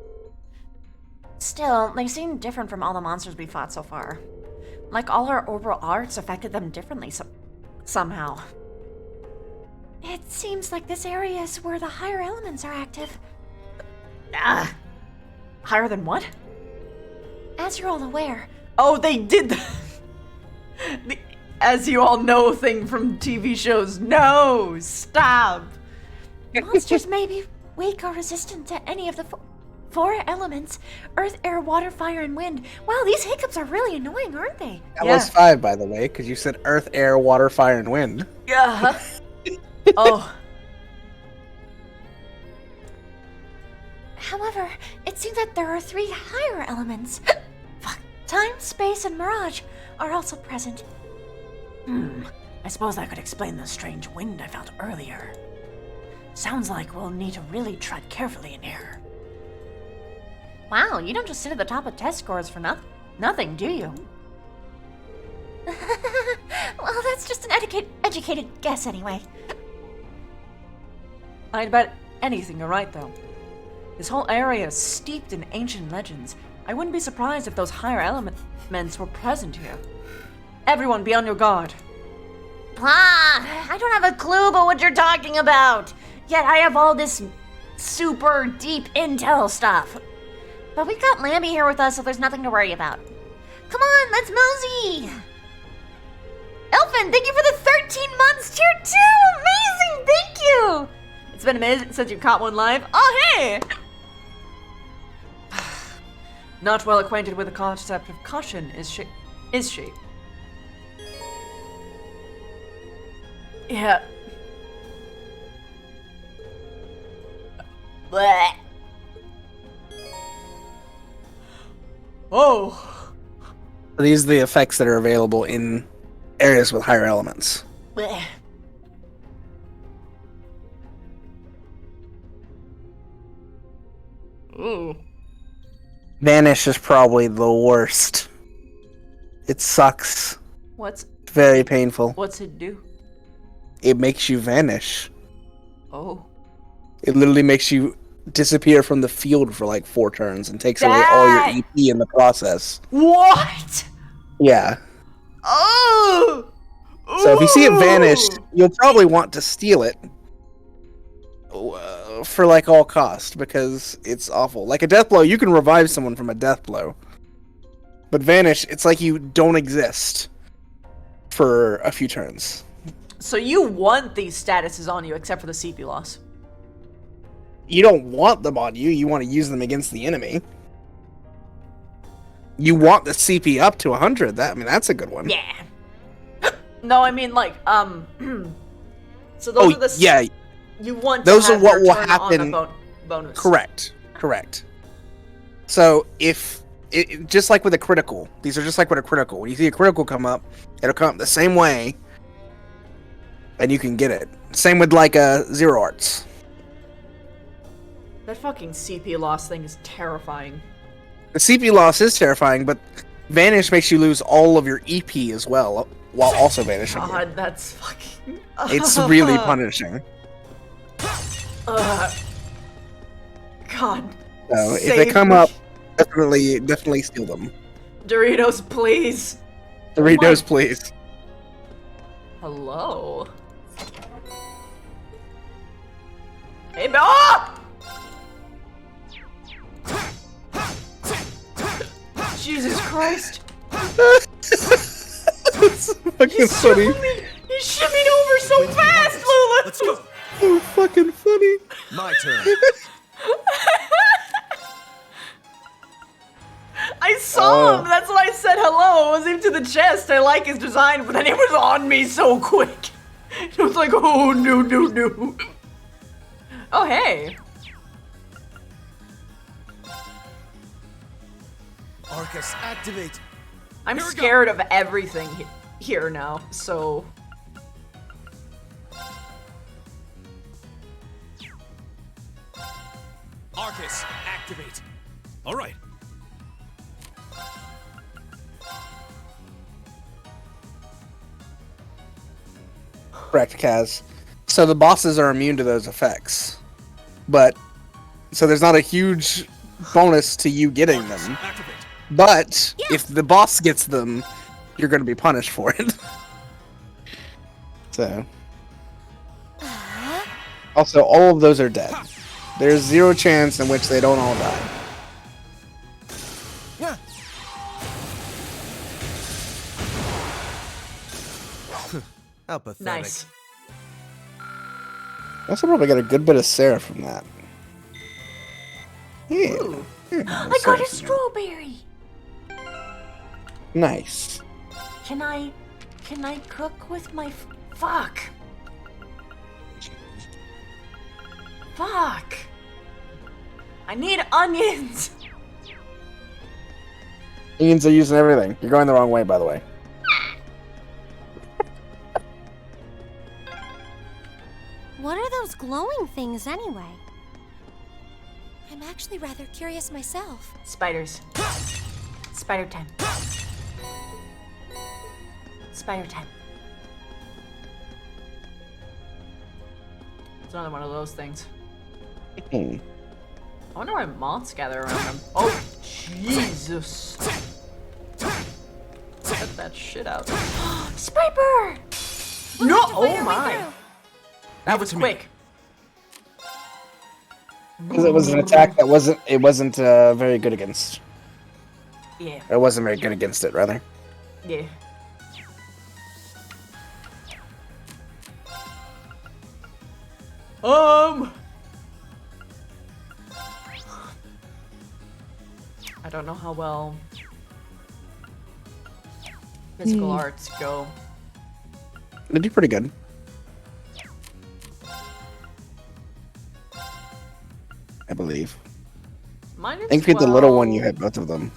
Still, they seem different from all the monsters we fought so far. Like all our orbital arts affected them differently somehow. It seems like this area is where the higher elements are active. Ah. Higher than what? As you're all aware, Oh, they did the as you all know thing from TV shows. No, stop. monsters may be weak or resistant to any of the four elements: earth, air, water, fire, and wind. Wow, these hiccups are really annoying, aren't they? That was 5, by the way, because you said earth, air, water, fire, and wind. Yeah. Oh. However, it seems that there are 3 higher elements. Fuck. Time, space, and mirage are also present. I suppose that could explain the strange wind I felt earlier. Sounds like we'll need to really tread carefully in here. Wow, you don't just sit at the top of test scores for nothing, do you? Well, that's just an educated guess anyway. I'd bet anything you're right, though. This whole area is steeped in ancient legends. I wouldn't be surprised if those higher elements were present here. Everyone be on your guard. I don't have a clue about what you're talking about. Yet I have all this super deep intel stuff. But we've got Lambie here with us, so there's nothing to worry about. Come on, let's mosey. Elfin, thank you for the 13 months tier 2. Amazing, thank you. It's been a minute since you caught one live. Oh, hey! Not well acquainted with the concept of caution, is she? Yeah. Blech. Oh. These are the effects that are available in areas with higher elements. Blech. Ooh. Vanish is probably the worst. It sucks. What's Very painful. What's it do? It makes you vanish. Oh. It literally makes you disappear from the field for like 4 turns and takes away all your EP in the process. What? Yeah. Oh! So if you see it vanish, you'll probably want to steal it for like all cost because it's awful. Like a death blow, you can revive someone from a death blow. But vanish, it's like you don't exist for a few turns. So you want these statuses on you except for the CP loss. You don't want them on you, you want to use them against the enemy. You want the CP up to 100. That's a good one. Yeah. No, I mean like so those are the yeah. You want those to are have what your will turn happen. on the bonus. Correct. So if just like with a critical, these are just like with a critical. When you see a critical come up, it'll come up the same way, and you can get it. Same with like zero arts. That fucking CP loss thing is terrifying. The CP loss is terrifying, but vanish makes you lose all of your EP as well, while also vanishing. God, that's fucking. It's really punishing. God. So if they come up, definitely steal them. Doritos, please. Doritos, please. Hello. Hey, oh! Jesus Christ. That's fucking funny. He shimmied over so fast, Lula. Let's go. So fucking funny. My turn. I saw him. That's why I said hello. It was him to the chest. I like his design, but then it was on me so quick. It was like, oh no. Oh hey. Arcus, activate. I'm scared of everything here now, so. Arcus, activate. All right. Correct, Kaz. So the bosses are immune to those effects, but so there's not a huge bonus to you getting them. But if the boss gets them, you're going to be punished for it. So. Also, all of those are dead. There's 0 chance in which they don't all die. How pathetic. Nice. I also probably got a good bit of Sarah from that. Yeah. I got a strawberry. Nice. Can I cook with my fuck? Fuck. I need onions. Onions are using everything. You're going the wrong way, by the way. What are those glowing things anyway? I'm actually rather curious myself. Spiders. Spider time. Spider time. It's another one of those things. I wonder why moths gather around them. Oh, Jesus. Get that shit out. Sniper! No! Oh my. That was quick. Because it was an attack that wasn't very good against. Yeah. It wasn't very good against it, rather. Yeah. I don't know how well physical arts go. They do pretty good. I believe. Mine I think if you get the little one, you had both of them.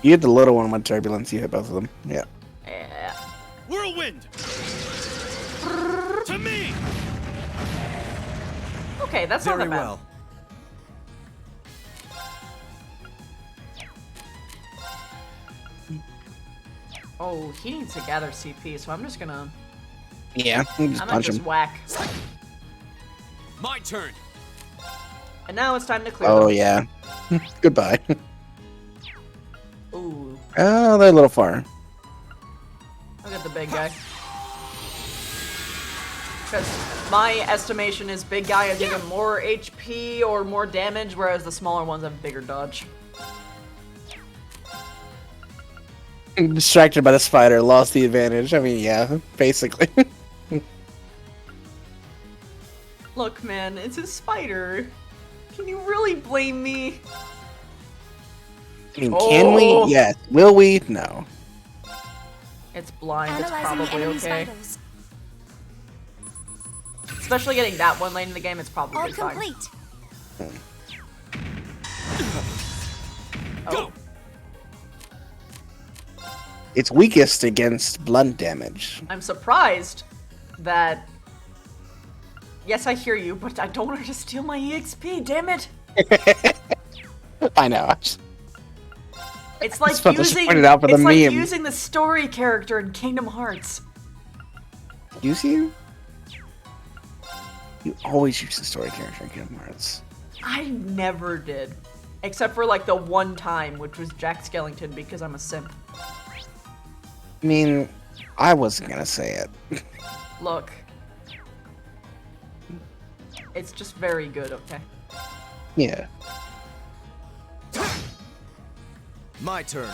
You hit the little one with turbulence. You hit both of them. Yeah. Yeah. Whirlwind! To me! Okay, that's Very not that bad. well. Oh, he needs to gather CP, so I'm just gonna... Yeah. You just I'm gonna punch just him. whack. My turn. And now it's time to clear Oh them. yeah. Goodbye. Ooh, Oh, they're a little far. look at the big guy. Because my estimation is big guy is either more HP or more damage, whereas the smaller ones have bigger dodge. Distracted by the spider, lost the advantage. I mean, yeah, basically. Look, man, it's a spider. Can you really blame me? I mean, can we? Yes. Will we? No. It's blind, it's Analyzing the probably enemy's okay. vitals. Especially getting that one lane in the game, it's probably All fine. complete. Oh. It's weakest against blunt damage. I'm surprised that... Yes, I hear you, but I don't want her to steal my EXP, damn it! I know. It's like supposed to using point it out for the it's like meme. using the story character in Kingdom Hearts. Use you? You always use the story character in Kingdom Hearts. I never did. Except for like the one time, which was Jack Skellington because I'm a simp. I mean, I wasn't gonna say it. Look. It's just very good, okay? Yeah. My turn.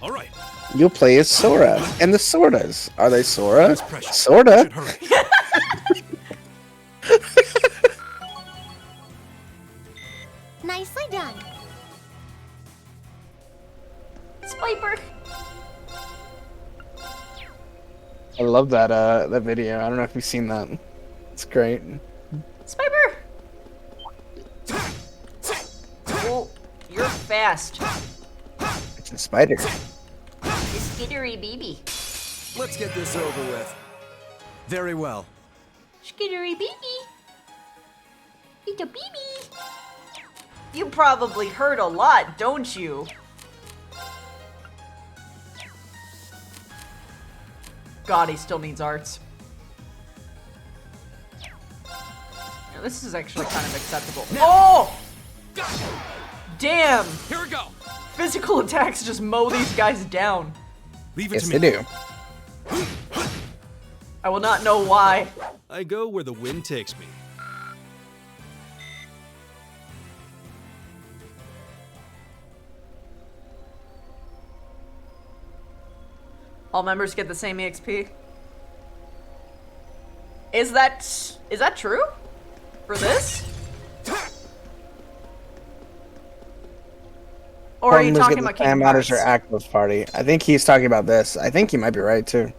All right. You'll play as Sora. And the Sordas. Are they Sora? precious. Sorta. Nicely done. Spiper. I love that that video. I don't know if you've seen that. It's great. Spiper! Oh, you're fast. It's a spider. Skittery BB. Let's get this over with. Very well. Skittery BB. It's a BB. You probably heard a lot, don't you? God, he still needs arts. Yeah, this is actually kind of acceptable. Oh! Damn! Here we go. Physical attacks just mow these guys down. Leave it Yes, to me. they do. I will not know why. I go where the wind takes me. All members get the same EXP. Is that true? For this? Or are you Members talking get about the same Kingdom amount as Hearts? your active party. I think he's talking about this. I think he might be right too.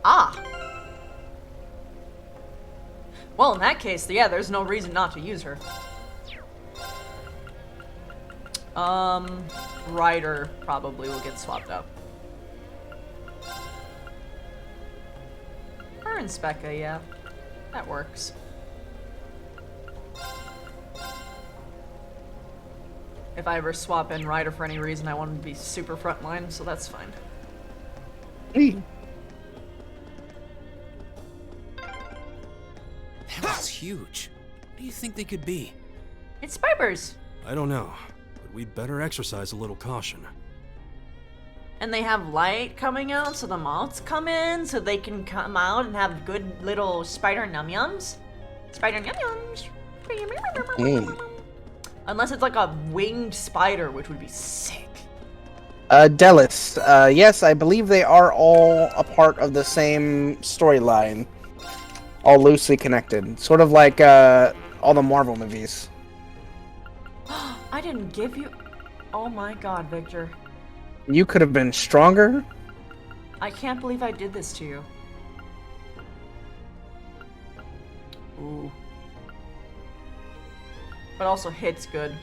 Ah. Well, in that case, yeah, there's no reason not to use her. Ryder probably will get swapped up. Her and Specca, yeah. That works. If I ever swap in Ryder for any reason, I want him to be super frontline, so that's fine. That was huge. What do you think they could be? It's Spipers! I don't know, but we'd better exercise a little caution. And they have light coming out, so the moths come in, so they can come out and have good little spider num-yums. Spider num-yums. Unless it's like a winged spider, which would be sick. Delis. Yes, I believe they are all a part of the same storyline. All loosely connected. Sort of like all the Marvel movies. I didn't give you... Oh my god, Victor. You could have been stronger. I can't believe I did this to you. Ooh. But also hits good.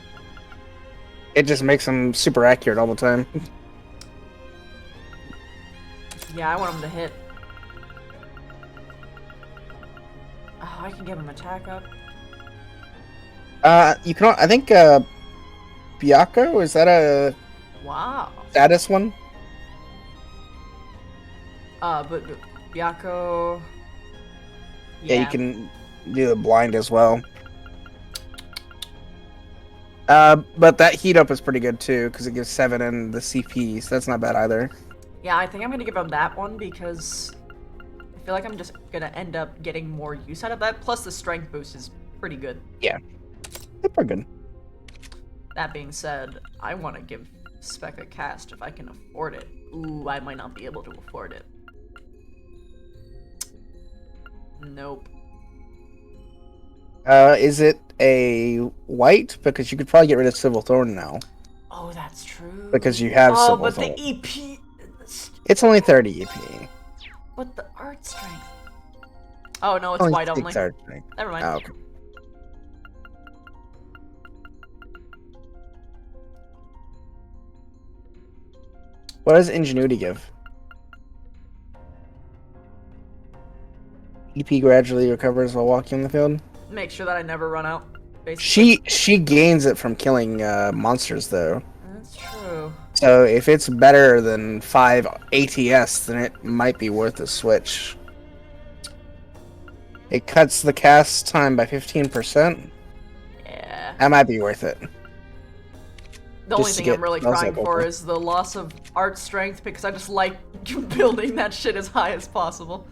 It just makes him super accurate all the time. Yeah, I want him to hit. Oh, I can give him attack up. You can. I think Byakko, is that a Wow. status one? But Byakko. Yeah, you can do the blind as well. But that heat up is pretty good too, because it gives 7 in the CP, so that's not bad either. Yeah, I think I'm gonna give him that one because I feel like I'm just gonna end up getting more use out of that. Plus, the strength boost is pretty good. Yeah, they're pretty good. That being said, I want to give Spec a cast if I can afford it. Ooh, I might not be able to afford it. Nope. Is it a white? Because you could probably get rid of Civil Thorn now. Oh, that's true. Because you have Civil but Thorn. the EP... It's only 30 EP. But the art strength... Oh, no, it's Only white 6 only. art strength. Never mind. Oh, okay. What does Ingenuity give? EP gradually recovers while walking in the field. Make sure that I never run out, basically. She gains it from killing monsters, though. That's true. So if it's better than 5 ATS, then it might be worth a switch. It cuts the cast time by 15%. Yeah. That might be worth it. The only Just to thing I'm get really spells crying up for over. is the loss of art strength because I just like building that shit as high as possible.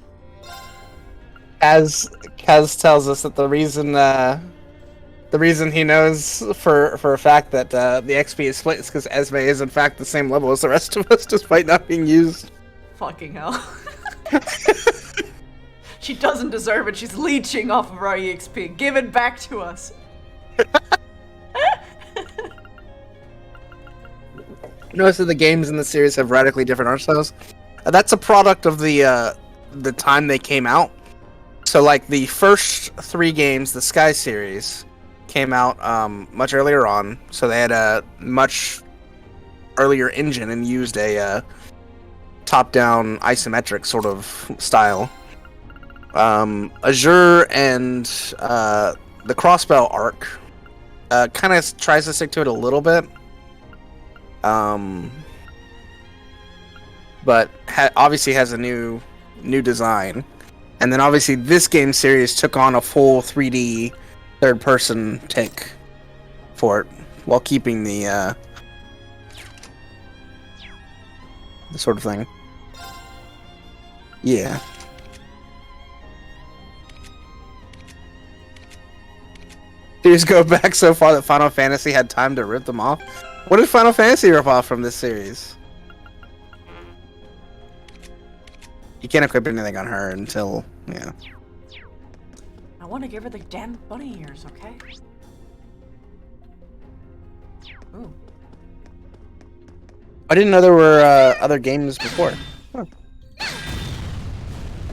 As Kaz tells us that the reason he knows for a fact that the XP is split is because Esme is in fact the same level as the rest of us, despite not being used. Fucking hell. She doesn't deserve it. She's leeching off of our EXP. Give it back to us. Notice that the games in the series have radically different art styles. That's a product of the time they came out. So, like, the first 3 games, the Sky series, came out much earlier on. So they had a much earlier engine and used a top-down isometric sort of style. Azure and the Crossbow arc kind of tries to stick to it a little bit. But obviously has a new design. And then obviously this game series took on a full 3D third-person take for it, while keeping the sort of thing. Yeah. Series go back so far that Final Fantasy had time to rip them off. What did Final Fantasy rip off from this series? You can't equip anything on her until, yeah. I want to give her the damn bunny ears, okay? Ooh. I didn't know there were other games before. Huh.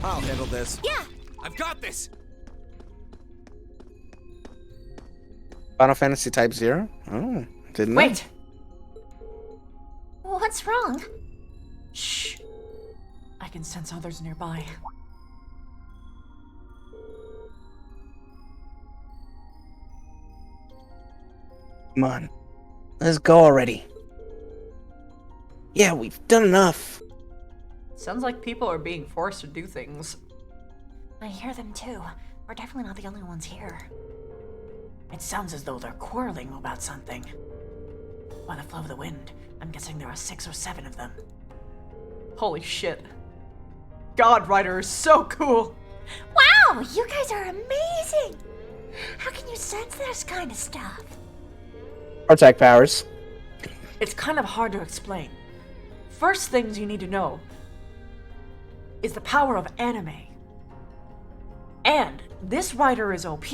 I'll handle this. Yeah, I've got this. Final Fantasy Type 0? Oh, didn't Wait! What's wrong? Shh. I can sense others nearby. Come on. Let's go already. Yeah, we've done enough. Sounds like people are being forced to do things. I hear them too. We're definitely not the only ones here. It sounds as though they're quarreling about something. By the flow of the wind, I'm guessing there are 6 or 7 of them. Holy shit. God Rider is so cool! Wow, you guys are amazing! How can you sense this kind of stuff? Attack powers. It's kind of hard to explain. First things you need to know is the power of anime. And this writer is OP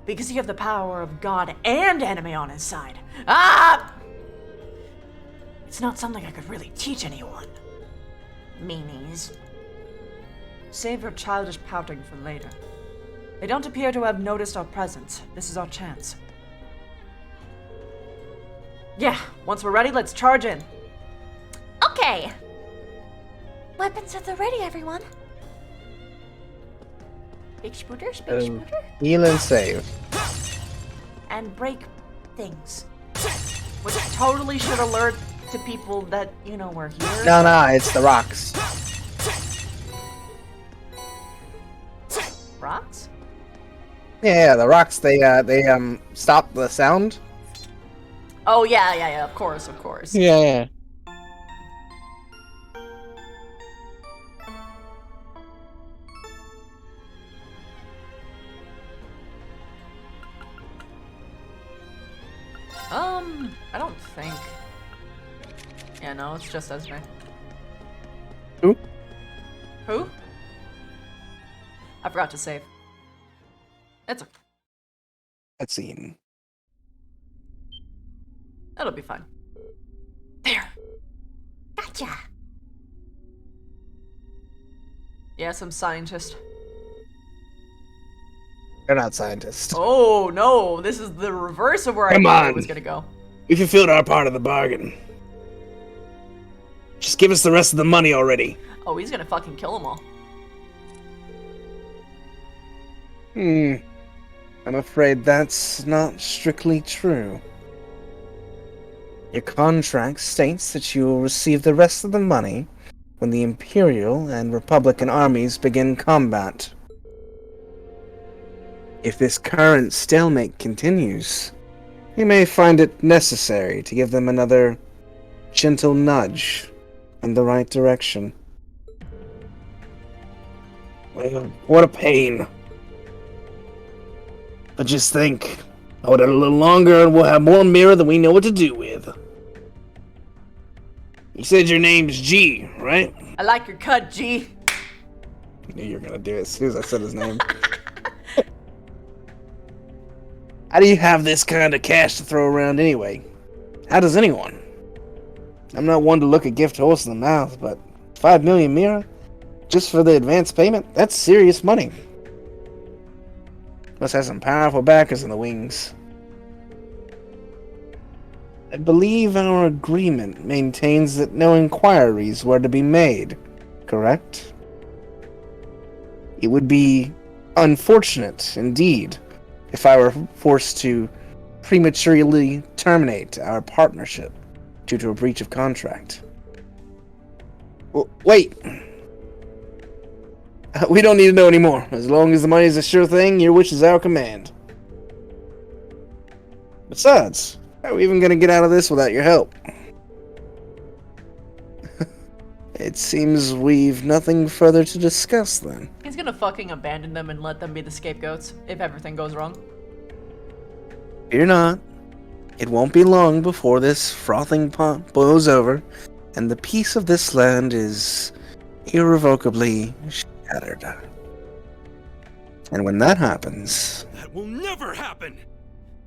because he has the power of God and anime on his side. Ah! It's not something I could really teach anyone. Meanies. Save your childish pouting for later. They don't appear to have noticed our presence. This is our chance. Yeah, once we're ready, let's charge in. Okay. Weapons at the ready, everyone. Big spooters, big spooter. Heal and save. And break things. Which totally should alert to people that, you know, we're here. No, it's the rocks. Rocks? Yeah, the rocks. They stop the sound. Oh, yeah, of course. Yeah. I don't think. Yeah, no, it's just Esme. Who? Who? I forgot to save. It's okay. Cutscene. That'll be fine. There. Gotcha. Yeah, some scientist. They're not scientists. Oh, no, this is the reverse of where Come I thought on. it was gonna go. We fulfilled our part of the bargain. Just give us the rest of the money already. Oh, he's gonna fucking kill them all. I'm afraid that's not strictly true. Your contract states that you will receive the rest of the money when the Imperial and Republican armies begin combat. If this current stalemate continues, you may find it necessary to give them another gentle nudge in the right direction. Well, what a pain. But just think, hold it a little longer and we'll have more mirror than we know what to do with. You said your name's G, right? I like your cut, G. I knew you were gonna do it as soon as I said his name. How do you have this kind of cash to throw around anyway? How does anyone? I'm not one to look a gift horse in the mouth, but 5 million mirror? Just for the advance payment? That's serious money. Must have some powerful backers in the wings. I believe our agreement maintains that no inquiries were to be made, correct? It would be unfortunate, indeed, if I were forced to prematurely terminate our partnership due to a breach of contract. Wait! We don't need to know anymore. As long as the money's a sure thing, your wish is our command. Besides, how are we even gonna get out of this without your help? It seems we've nothing further to discuss then. He's gonna fucking abandon them and let them be the scapegoats if everything goes wrong. Fear not. It won't be long before this frothing pot boils over, and the peace of this land is irrevocably shattered. And when that happens... That will never happen!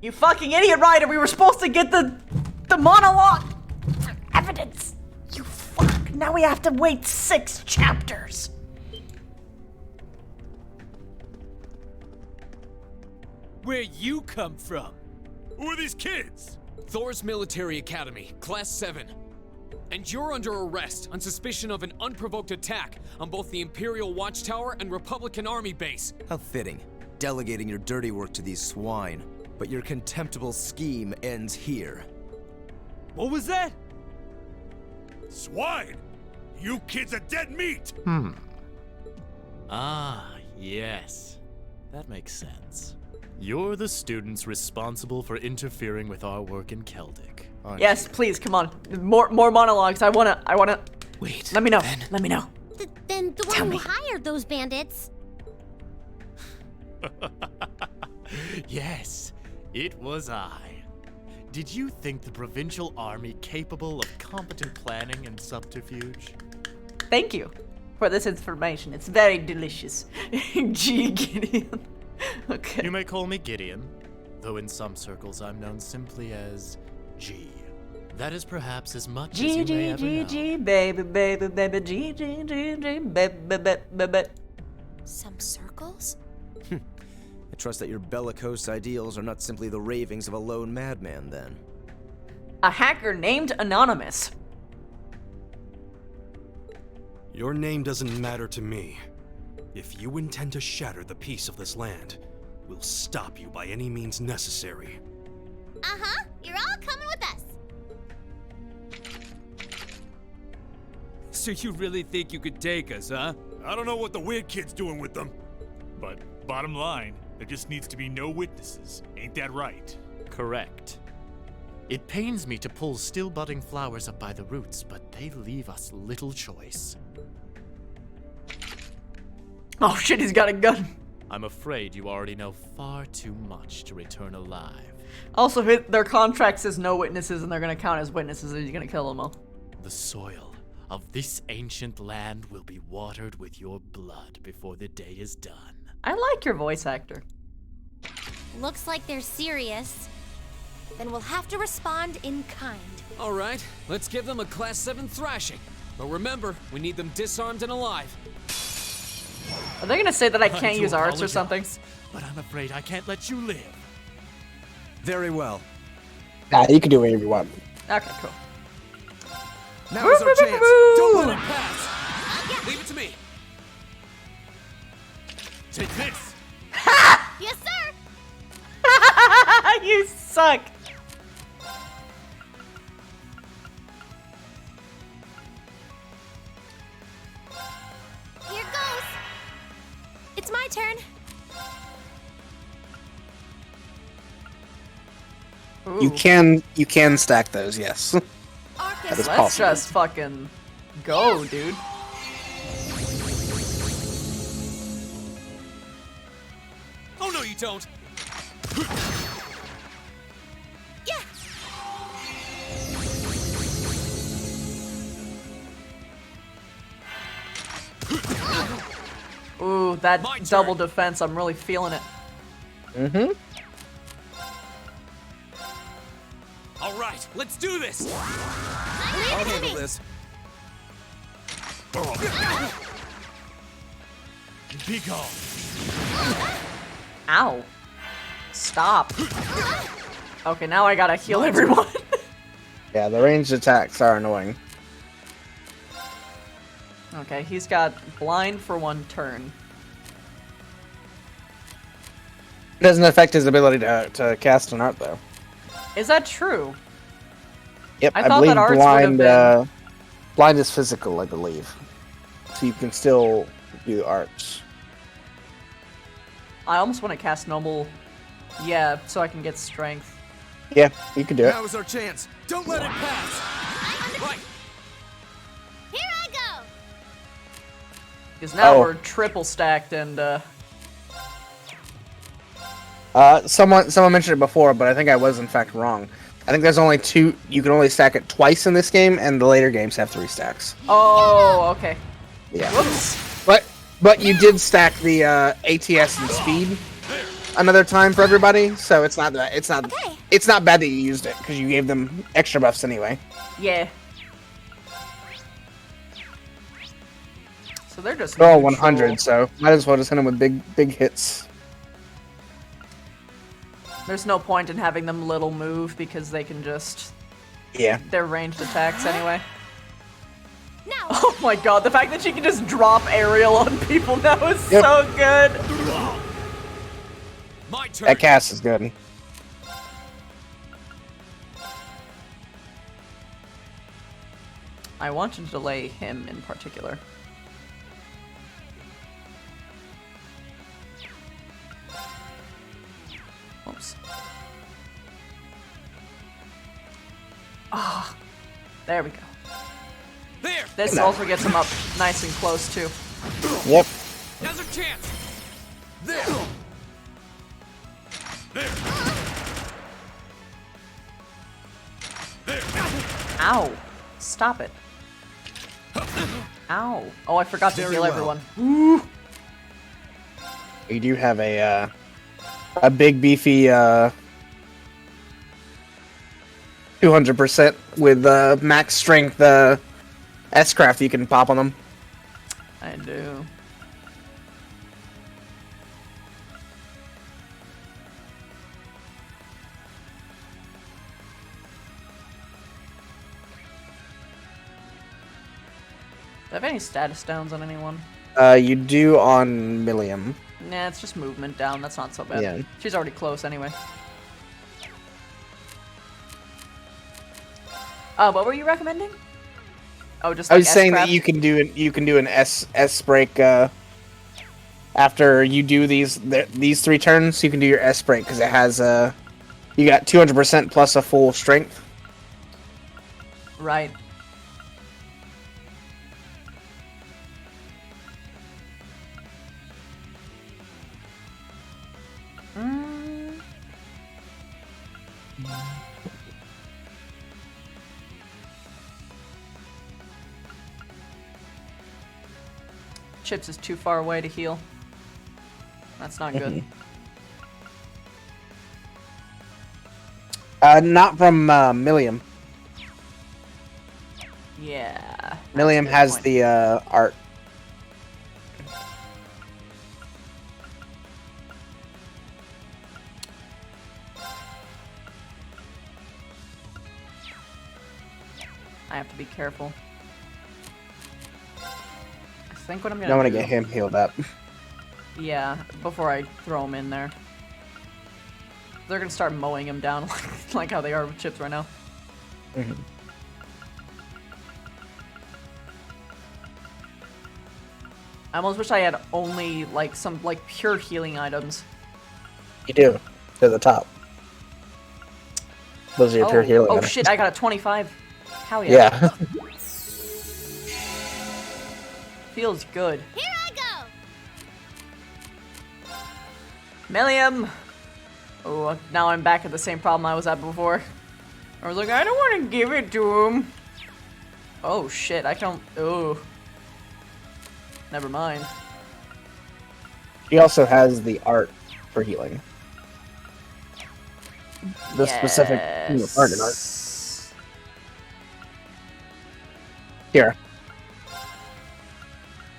You fucking idiot, Ryder! We were supposed to get the monologue for evidence! You fuck! Now we have to wait 6 chapters! Where you come from? Who are these kids? Thor's Military Academy, Class 7. And you're under arrest on suspicion of an unprovoked attack on both the Imperial Watchtower and Republican Army base. How fitting, delegating your dirty work to these swine. But your contemptible scheme ends here. What was that? Swine! You kids are dead meat! Ah, yes. That makes sense. You're the students responsible for interfering with our work in Keldic, aren't Yes, you? please, come on. More monologues. I wanna... Wait. Let me know. Ben? Let me know. Then the Tell one me. who hired those bandits. Yes, it was I. Did you think the provincial army capable of competent planning and subterfuge? Thank you for this information. It's very delicious. Gee, Gideon. Okay. You may call me Gideon, though in some circles I'm known simply as G. That is perhaps as much as you may ever know. G, baby, baby, baby, G, baby, baby, baby. Some circles? I trust that your bellicose ideals are not simply the ravings of a lone madman, then. A hacker named Anonymous. Your name doesn't matter to me. If you intend to shatter the peace of this land, we'll stop you by any means necessary. Uh-huh, you're all coming with us. So you really think you could take us, huh? I don't know what the weird kid's doing with them. But bottom line, there just needs to be no witnesses. Ain't that right? Correct. It pains me to pull still budding flowers up by the roots, but they leave us little choice. Oh shit, he's got a gun. I'm afraid you already know far too much to return alive. Also, their contract says no witnesses, and they're gonna count as witnesses, and he's gonna kill them all. The soil of this ancient land will be watered with your blood before the day is done. I like your voice actor. Looks like they're serious. Then we'll have to respond in kind. All right, let's give them a Class 7 thrashing. But remember, we need them disarmed and alive. Are they gonna say that I can't use arts or something? But I'm afraid I can't let you live. Very well. Nah, you can do whatever you want. Okay, cool. Now's our chance. Don't let it pass. Leave it to me. Take this. Yes, sir. You suck. Here goes. It's my turn. You can stack those, yes. That is Let's possible. just fucking go, dude. Oh no, you don't. Yeah. Ooh, that double defense, I'm really feeling it. Mm-hmm. All right, let's do this. I'll handle this. Be gone. Ow. Stop. Okay, now I gotta heal everyone. Yeah, the ranged attacks are annoying. Okay, he's got blind for 1 turn. It doesn't affect his ability to cast an art, though. Is that true? Yep, I I, thought believe that arts would have blind, blind is physical, I believe. So you can still do arts. I almost want to cast Noble. Yeah, so I can get strength. Yeah, you can do it. Now is our chance. Don't let it pass. Right. Here I go. Because now Oh. we're triple stacked and Someone mentioned it before, but I think I was in fact wrong. I think there's only 2. You can only stack it twice in this game, and the later games have 3 stacks. Oh, okay. Yeah. Whoops. But you did stack the ATS and speed another time for everybody, so it's not bad that you used it because you gave them extra buffs anyway. Yeah. So they're just They're all neutral. 100, so might as well just hit them with big hits. There's no point in having them little move because they can just... Yeah. They're ranged attacks anyway. Now. Oh my god, the fact that she can just drop aerial on people now is so good. My turn. That cast is good. I want to delay him in particular. Oops. Ah, there we go. There. This also gets him up nice and close too. Yep. Now's our chance. There. There. There. Ow! Stop it. Ow! Oh, I forgot to Very heal well. everyone. Ooh. You do have a big beefy 200% with max strength S-craft you can pop on them. I do. I have any status downs on anyone? You do on Milliam. Nah, it's just movement down. That's not so bad. Yeah. She's already close anyway. What were you recommending? Oh, just like I was saying that S-craft? you can do an S break after you do these 3 turns. You can do your S break because it has you got 200% plus a full strength. Right. Chips is too far away to heal. That's not good. Not from Milliam. Yeah. Milliam has the art. I have to be careful. I think what I'm I gonna want to do... get him healed up. Yeah, before I throw him in there. They're gonna start mowing him down like how they are with Chips right now. I almost wish I had only like some like pure healing items. You do. To the top. Those are your pure healing Oh items. shit, I got a 25. Hell yeah. Yeah. Feels good. Here I go! Milliam! Oh, now I'm back at the same problem I was at before. I was like, I don't want to give it to him. Oh shit, I don't... Oh. Never mind. He also has the art for healing. The specific art and art. Here.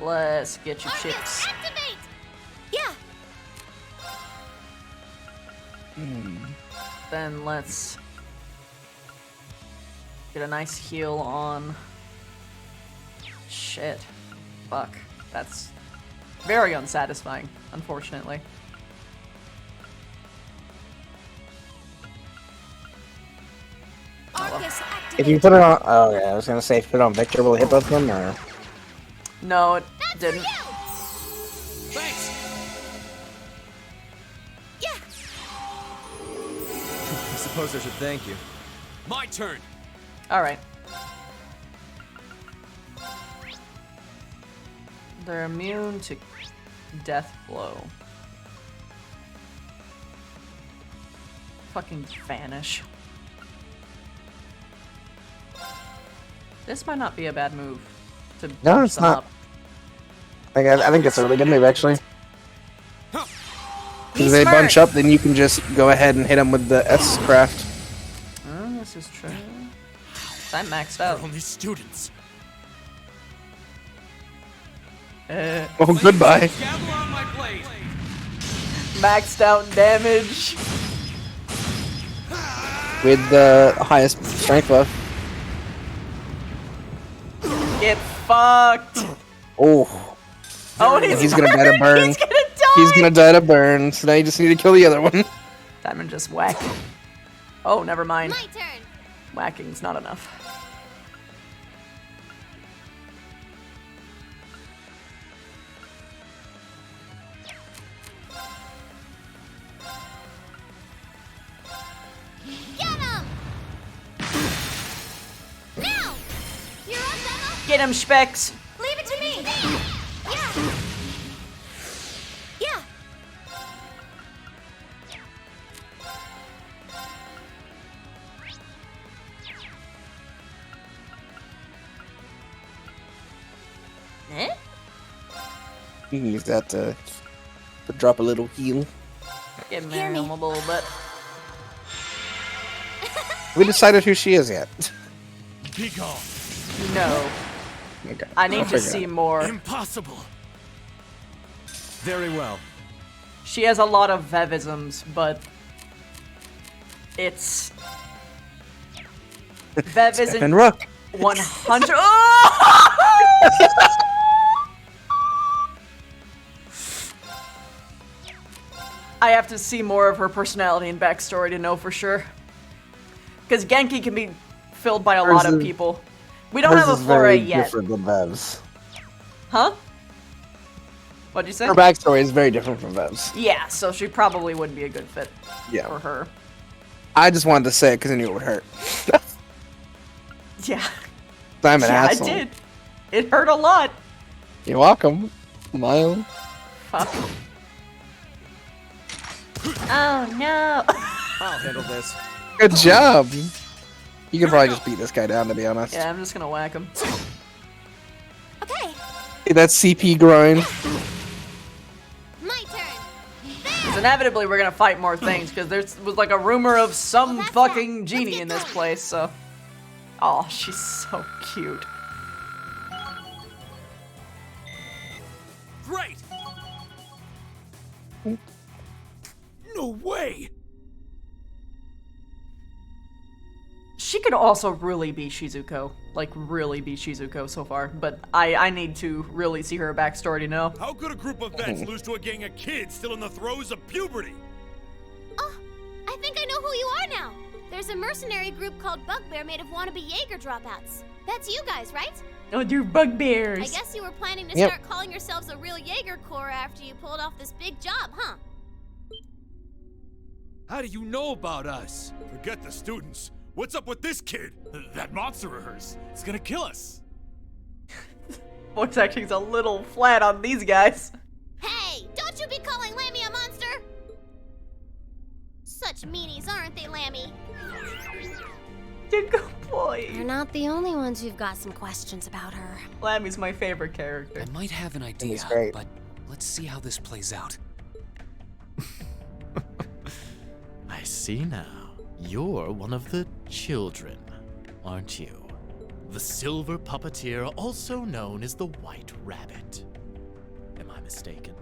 Let's get you Chips. Activate! Yeah! Then let's get a nice heal on... Shit. Fuck. That's very unsatisfying, unfortunately. If you put it on... Oh, yeah, I was gonna say, if you put it on Victor, will it hit both of them, or... No, it didn't. Thanks. Yeah! I suppose I should thank you. My turn. Alright. They're immune to death blow. Fucking vanish. This might not be a bad move to No, bunch it's them not. up. I think it's a really good move, actually. If they smart. bunch up, then you can just go ahead and hit them with the S-craft. Oh, this is true. I'm maxed out. They're only students. Well, goodbye. Gavel on my blade. Maxed out damage. With the highest strength buff. Get fucked. Oh. Oh, and He's gonna die to burn. He's gonna die. He's gonna die to burn, so now you just need to kill the other one. Diamond just whack. Oh, never mind. My turn. Whacking's not enough. Get him! Now! You're up, Emma! Get him, Specs. Leave it to me! Yeah! Yeah! Eh? You can use that to drop a little heal. Get him a little bit. We decided who she is yet. Be gone. No. Okay. I need I'll to figure see it out. more. Impossible. Very well. She has a lot of Vevisms, but it's Vev Stephen isn't Rook. 100. Oh! I have to see more of her personality and backstory to know for sure. Because Genki can be filled by a lot of people. We don't have a Flora yet. Different than Vev's. Huh? What'd you say? Her backstory is very different from Vev's. Yeah, so she probably would be a good fit Yeah. for her. I just wanted to say it because I knew it would hurt. Yeah. I'm an asshole. I did. It hurt a lot. You're welcome. My own. Fuck. Oh no. I'll handle this. Good job. You could probably just beat this guy down, to be honest. Yeah, I'm just gonna whack him. Okay. Hey, that CP grind. My turn. Because inevitably we're gonna fight more things, because there was like a rumor of some fucking genie in this place, so... Oh, she's so cute. Great! No way! She could also really be Shizuko. Like, really be Shizuko so far. But I need to really see her backstory to know. How could a group of vets lose to a gang of kids still in the throes of puberty? Oh, I think I know who you are now. There's a mercenary group called Bugbear made of wannabe Jaeger dropouts. That's you guys, right? Oh, they're bugbears. I guess you were planning to Yep. start calling yourselves a real Jaeger Corps after you pulled off this big job, huh? How do you know about us? Forget the students. What's up with this kid? That monster of hers. It's gonna kill us. Voice acting's a little flat on these guys. Hey, don't you be calling Lammy a monster! Such meanies, aren't they, Lammy? You're a good boy. You're not the only ones who've got some questions about her. Lammy's my favorite character. I might have an idea, He's great. but let's see how this plays out. I see now. You're one of the children, aren't you? The silver puppeteer, also known as the White Rabbit. Am I mistaken?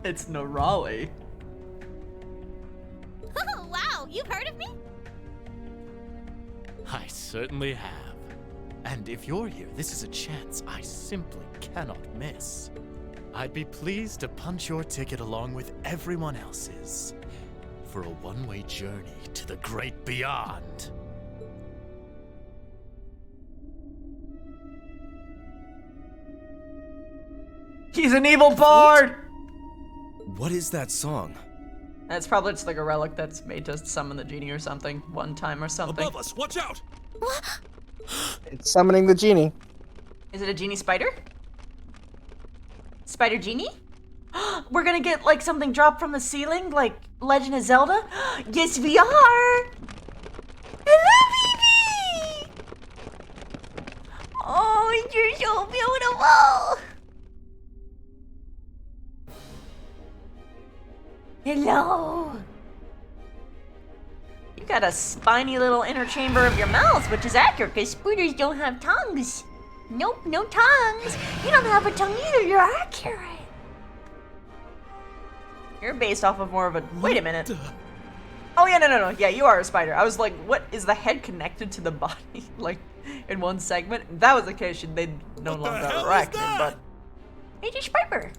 It's Norali. Oh, wow, you've heard of me? I certainly have. And if you're here, this is a chance I simply cannot miss. I'd be pleased to punch your ticket along with everyone else's for a one-way journey to the great beyond. He's an evil bard! What is that song? That's probably just like a relic that's made to summon the genie or something, one time or something. Above us, watch out! It's summoning the genie. Is it a genie spider? Spider genie? We're gonna get like something dropped from the ceiling, like Legend of Zelda? Yes, we are! Hello, baby! Oh, you're so beautiful! Hello! You got a spiny little inner chamber of your mouth, which is accurate because spiders don't have tongues. Nope, no tongues. You don't have a tongue either, you're accurate. You're based off of more of a... Wait a minute. Oh yeah, no. Yeah, you are a spider. I was like, what, is the head connected to the body? Like, in one segment? If that was the case, they'd no longer erect him, but... Hey, just spider.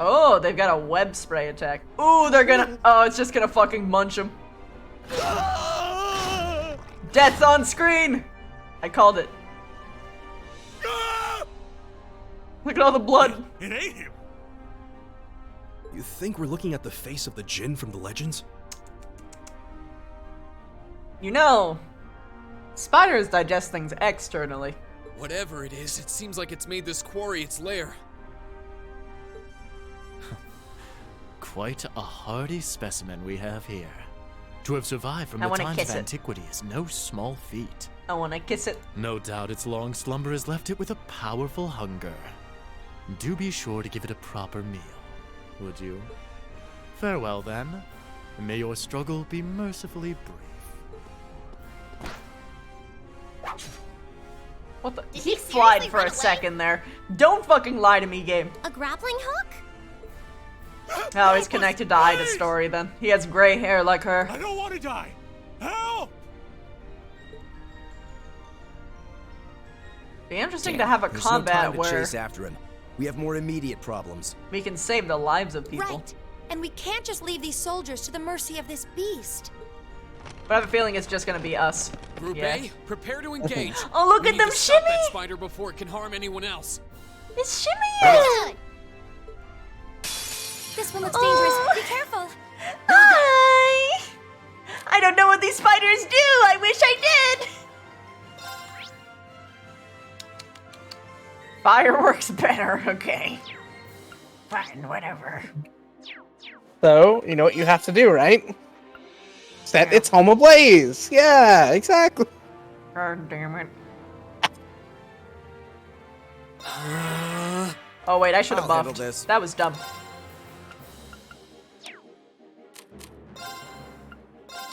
Oh, they've got a web spray attack. Ooh, they're gonna... Oh, it's just gonna fucking munch him. Death on screen! I called it. Look at all the blood. It ate him! You think we're looking at the face of the Jinn from the legends? You know, spiders digest things externally. Whatever it is, it seems like it's made this quarry its lair. Quite a hardy specimen we have here. To have survived from I the wanna times kiss of it. antiquity is no small feat. I wanna kiss it. No doubt its long slumber has left it with a powerful hunger. Do be sure to give it a proper meal, would you? Farewell then. May your struggle be mercifully brief. What the? Did He he flied seriously for run a away? second there. Don't fucking lie to me, game. A grappling hook? Oh, he's connected to Ida's story then. He has gray hair like her. I don't want to die. Help! Be interesting Damn, to have a there's combat no time to where chase after him. We have more immediate problems. we can save the lives of people. Right. And we can't just leave these soldiers to the mercy of this beast. But I have a feeling it's just gonna be us. Group Yeah. A, prepare to engage. Oh, look We at need them to stop that shimmy! spider before it can harm anyone else. It's shimmying! This one looks dangerous. Be careful. Hi! I don't know what these spiders do. I wish I did. Fireworks better. Okay. Fine, whatever. So, you know what you have to do, right? Set its home ablaze. Yeah, exactly. God damn it. Oh wait, I should have I'll handle buffed. this. That was dumb.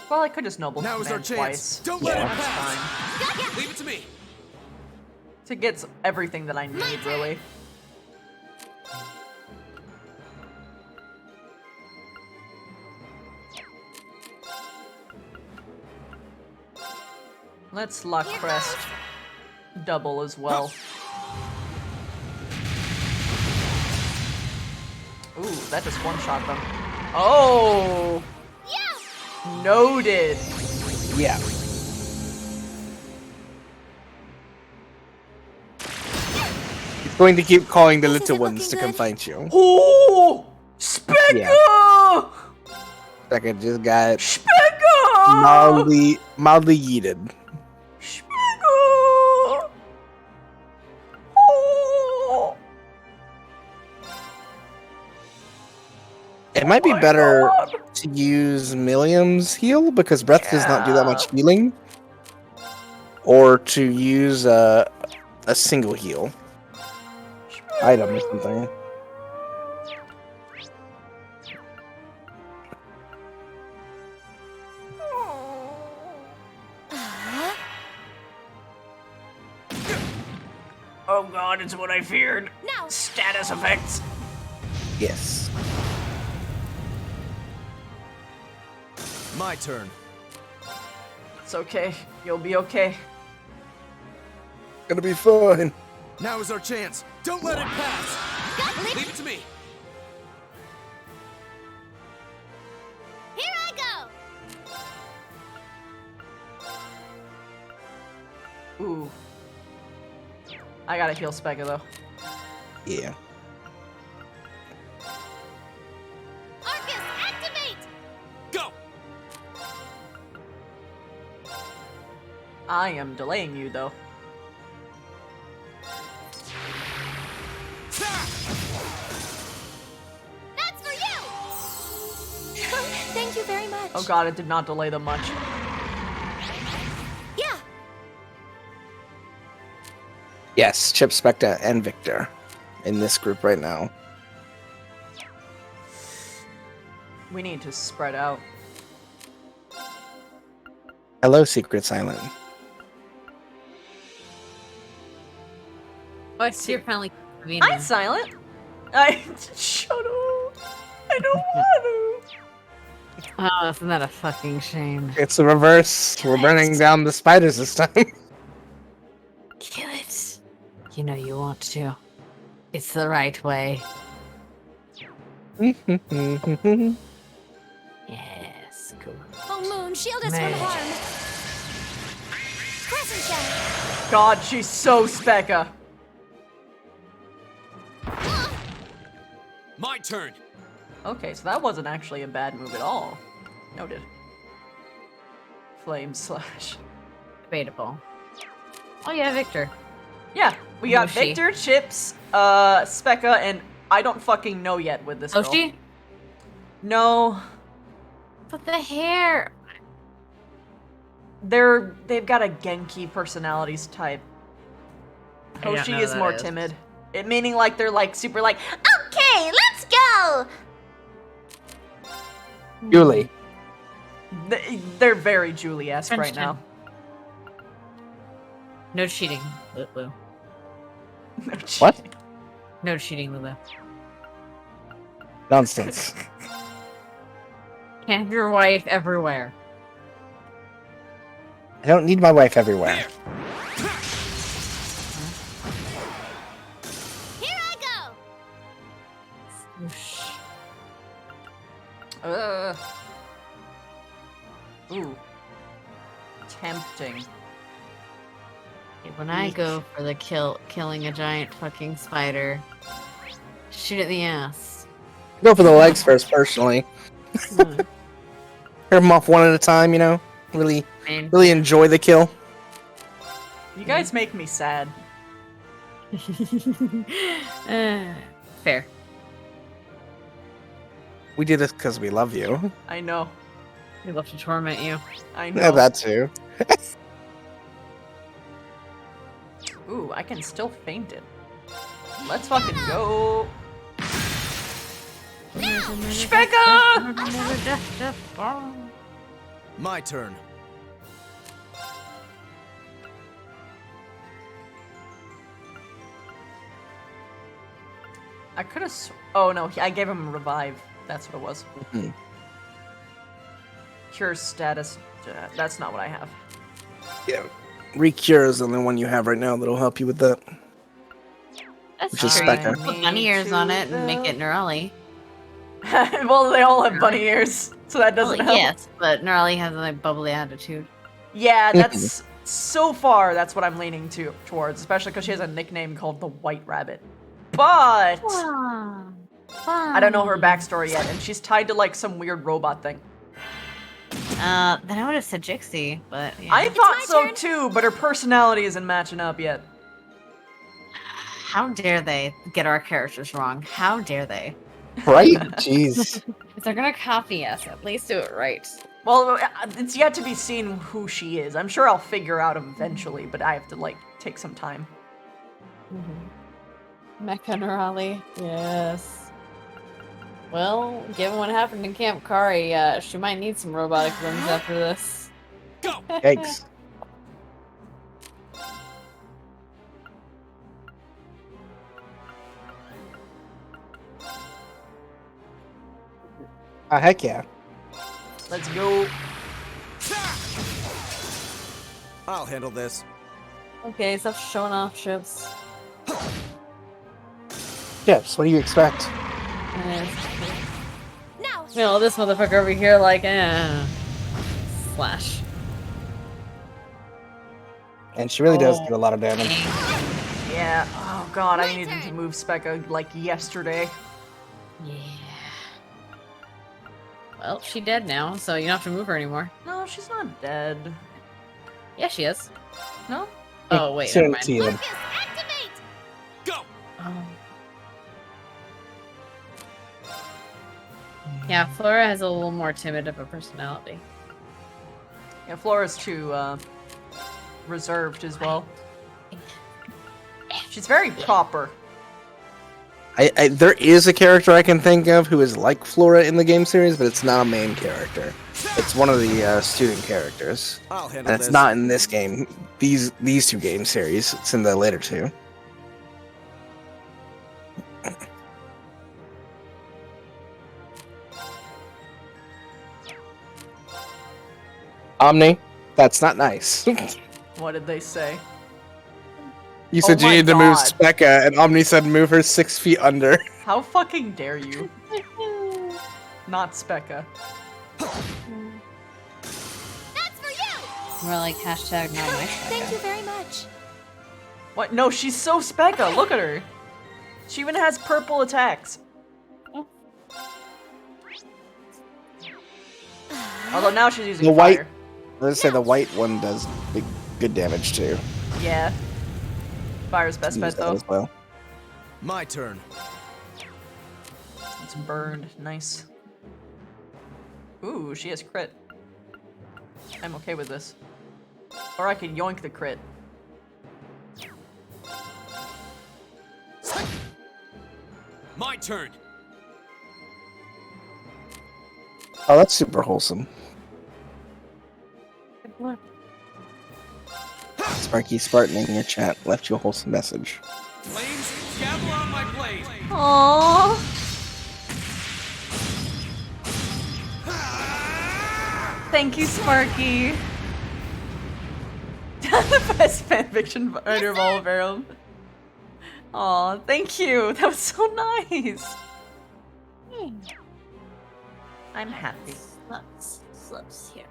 Well, I could just noble Now is our command chance. twice. Don't let it That's pass. fine. Leave it to me. It gets everything that I need, really. Let's Luck Crest double as well. Ooh, that just one-shot them. Oh! Yeah! Noted! Yeah. It's going to keep calling the little ones to come find you. Oh! Specca! Becca just got Specca! mildly yeeted. Specca! Oh! It might be better to use Milliam's heal because breath does not do that much healing, or to use a single heal item or something. Oh god, it's what I feared. Now. Status effects. Yes. My turn. It's okay. You'll be okay. Gonna be fun. Now is our chance. Don't let it pass. Leave it to me. Here I go. Ooh. I gotta heal Specca though. Yeah. Arcus, activate! Go! I am delaying you though. That's for you! Thank you very much. Oh god, it did not delay them much. Yeah. Yes, Chip, Specta, and Victor in this group right now. We need to spread out. Hello, Secret Silent. Oh, so you're finally I'm silent. I shut up. I don't want to. Oh, isn't that a fucking shame? It's the reverse. We're burning down the spiders this time. Kill it. You know you want to. It's the right way. Yes, cool. Oh, Moon, shield us from harm. Crescent shell. God, she's so Specca. My turn. Okay, so that wasn't actually a bad move at all. Noted. Flame slash. Debatable. Oh yeah, Victor. Yeah, we got Yoshi. Victor, Chips, Specca, and I don't fucking know yet with this girl. Yoshi? No. But the hair. They've got a Genki personalities type. I don't Hoshi know is that more is. timid. It meaning like they're like super like Okay, let's go! Julie. they're very Julie-esque right French now. No cheating, Lulu. No What? No cheating, Lulu. Nonsense. Can't have your wife everywhere. I don't need my wife everywhere. Here I go. Ooh. Tempting. When I go for the killing a giant fucking spider, shoot it in the ass. Go for the legs first, personally. Hit them off one at a time, you know? Really enjoy the kill. You guys make me sad. Fair. We do this because we love you. I know. We love to torment you. I know. Yeah, that too. Ooh, I can still feint it. Let's fucking go. Specca! My turn. I could have. Oh no, I gave him a revive. That's what it was. Mhm. Cure status. That's not what I have. Yeah. Recure is the only one you have right now that'll help you with that. That's Which is true. Specca. Put bunny ears on it and make it Neurali. Well, they all have bunny ears, so that doesn't help. Yes, but Neurali has a like, bubbly attitude. Yeah, that's so far. That's what I'm leaning towards, especially because she has a nickname called the White Rabbit. But I don't know her backstory yet, and she's tied to like some weird robot thing. Then I would have said Jixie, but yeah. I thought so too, but her personality isn't matching up yet. How dare they get our characters wrong? How dare they? Right? Jeez. If they're gonna copy us, at least do it right. Well, it's yet to be seen who she is. I'm sure I'll figure out eventually, but I have to like take some time. Mecha Neurali, yes. Well, given what happened in Camp Kari, she might need some robotic limbs after this. Go! Yikes. Heck yeah. Let's go. I'll handle this. Okay, stop showing off ships. Yes, what do you expect? Now. You know, this motherfucker over here, like, slash. And she really does do a lot of damage. Yeah. Oh god, I needed to move Specca like yesterday. Yeah. Well, she's dead now, so you don't have to move her anymore. No, she's not dead. Yeah, she is. No? Oh, wait, never mind. Focus, activate. Go. Yeah, Flora has a little more timid of a personality. Yeah, Flora's too reserved as well. She's very proper. There is a character I can think of who is like Flora in the game series, but it's not a main character. It's one of the student characters. I'll And handle it's this. not in this game. These two game series. It's in the later two. Omni, that's not nice. What did they say? You said you my needed to move God. Specca, and Omni said move her 6 feet under. How fucking dare you? Not Specca. That's for you. More like hashtag not my Thank you very much. What? No, she's so Specca. Look at her. She even has purple attacks. Although now she's using The white, fire. let's say the white one does good damage too. Yeah. Fire's best Use bet that though. as well. My turn. It's burned. Nice. Ooh, she has crit. I'm okay with this. Or I can yoink the crit. My turn. Oh, that's super wholesome. Sparky Spartan in your chat left you a wholesome message. Flames, gavel on my blade. Aww. thank you, Sparky. The best fanfiction writer of all of Aram. Aw, thank you. That was so nice. I'm happy. Sluts here.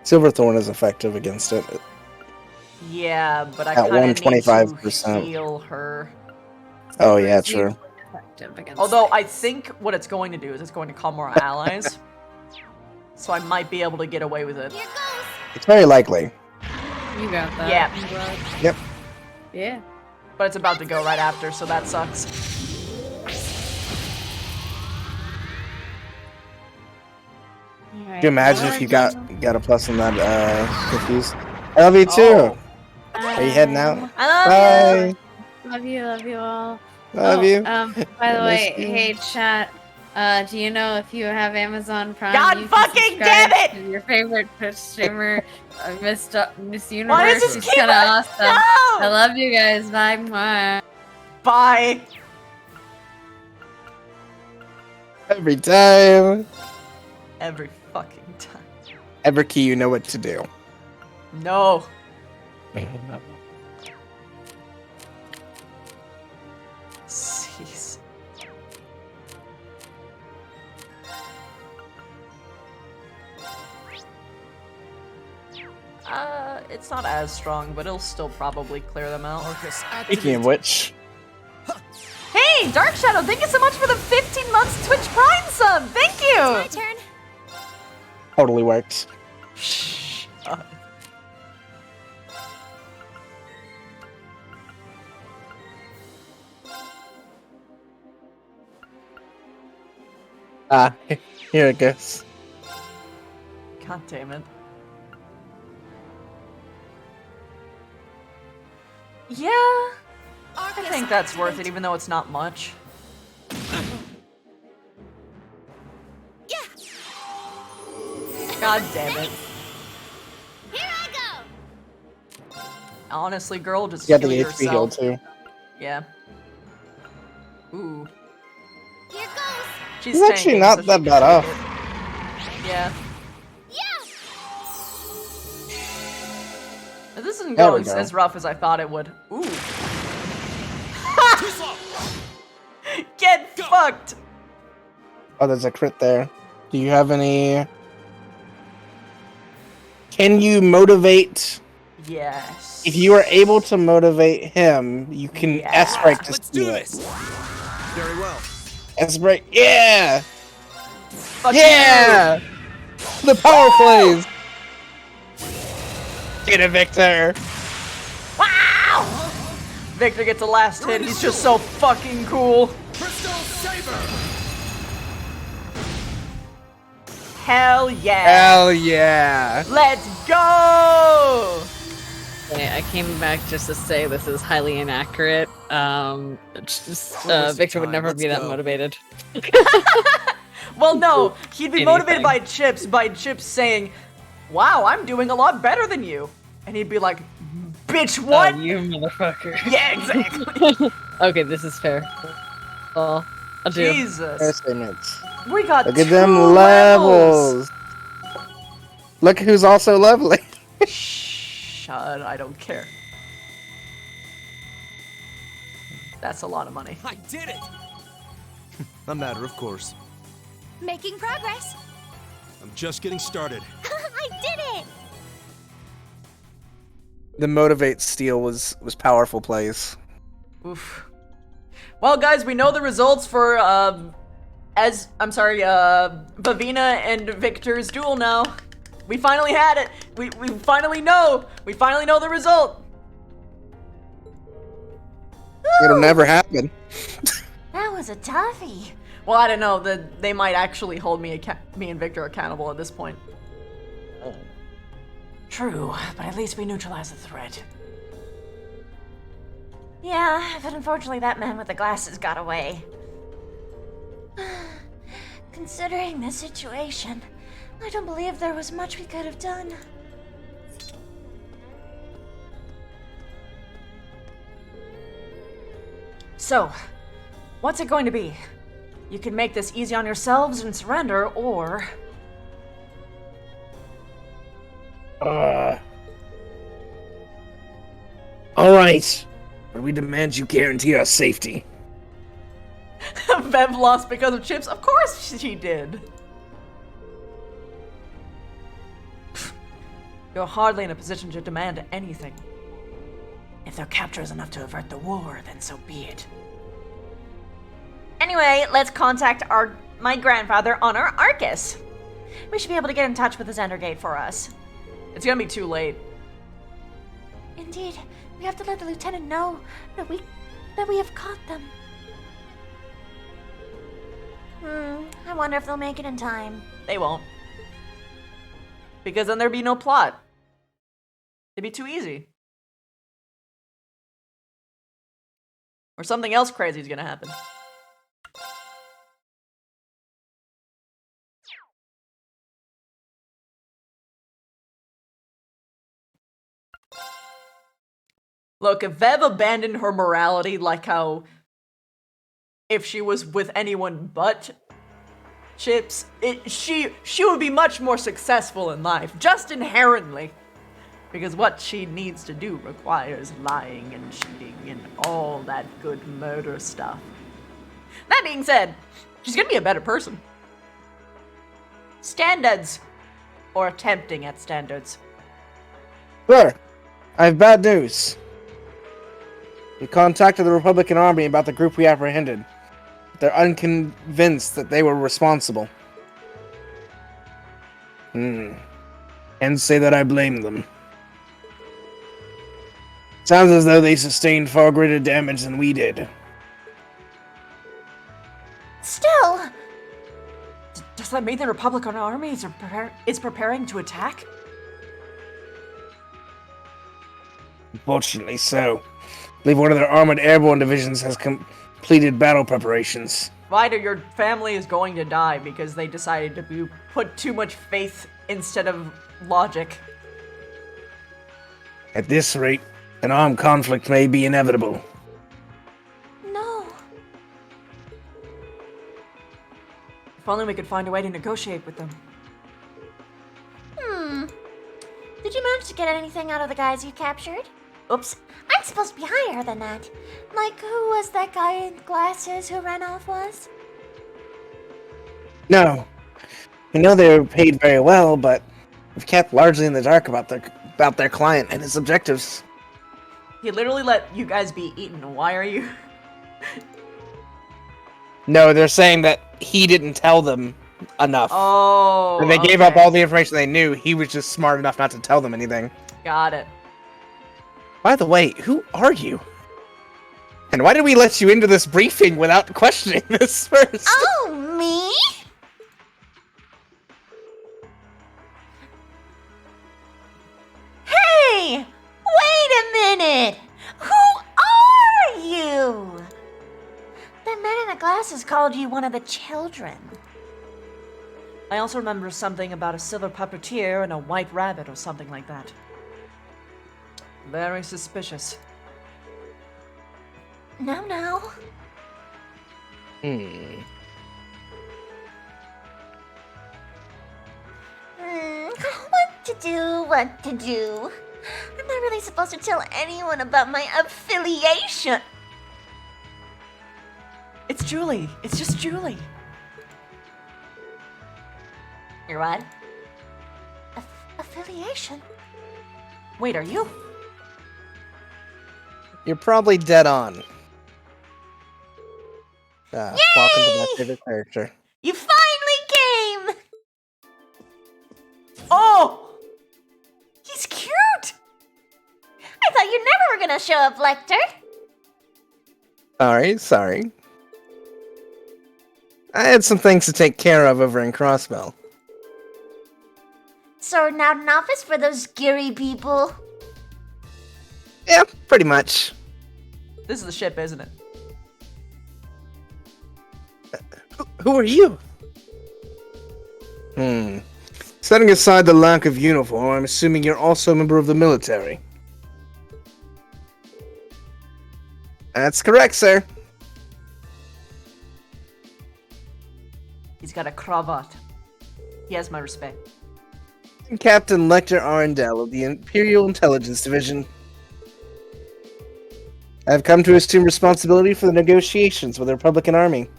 Silverthorn is effective against it. Yeah, but I At kind of need to 125%. heal her. Oh yeah, true. Although I think what it's going to do is it's going to call more allies. So I might be able to get away with it. It's very likely. You got that. Yeah. Yep. Yeah. But it's about to go right after, so that sucks. Could you imagine if you got a plus on that confused? I love you too. Are you heading out? I love you. Love you all. Love you. By the way, hey chat. Do you know if you have Amazon Prime? God you fucking can damn it! to your favorite Twitch streamer, Miss Universe. Why does this It's keep kind of it- awesome. No! I love you guys. Bye. Mwah. Bye. Every time. Every fucking time. Ever key, you know what to do. No. Jeez. It's not as strong, but it'll still probably clear them out. Speaking of which, Hey, Dark Shadow, thank you so much for the 15 months Twitch Prime sub. Thank you. My turn. totally works. Ah, here it goes. God damn it. Yeah, I think that's worth it, even though it's not much. God damn it. Here I go. Honestly, girl, just You got heal the HP heal yourself. too. Yeah. Ooh. Here goes. She's It's actually tanking, not so she that can bad take off. it. Yeah. This isn't There we going go. as rough as I thought it would. Ooh. Get fucked! Oh, there's a crit there. Do you have any? Can you motivate? Yes. If you are able to motivate him, you can S-break to Let's do steal this. it. Very well. S-break, yeah! Fuck Yeah! The power plays! Get it, Victor! Wow! Victor gets a last hit. He's just so fucking cool. Crystal Saber. Hell yeah! Hell yeah! Let's go! Okay, I came back just to say this is highly inaccurate. Victor would never be that motivated. Well, no, he'd be motivated Anything. by Chips saying, "Wow, I'm doing a lot better than you," and he'd be like, "Bitch, what?" You motherfucker. Yeah, exactly. Okay, this is fair. I'll do. Jesus. Estimates. We got Look at 2 them levels! Look who's also leveling. Shut, I don't care. That's a lot of money. I did it. A matter of course. Making progress. I'm just getting started. I did it. The motivate steal was powerful plays. Oof. Well, guys, we know the results for Bavina and Victor's duel now. We finally had it. We finally know. We finally know the result. It'll never happen. That was a toughie. Well, I don't know. They might actually hold me and Victor accountable at this point. True, but at least we neutralized the threat. Yeah, but unfortunately that man with the glasses got away. Considering the situation, I don't believe there was much we could have done. So, What's it going to be? You can make this easy on yourselves and surrender, or... Alright. But we demand you guarantee our safety. Bev lost because of chips? Of course she did. You're hardly in a position to demand anything. If their capture is enough to avert the war, then so be it. Anyway, let's contact my grandfather on our Arcus. We should be able to get in touch with the Zendergate for us. It's gonna be too late. Indeed, we have to let the lieutenant know that we have caught them. I wonder if they'll make it in time. They won't. Because then there'd be no plot. It'd be too easy. Or something else crazy is gonna happen. Look, if Vev abandoned her morality like how if she was with anyone but Chips, she would be much more successful in life, just inherently. Because what she needs to do requires lying and cheating and all that good murder stuff. That being said, she's gonna be a better person. Standards. Or attempting at standards. Sir, I have bad news. We contacted the Republican Army about the group we apprehended. They're unconvinced that they were responsible. Can't say that I blame them. Sounds as though they sustained far greater damage than we did. Still, Does that mean the Republican Army is preparing to attack? Unfortunately so. I believe one of their armored airborne divisions has completed battle preparations. Ryder, your family is going to die because they decided to put too much faith instead of logic. At this rate, an armed conflict may be inevitable. no. If only we could find a way to negotiate with them. Did you manage to get anything out of the guys you captured? Oops, I'm supposed to be higher than that. Like, who was that guy in glasses who ran off was? No. We know they were paid very well, but we've kept largely in the dark about their client and his objectives. He literally let you guys be eaten. Why are you... No, they're saying that he didn't tell them enough. Oh, And they gave up all the information they knew. He was just smart enough not to tell them anything. Got it. By the way, who are you? And why did we let you into this briefing without questioning this first? Oh, me? Hey! Wait a minute! Who are you? The man in the glasses called you one of the children. I also remember something about a silver puppeteer and a white rabbit or something like that. Very suspicious. No. What to do? I'm not really supposed to tell anyone about my affiliation. It's Julie. It's just Julie. You're what? Affiliation? Wait, are you? You're probably dead on. Welcome to my favorite character. You finally came! Oh! He's cute! I thought you never were gonna show up, Lecter. Sorry. I had some things to take care of over in Crossbell. Sorting out an office for those Geary people. Yeah, pretty much. This is the ship, isn't it? Who are you? Setting aside the lack of uniform, I'm assuming you're also a member of the military. That's correct, sir. got a cravat. He has my respect. Captain Lecter Arendelle of the Imperial Intelligence Division. I have come to assume responsibility for the negotiations with the Republican Army.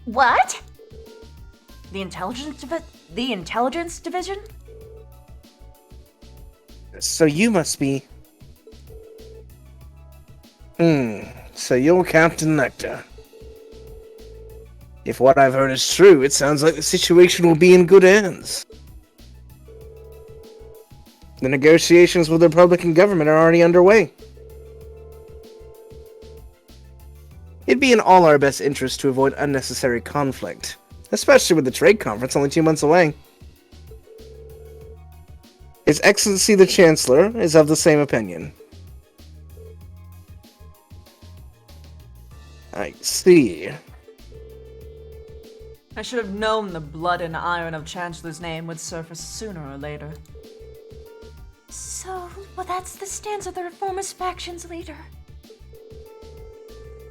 What? The intelligence division? So you must be... So you're Captain Lecter. If what I've heard is true, it sounds like the situation will be in good hands. The negotiations with the Republican government are already underway. It'd be in all our best interest to avoid unnecessary conflict, especially with the trade conference only 2 months away. His Excellency the Chancellor is of the same opinion. I see. I should have known the blood and iron of Chancellor's name would surface sooner or later. So, well, that's the stance of the Reformist faction's leader.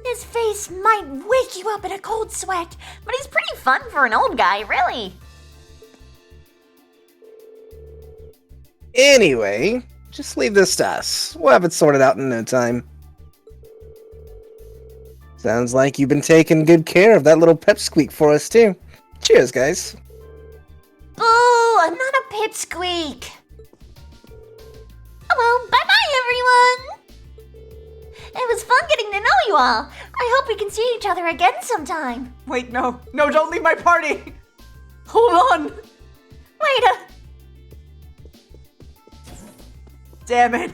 His face might wake you up in a cold sweat, But he's pretty fun for an old guy, really. Anyway, just leave this to us. We'll have it sorted out in no time. Sounds like you've been taking good care of that little pipsqueak for us, too. Cheers, guys. Ooh, I'm not a pipsqueak. Well, bye-bye, everyone. It was fun getting to know you all. I hope we can see each other again sometime. Wait, no, don't leave my party! Hold on! Wait Damn it!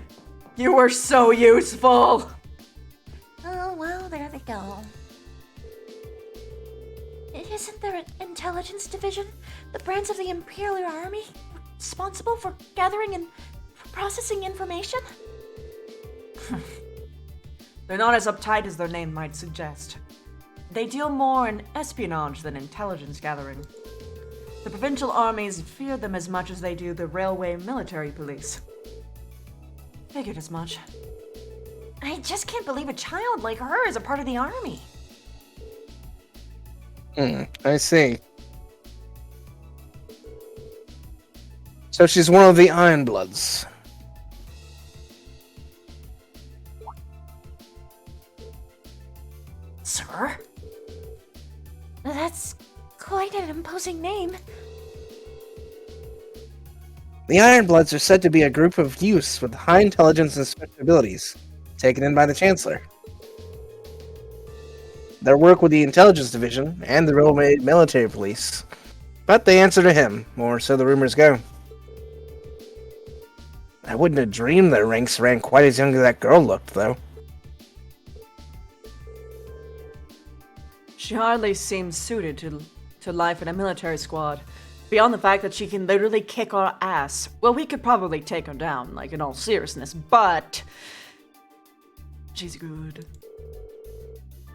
You were so useful! Oh, well, there they go. Isn't there an intelligence division? The branch of the Imperial Army responsible for gathering and processing information? They're not as uptight as their name might suggest. They deal more in espionage than intelligence gathering. The provincial armies fear them as much as they do the railway military police. Figured as much. I just can't believe a child like her is a part of the army. I see. So she's one of the Ironbloods. Sir? That's quite an imposing name. The Ironbloods are said to be a group of youths with high intelligence and special abilities, taken in by the Chancellor. Their work with the Intelligence Division and the Railway Military Police, but they answer to him, or so the rumors go. I wouldn't have dreamed their ranks ran quite as young as that girl looked, though. She hardly seems suited to life in a military squad. Beyond the fact that she can literally kick our ass. Well, we could probably take her down, like in all seriousness, but she's good.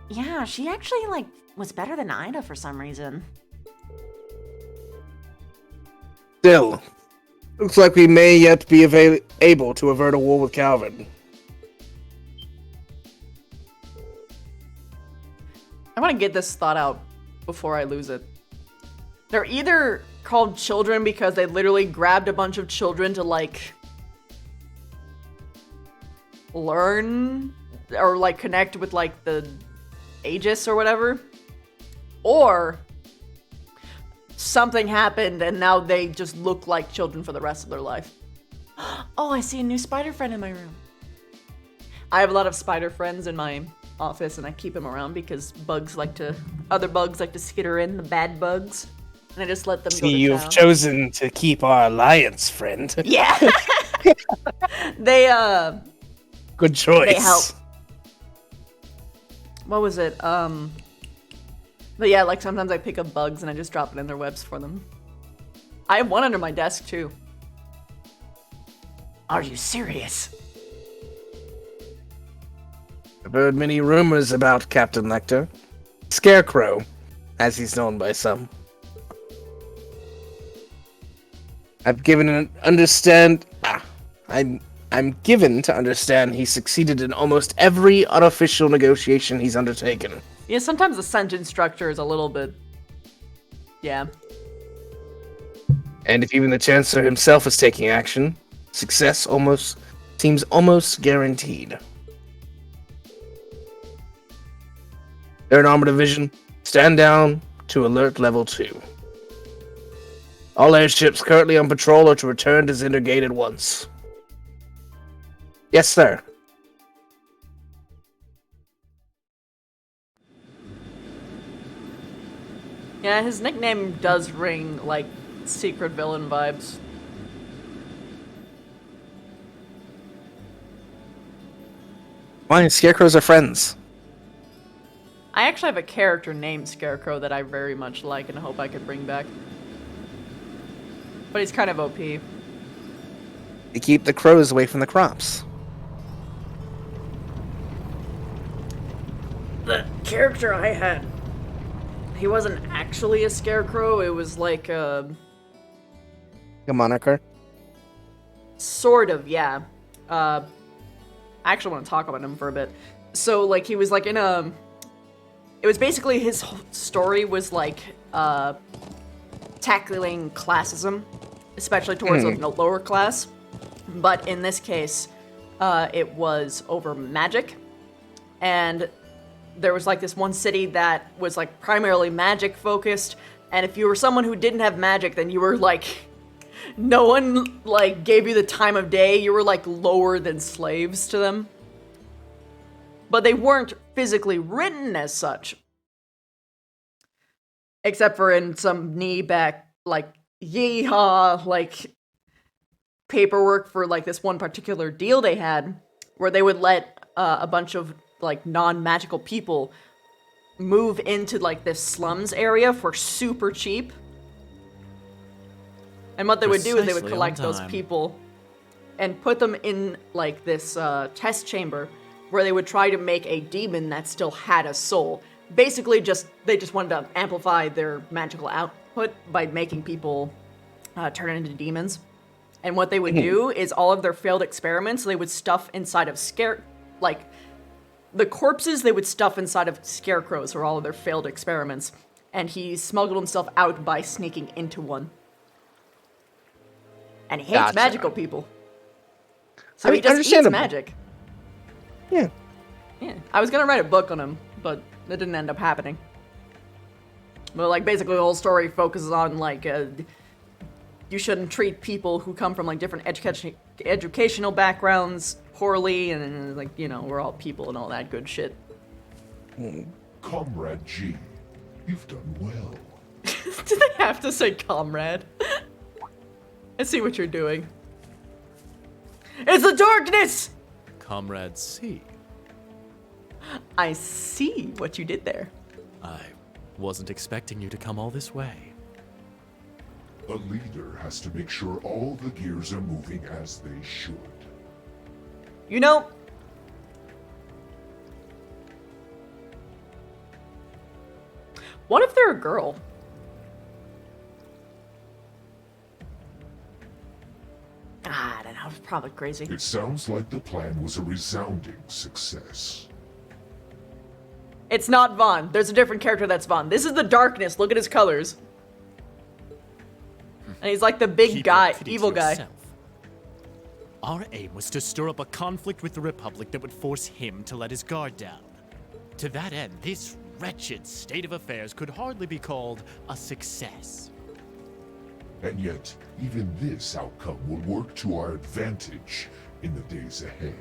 Yeah, she actually, was better than Ida for some reason. Still, looks like we may yet be able to avert a war with Calvin. I want to get this thought out before I lose it. They're either called children because they literally grabbed a bunch of children to, learn or, connect with, the Aegis or whatever. Or something happened and now they just look like children for the rest of their life. Oh, I see a new spider friend in my room. I have a lot of spider friends in my office and I keep them around because other bugs like to skitter in, the bad bugs. And I just let them go to You've town. chosen to keep our alliance, friend. Yeah. They, Good choice. They help. What was it? But yeah, sometimes I pick up bugs and I just drop it in their webs for them. I have one under my desk, too. Are you serious? I've heard many rumors about Captain Lecter. Scarecrow, as he's known by some. I'm given to understand he succeeded in almost every unofficial negotiation he's undertaken. Yeah, sometimes the sentence structure is a little bit Yeah. And if even the Chancellor himself is taking action, success seems almost guaranteed. Third Armor Division, stand down to alert level 2. All airships currently on patrol are to return to Zinder Gate at once. Yes, sir. Yeah, his nickname does ring like secret villain vibes. Why? Scarecrows are friends. I actually have a character named Scarecrow that I very much like and hope I could bring back. But he's kind of OP. They keep the crows away from the crops. The character I had, he wasn't actually a scarecrow, it was like a moniker? Sort of, yeah. I actually want to talk about him for a bit. So, like, he was like in a... It was basically his story was like tackling classism, especially towards the lower class. But in this case, it was over magic. And there was like this one city that was like primarily magic focused. And if you were someone who didn't have magic, then you were like, no one like gave you the time of day. You were like lower than slaves to them. But they weren't physically written as such. Except for in some knee-back, like, yeehaw, like, paperwork for, like, this one particular deal they had, where they would let a bunch of, like, non-magical people move into, like, this slums area for super cheap. And what they would do is they would collect those people and put them in, like, this test chamber where they would try to make a demon that still had a soul. Basically, they just wanted to amplify their magical output by making people turn into demons. And what they would do is all of their failed experiments, they would stuff inside of the corpses they would stuff inside of scarecrows for all of their failed experiments. And he smuggled himself out by sneaking into one. And he hates magical people. So he just eats magic. Yeah. Yeah. I was gonna write a book on him, but that didn't end up happening. But, like, basically the whole story focuses on, like, you shouldn't treat people who come from, like, different educational backgrounds poorly, and, like, you know, we're all people and all that good shit. Comrade G, you've done well. Do they have to say comrade? I see what you're doing. It's the darkness! Comrade C. I see what you did there. I wasn't expecting you to come all this way. A leader has to make sure all the gears are moving as they should. You know, what if they're a girl? I don't know, it's probably crazy. It sounds like the plan was a resounding success. It's not Vaughn. There's a different character that's Vaughn. This is the darkness. Look at his colors. And he's like the big guy, evil guy. Our aim was to stir up a conflict with the Republic that would force him to let his guard down. To that end, this wretched state of affairs could hardly be called a success. And yet, even this outcome will work to our advantage in the days ahead.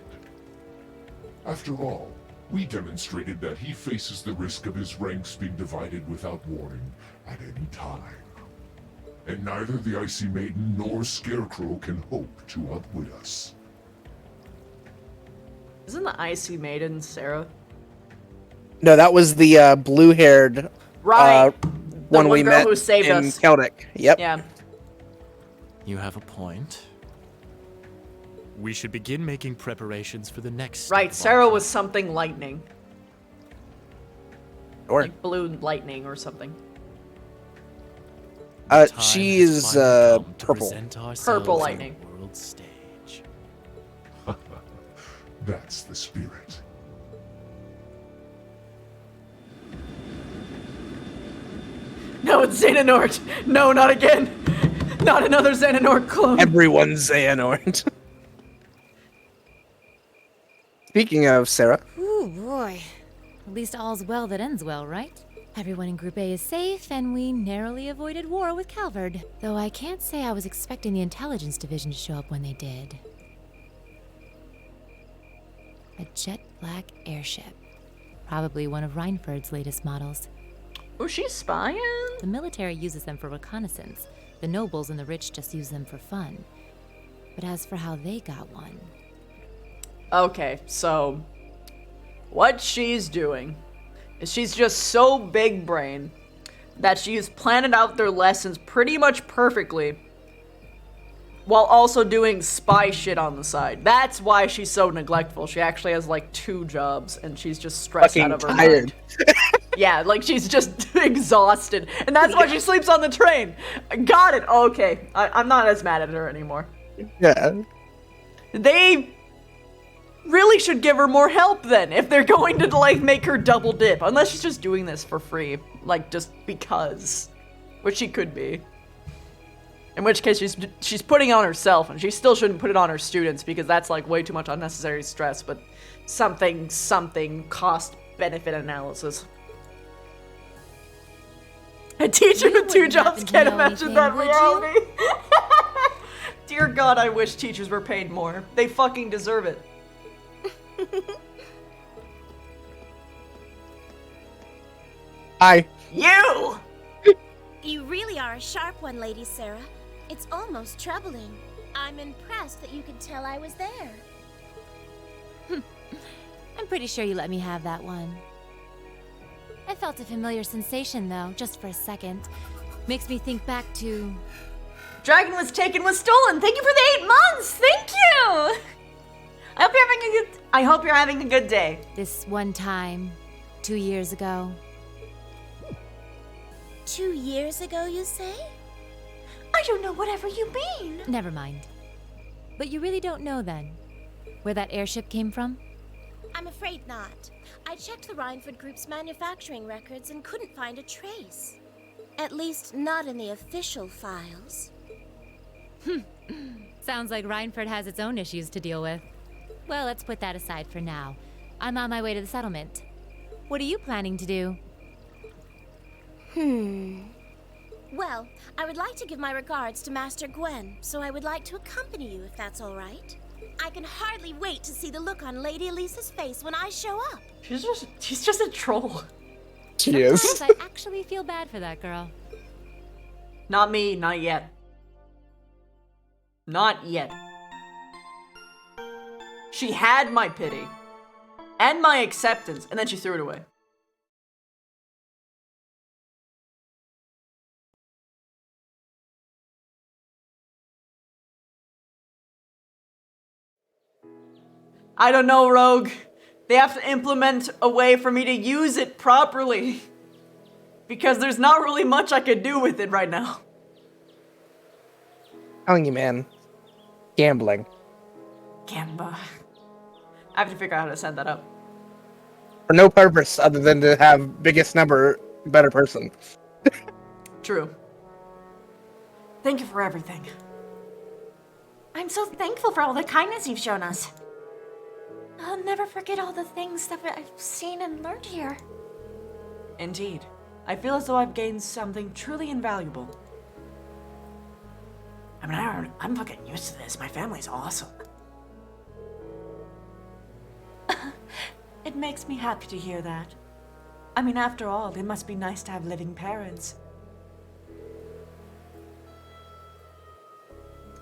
After all, we demonstrated that he faces the risk of his ranks being divided without warning at any time. And neither the Icy Maiden nor Scarecrow can hope to outwit us. Isn't the Icy Maiden Sarah? No, that was the blue-haired right. one we girl met who saved in us. Celtic. Yep. Yeah. You have a point. We should begin making preparations for the next Right, Sarah was something lightning. Or like blue lightning or something. She is purple. Purple lightning. World stage. That's the spirit. No, it's Xehanort. No, not again. Not another Xehanort clone. Everyone's Xehanort. Speaking of Sarah. Ooh, boy. At least all's well that ends well, right? Everyone in Group A is safe, and we narrowly avoided war with Calvard. Though I can't say I was expecting the Intelligence Division to show up when they did. A jet black airship. Probably one of Reinford's latest models. Was she spying? The military uses them for reconnaissance. The nobles and the rich just use them for fun. But as for how they got one... Okay, so what she's doing is she's just so big brain that she's planned out their lessons pretty much perfectly while also doing spy shit on the side. That's why she's so neglectful. She actually has like 2 jobs and she's just stressed Fucking out of her tired. mind. Yeah, like she's just exhausted. And that's why she sleeps on the train. Got it. Okay. I'm not as mad at her anymore. Yeah. They really should give her more help then, if they're going to like make her double dip. Unless she's just doing this for free, like just because, which she could be. In which case she's putting it on herself, and she still shouldn't put it on her students because that's like way too much unnecessary stress. But something cost benefit analysis. A teacher with 2 jobs can't imagine that reality. Dear God, I wish teachers were paid more. They fucking deserve it. Hi. You! You really are a sharp one, Lady Sarah. It's almost troubling. I'm impressed that you could tell I was there. I'm pretty sure you let me have that one. I felt a familiar sensation, though, just for a second. Makes me think back to... Dragon was taken, was stolen. Thank you for the 8 months. Thank you. I hope you're having a good day. This one time, 2 years ago. 2 years ago, you say? I don't know whatever you mean. Never mind. But you really don't know, then, where that airship came from? I'm afraid not. I checked the Reinford Group's manufacturing records and couldn't find a trace. At least not in the official files. Sounds like Reinford has its own issues to deal with. Well, let's put that aside for now. I'm on my way to the settlement. What are you planning to do? Well, I would like to give my regards to Master Gwen, so I would like to accompany you if that's all right. I can hardly wait to see the look on Lady Elisa's face when I show up. She's just a troll. She is. Sometimes I actually feel bad for that girl. Not me, not yet. Not yet. She had my pity and my acceptance, and then she threw it away. I don't know, Rogue. They have to implement a way for me to use it properly. Because there's not really much I could do with it right now. Telling you, man. Gambling. Gamba. I have to figure out how to set that up. For no purpose other than to have biggest number, better person. True. Thank you for everything. I'm so thankful for all the kindness you've shown us. I'll never forget all the things that I've seen and learned here. Indeed. I feel as though I've gained something truly invaluable. I mean, I'm fucking used to this. My family's awesome. It makes me happy to hear that. I mean, after all, it must be nice to have living parents.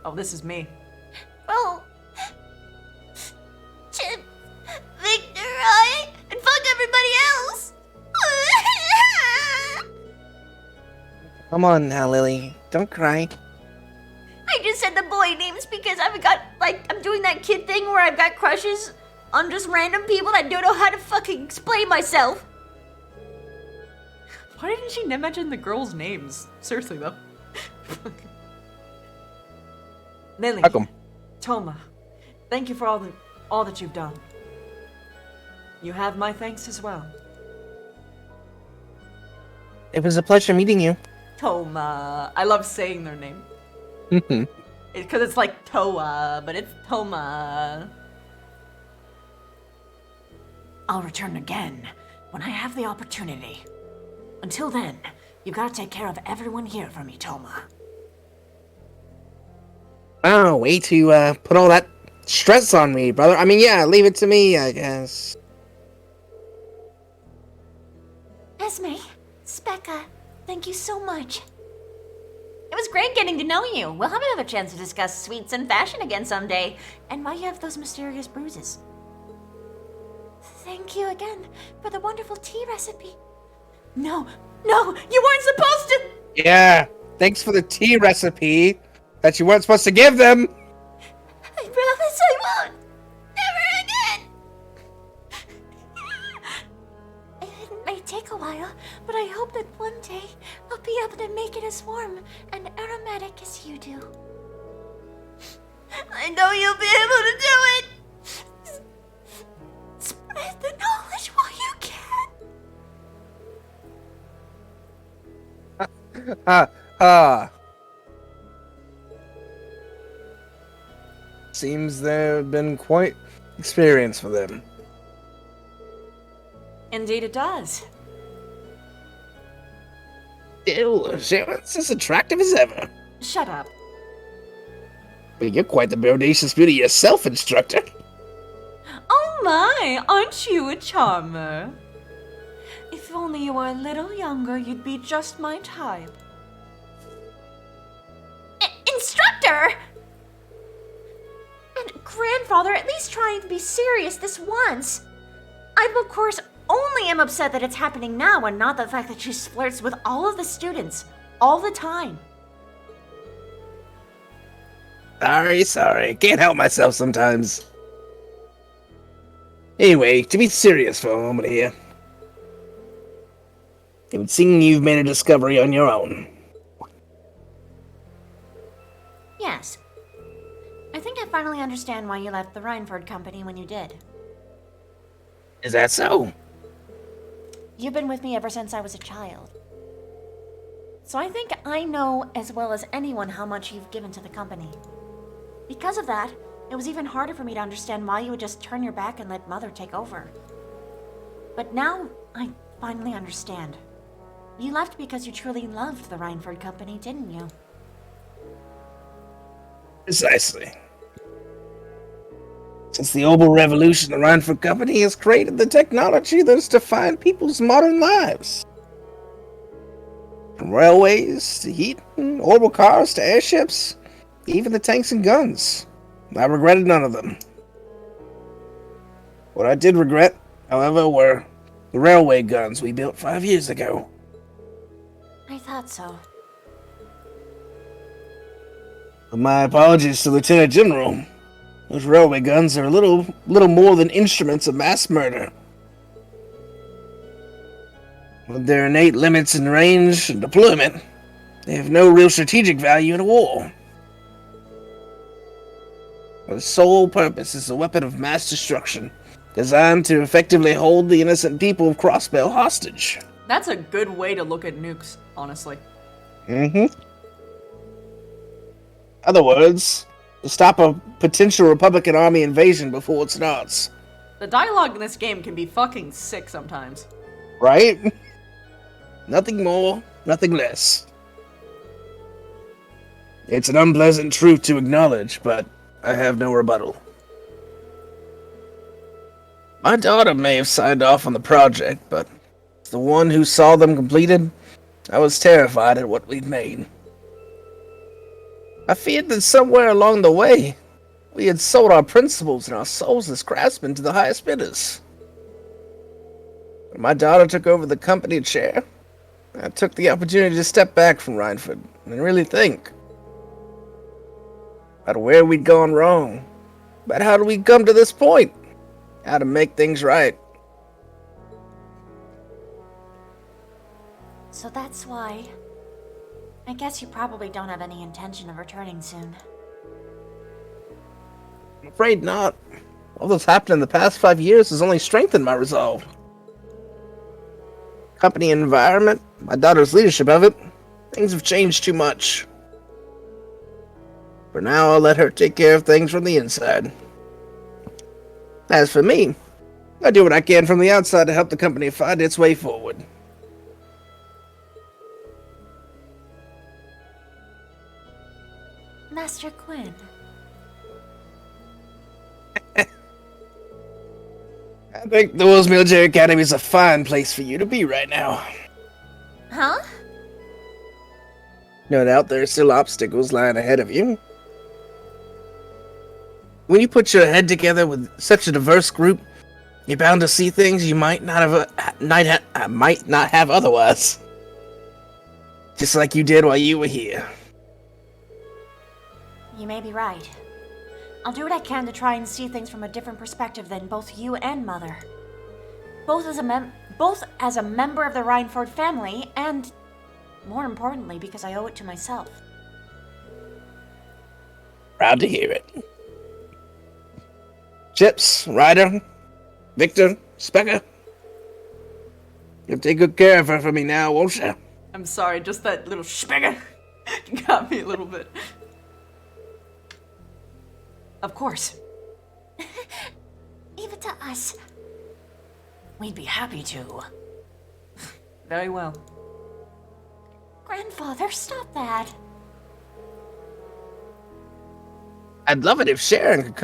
Oh, this is me. Well, Chip, Victor, I, and fuck everybody else. Come on now, Lily. Don't cry. I just said the boy names because I've got, like, I'm doing that kid thing where I've got crushes on just random people and I don't know how to fucking explain myself. Why didn't she mention the girls' names? Seriously, though. Lily, Welcome. Toma, thank you for all that you've done. You have my thanks as well. It was a pleasure meeting you. Toma. I love saying their name. Because it's like Toa, but it's Toma. I'll return again when I have the opportunity. Until then, you gotta take care of everyone here for me, Toma. Oh, way to put all that stress on me, brother. I mean, yeah, leave it to me, I guess. Esme, Specca, thank you so much. It was great getting to know you. We'll have another chance to discuss sweets and fashion again someday. And why you have those mysterious bruises. Thank you again for the wonderful tea recipe. No, you weren't supposed to! Yeah, thanks for the tea recipe that you weren't supposed to give them. I promise I won't. Never again. It may take a while, but I hope that one day I'll be able to make it as warm and aromatic as you do. I know you'll be able to do it! Spread the knowledge while you can. Seems they've been quite experienced for them. Indeed it does. Still, it's as attractive as ever. Shut up. But you're quite the bodacious beauty yourself, instructor. Oh my, aren't you a charmer? If only you were a little younger, you'd be just my type. Instructor! And grandfather, at least try and be serious this once. I, of course, only am upset that it's happening now and not the fact that she flirts with all of the students all the time. Sorry. Can't help myself sometimes. Anyway, to be serious for a moment here. It would seem you've made a discovery on your own. Yes. I think I finally understand why you left the Rhineford Company when you did. Is that so? You've been with me ever since I was a child. So I think I know as well as anyone how much you've given to the company. Because of that, it was even harder for me to understand why you would just turn your back and let Mother take over. But now, I finally understand. You left because you truly loved the Rhineford Company, didn't you? Precisely. Since the Orbital Revolution, the Rhineford Company has created the technology that has defined people's modern lives. From railways to heating, orbital cars to airships, even the tanks and guns. I regretted none of them. What I did regret, however, were the railway guns we built 5 years ago. I thought so. My apologies to Lieutenant General. Those railway guns are a little more than instruments of mass murder. With their innate limits in range and deployment, they have no real strategic value in a war. Their sole purpose is a weapon of mass destruction, designed to effectively hold the innocent people of Crossbell hostage. That's a good way to look at nukes, honestly. Other words, to stop a potential Republican army invasion before it starts. The dialogue in this game can be fucking sick sometimes. Right? Nothing more, nothing less. It's an unpleasant truth to acknowledge, but I have no rebuttal. My daughter may have signed off on the project, but as the one who saw them completed, I was terrified at what we'd made. I feared that somewhere along the way, we had sold our principles and our souls as craftsmen to the highest bidders. When my daughter took over the company chair, I took the opportunity to step back from Rhineford and really think about where we'd gone wrong, about how did we come to this point, how to make things right. So that's why. I guess you probably don't have any intention of returning soon. I'm afraid not. All that's happened in the past 5 years has only strengthened my resolve. Company environment, my daughter's leadership of it, Things have changed too much. For now, I'll let her take care of things from the inside. As for me, I do what I can from the outside to help the company find its way forward. Master Quinn. I think the Will's Military Academy is a fine place for you to be right now. Huh? No doubt there are still obstacles lying ahead of you. When you put your head together with such a diverse group, you're bound to see things you might not have otherwise. Just like you did while you were here. You may be right. I'll do what I can to try and see things from a different perspective than both you and Mother. Both as a member of the Rhineford family, and more importantly, because I owe it to myself. Proud to hear it. Chips, Ryder, Victor, Specker. You'll take good care of her for me now, won't you? I'm sorry, just that little Specker got me a little bit. Of course. Even to us. We'd be happy to. Very well. Grandfather, stop that. I'd love it if Sharon could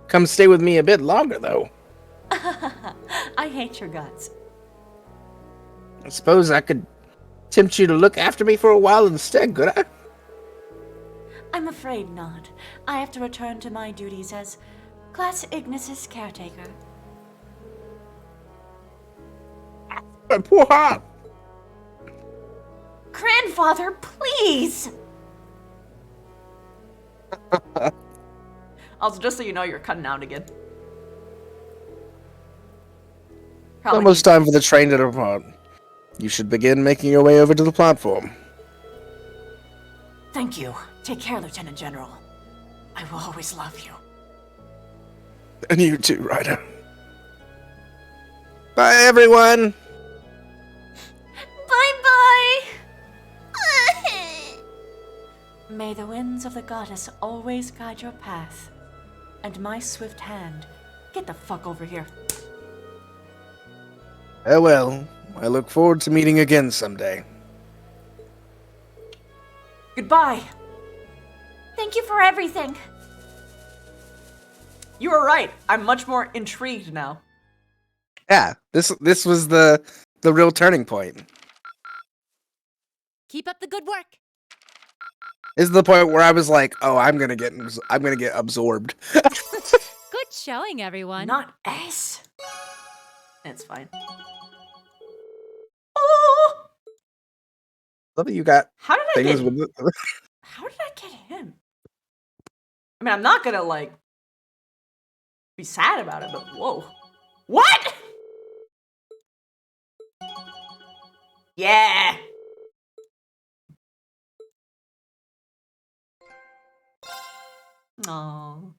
come stay with me a bit longer, though. I hate your guts. I suppose I could tempt you to look after me for a while instead, could I? I'm afraid not. I have to return to my duties as Class Ignis's caretaker. My poor heart! Grandfather, please! Also, just so you know, you're cutting out again. It's almost time for the train to depart. You should begin making your way over to the platform. Thank you. Take care, Lieutenant General. I will always love you. And you too, Ryder. Bye, everyone! Bye-bye! May the winds of the goddess always guide your path. And my swift hand. Get the fuck over here. Farewell. I look forward to meeting again someday. Goodbye. Thank you for everything. You were right. I'm much more intrigued now. Yeah, this was the real turning point. Keep up the good work. This is the point where I was like, "Oh, I'm gonna get absorbed." Good showing, everyone. Not S. It's fine. Oh! Love that you got How did I things get? with. How did I get him? I mean, I'm not gonna like be sad about it, but whoa, what? Yeah. Oh.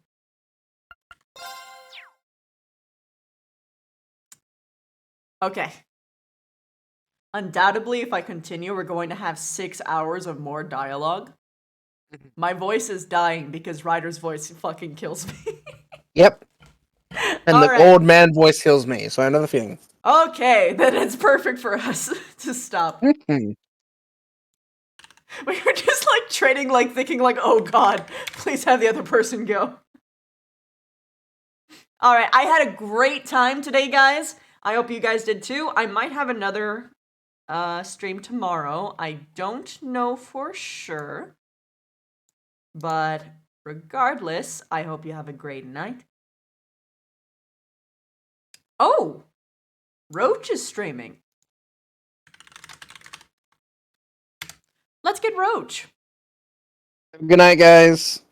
Okay. Undoubtedly, if I continue, we're going to have 6 hours of more dialogue. My voice is dying because Ryder's voice fucking kills me. Yep. And the Alright. old man voice kills me, so I know the feeling. Okay, then it's perfect for us to stop. We were just like trading, like thinking like, oh god, please have the other person go. Alright, I had a great time today, guys. I hope you guys did too. I might have another stream tomorrow. I don't know for sure. But regardless, I hope you have a great night. Oh! Roach is streaming. Let's get Roach. Good night, guys.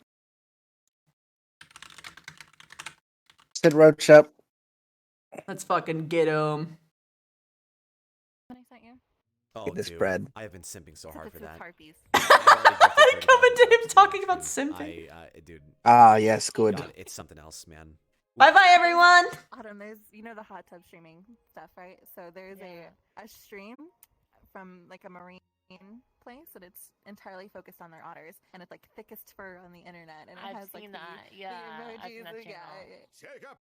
Hit Roach up. Let's fucking get him. Oh, Get this dude, bread. I have been simping so hard for that. Coming to him talking about simping. Dude. Ah, yes, good. God, it's something else, man. Bye bye, everyone. Autumn, there's the hot tub streaming stuff, right? So there's a stream from like a marine place, and it's entirely focused on their otters, and it's like thickest fur on the internet, and it I've has seen like that. the Yeah, I've seen emojis. that Yeah, channel. yeah. Shake up!